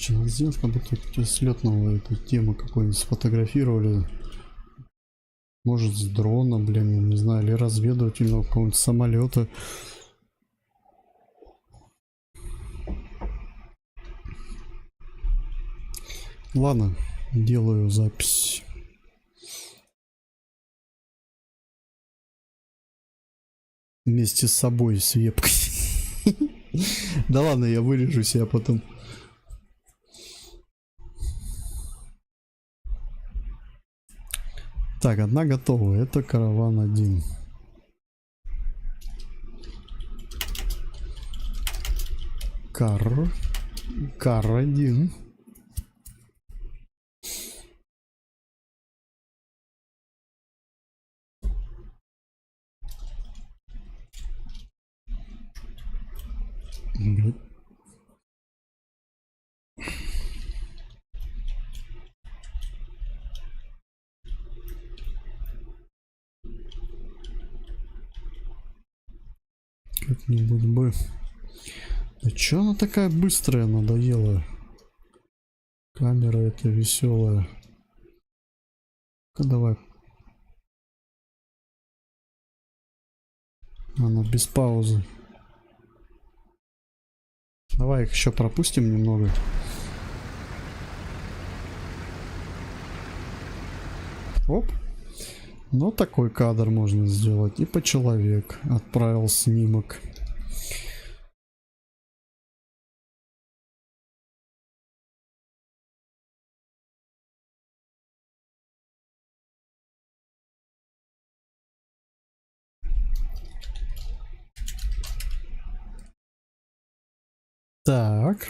Короче, надо сделать, как будто с летного эту тему какой-нибудь сфотографировали. Может, с дрона, блин, я не знаю, или разведывательного какого-нибудь самолета. Ладно, делаю запись. Вместе с собой, с вебкой. Да ладно, я вырежу себя потом. Так, одна готова. Это караван 1. Кар 1. Как-нибудь бы. Да чё она такая быстрая, надоела? Камера эта веселая. Давай. Она без паузы. Давай их еще пропустим немного. Оп. Ну, такой кадр можно сделать. И по человек отправил снимок. Так.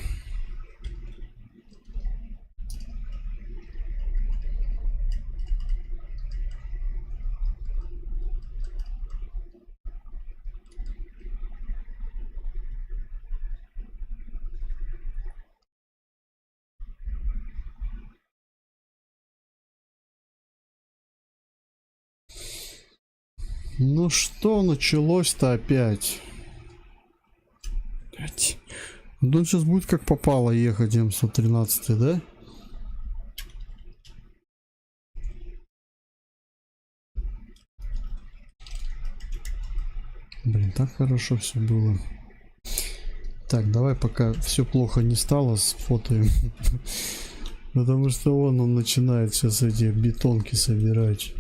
Ну что началось-то опять? Ну, он сейчас будет как попало ехать М113, да? Блин, так хорошо все было. Так, давай пока все плохо не стало, сфотаем. Потому что он начинает сейчас эти бетонки собирать.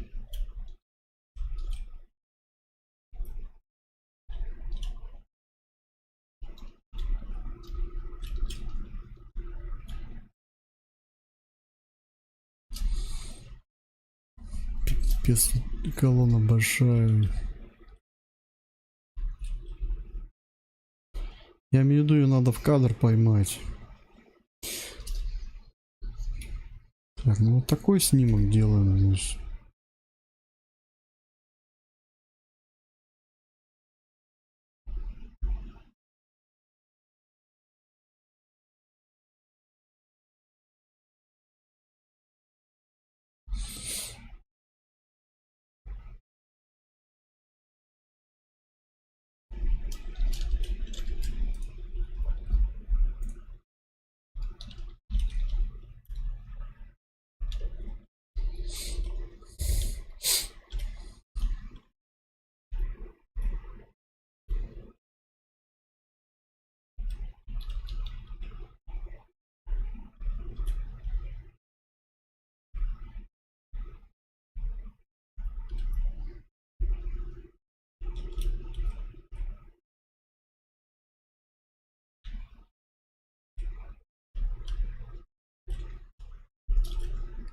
Пипец, колонна большая. Я имею в виду, ее надо в кадр поймать. Так, ну вот такой снимок делаем, значит.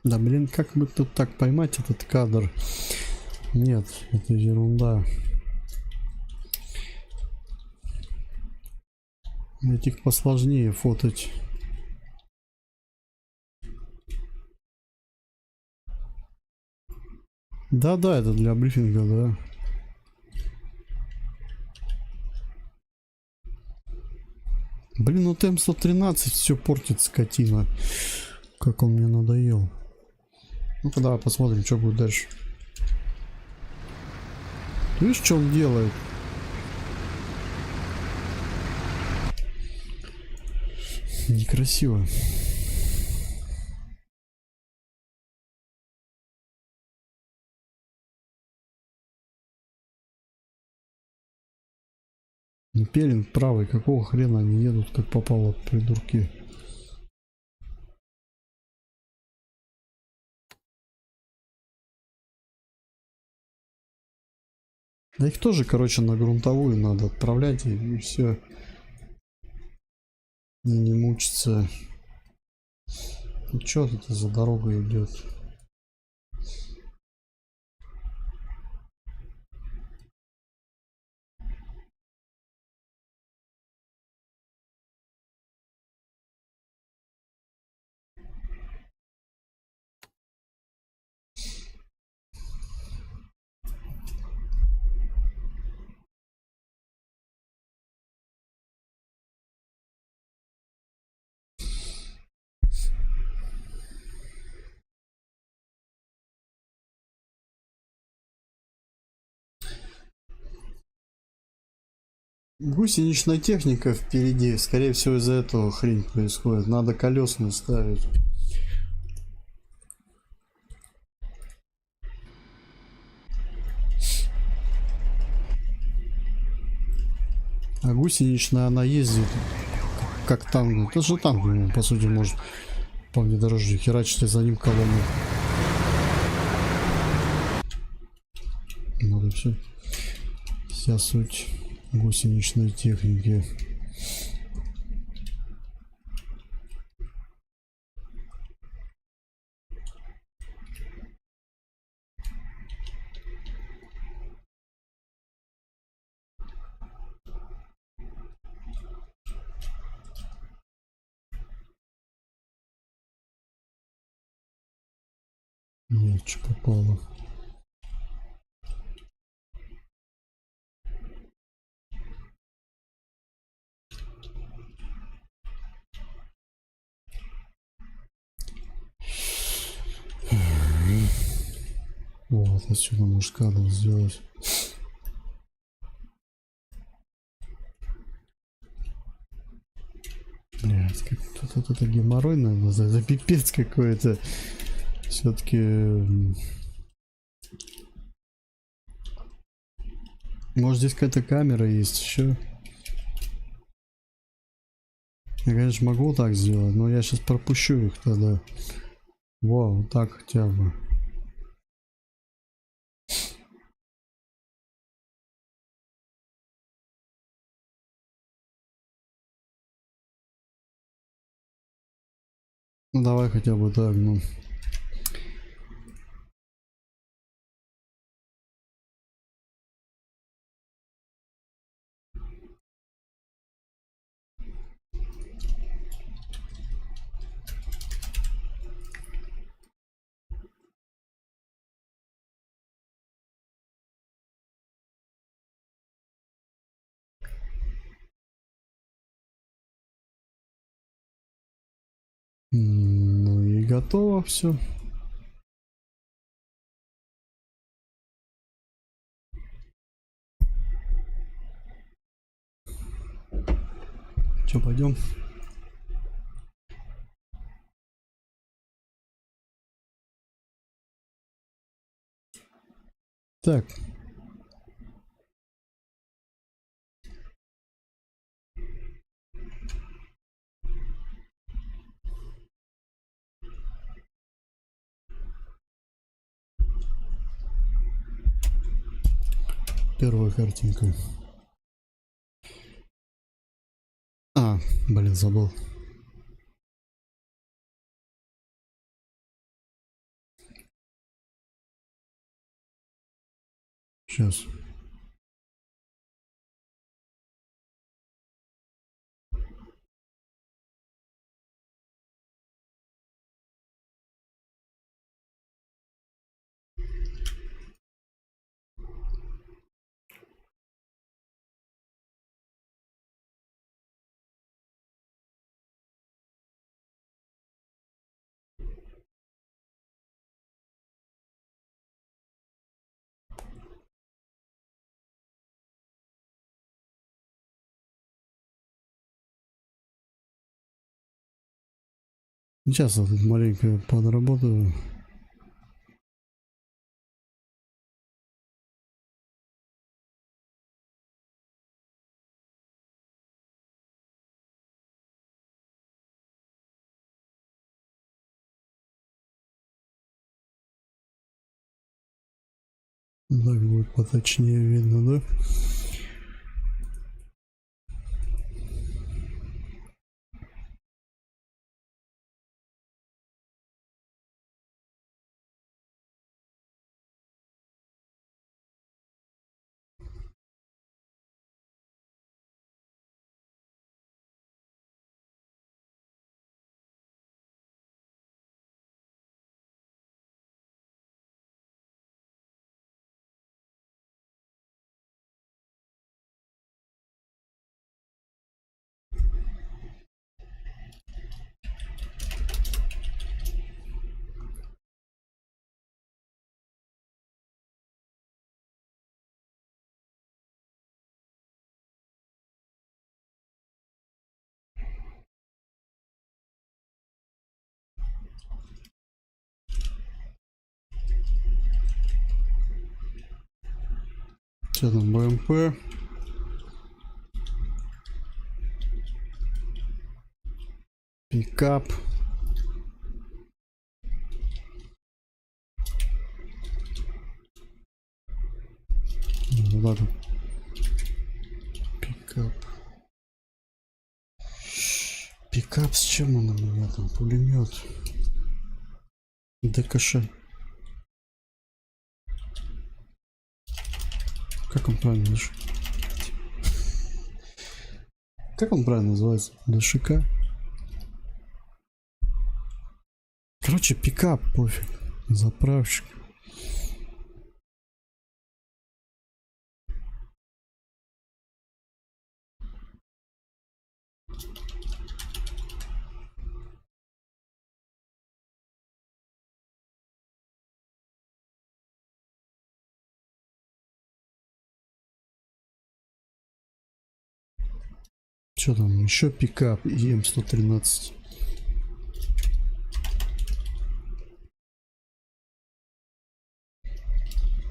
Да блин, как бы тут так поймать этот кадр? Нет, это ерунда. Этих посложнее фототь. Да-да, это для брифинга, да. Блин, ну ТМ-113 все портит, скотина. Как он мне надоел. Ну-ка давай посмотрим, что будет дальше. Видишь, что он делает? Некрасиво. Ну, Пелинг правый, какого хрена они едут, как попало, придурки. Да их тоже, короче, на грунтовую надо отправлять, и все. И не мучиться. Ну что это за дорога идет? Гусеничная техника впереди. Скорее всего, из-за этого хрень происходит. Надо колесную ставить. А гусеничная она ездит как танк. Это же танк, ну, по сути, может по внедорожью херачить, и за ним колонну. Вот и все. Вся суть гусеничной техники. Нет, что попало. Вот, отсюда может кадр сделать. Блять, как тут это геморрой, наверное, это пипец какой-то. Все-таки может здесь какая-то камера есть еще. Я, конечно, могу так сделать, но я сейчас пропущу их тогда. Вау, так хотя бы. Ну давай хотя бы так, ну. Ну и готово все. Че, пойдем? Так. Первая картинка. А, блин, забыл. Сейчас. Сейчас я тут маленько подработаю. Так будет поточнее видно, да? Что там, БМП? Пикап. Вот так вот. Пикап. Пикап с чем он у меня там? Пулемет. ДКШ. Как он правильно? Как он правильно называется? ДШК? Короче, пикап, пофиг. Заправщик. Что там? Еще пикап ЕМ-113.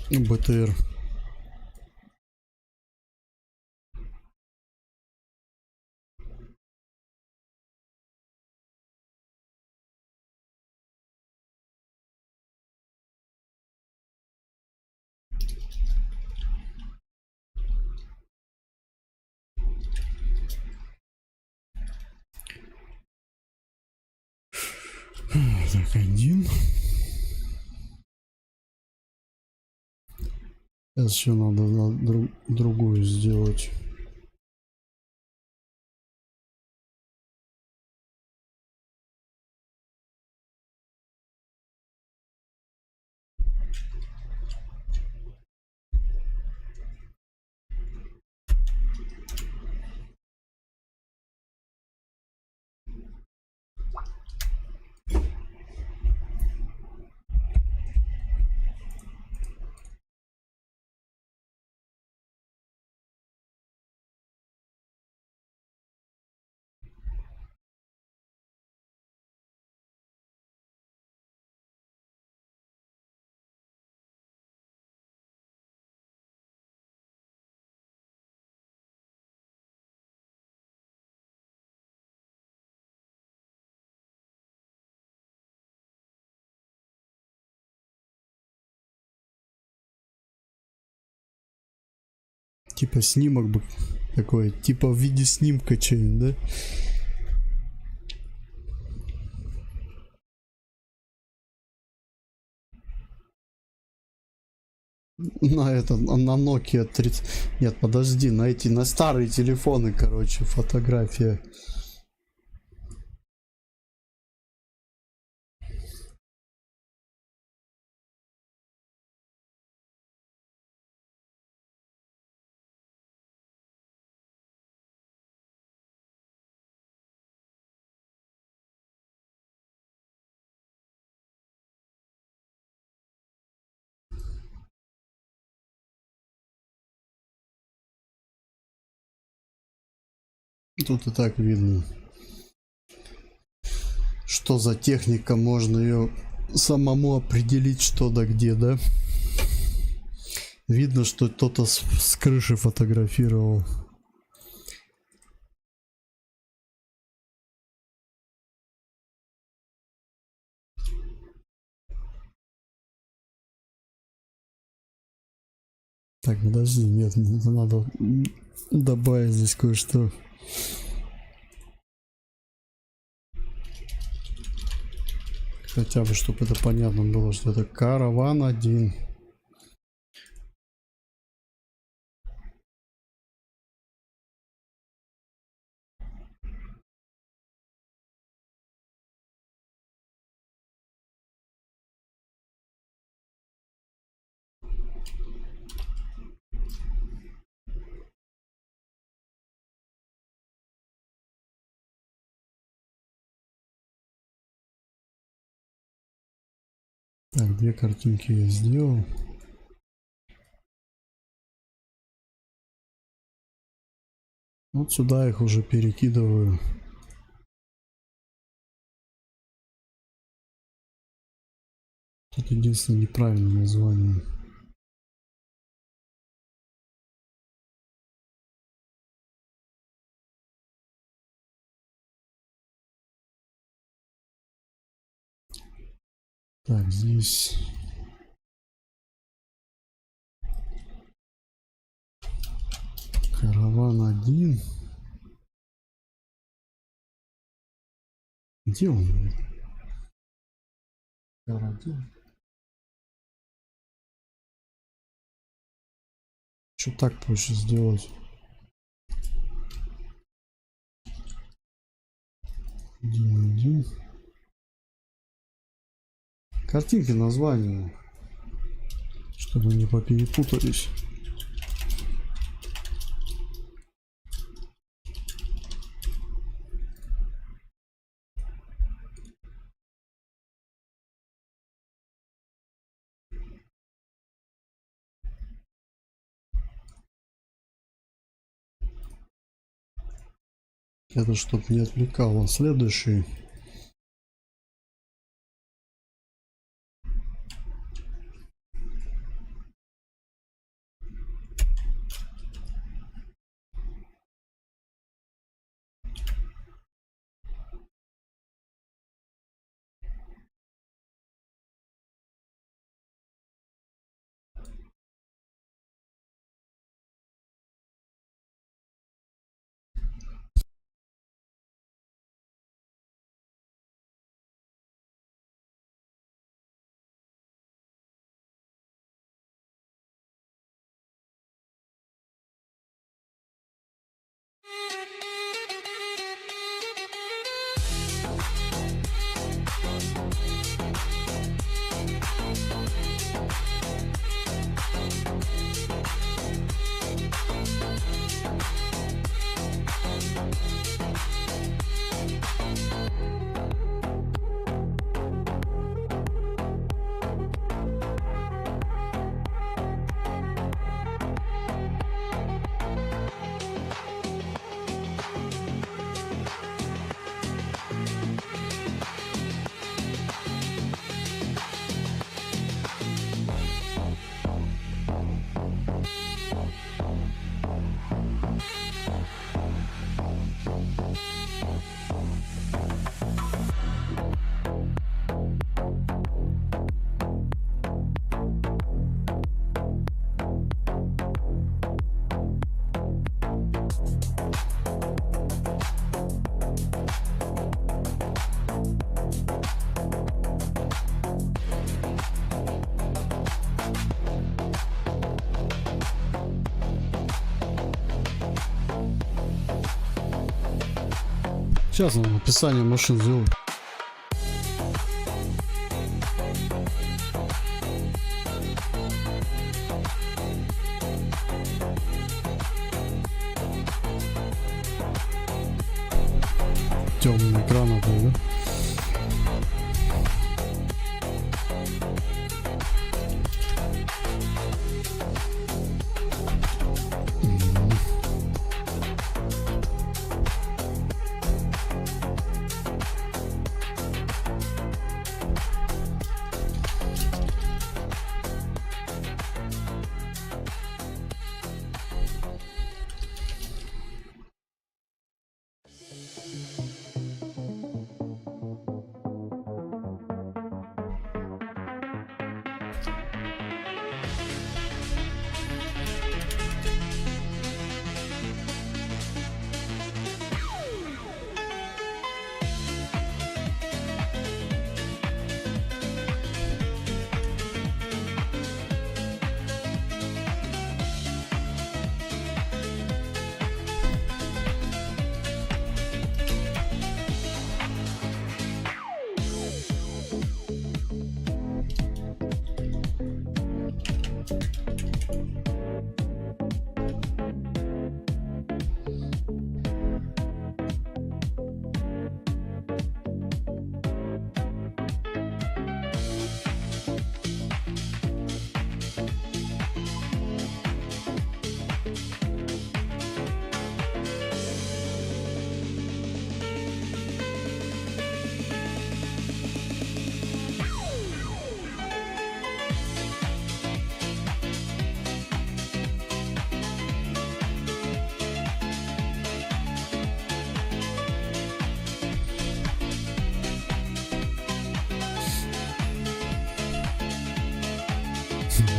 БТР. Так, один. Сейчас еще надо другую сделать. Типа снимок бы такой, типа в виде снимка что-нибудь, да? На этот, на Nokia 30... Нет, подожди, на эти, на старые телефоны, короче, фотография. Тут и так видно, что за техника, можно ее самому определить, что да где, да. Видно, что кто-то с крыши фотографировал. Так, подожди, нет, надо добавить здесь кое-что. Хотя бы, чтобы это понятно было, что это караван 1. Так, 2 картинки я сделал. Вот сюда их уже перекидываю. Тут единственное неправильное название. Так, здесь караван 1. Где он? Караван. Что так проще сделать? 1.1. Картинки названия, чтобы не поперепутались. Это чтобы не отвлекало. Следующий. Сейчас он описание машин сделает. Темный экран это, да?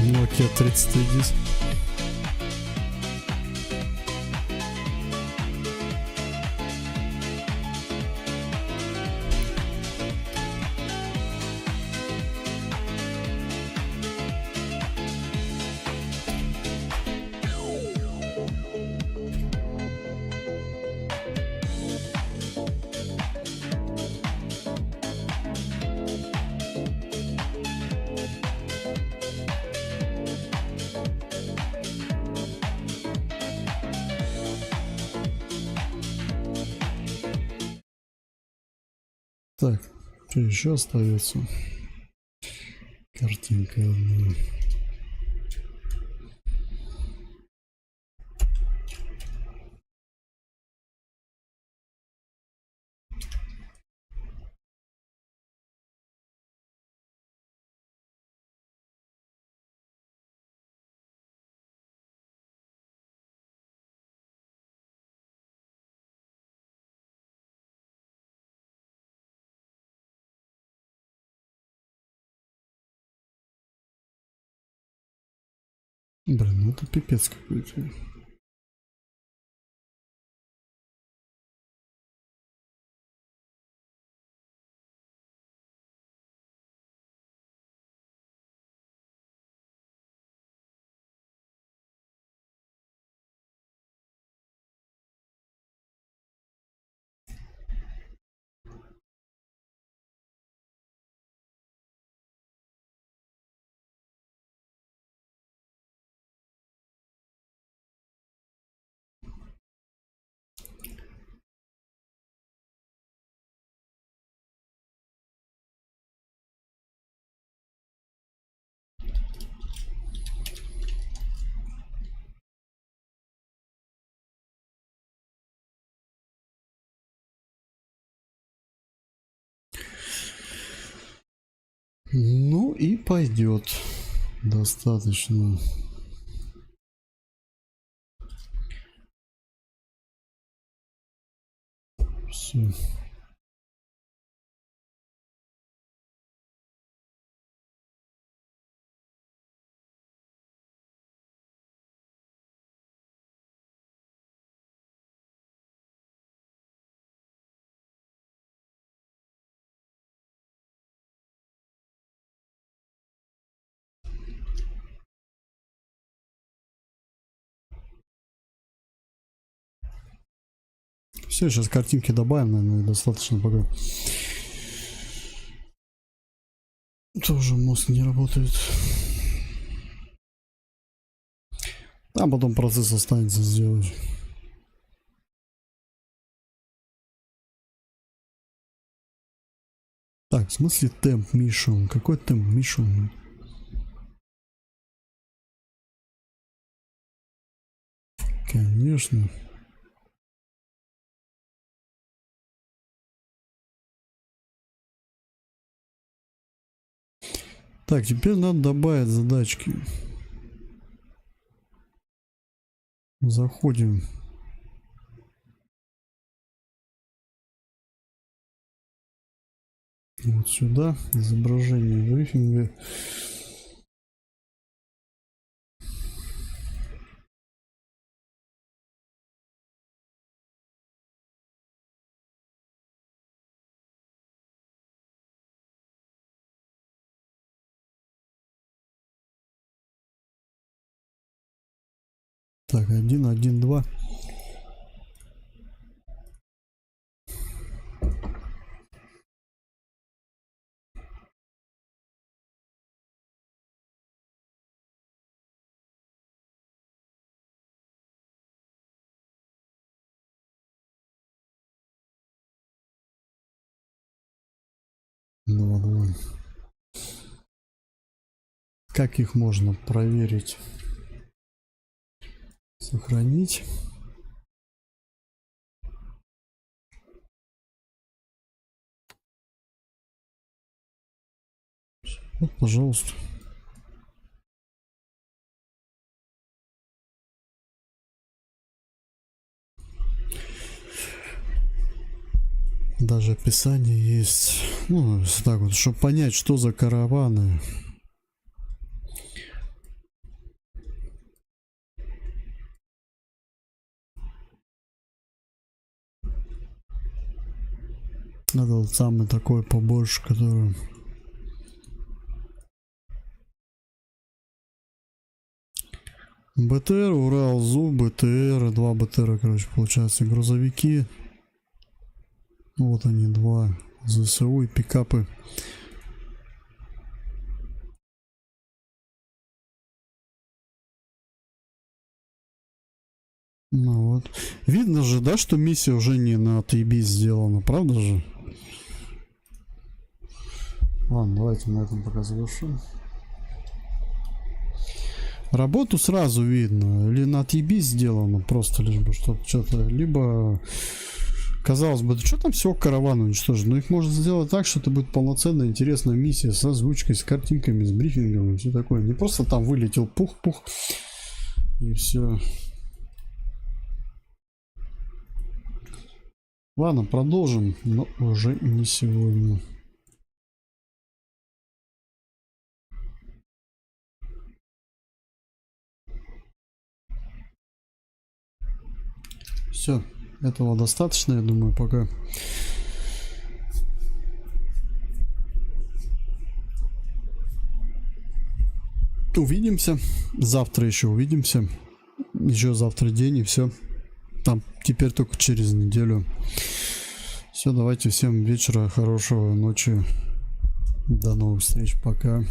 Nokia 3310. Так, что еще остается? Картинка одна. Блин, ну это пипец какой-то. Ну и пойдет. Достаточно. Все. Все, сейчас картинки добавим, наверное, достаточно пока. Тоже мозг не работает. А потом процесс останется сделать. Так, в смысле темп Mission? Какой темп Mission? Конечно. Так, теперь надо добавить задачки. Заходим. Вот сюда. Изображение брифинга. Так, 1, 1, 2. Два, два. Как их можно проверить? Сохранить. Вот, пожалуйста. Даже описание есть. Ну, так вот, чтобы понять, что за караваны. Это вот самый такой побольше, который... БТР, Урал, ЗУ, БТР, 2 БТР, короче, получается, грузовики. Вот они, 2 ЗСУ и пикапы. Ну вот. Видно же, да, что миссия уже не на TB сделана, правда же? Ладно, давайте на этом пока завершим. Работу сразу видно. Или на TB сделано, просто лишь бы чтобы что-то... Либо, казалось бы, да что там всего каравана уничтожить? Но их можно сделать так, что это будет полноценная интересная миссия с озвучкой, с картинками, с брифингом и все такое. Не просто там вылетел пух-пух и все. Ладно, продолжим, но уже не сегодня. Все, этого достаточно, я думаю, пока. Увидимся. Завтра еще увидимся. Еще завтра день и все. Там теперь только через неделю. Все, давайте всем вечера, хорошего ночи. До новых встреч. Пока.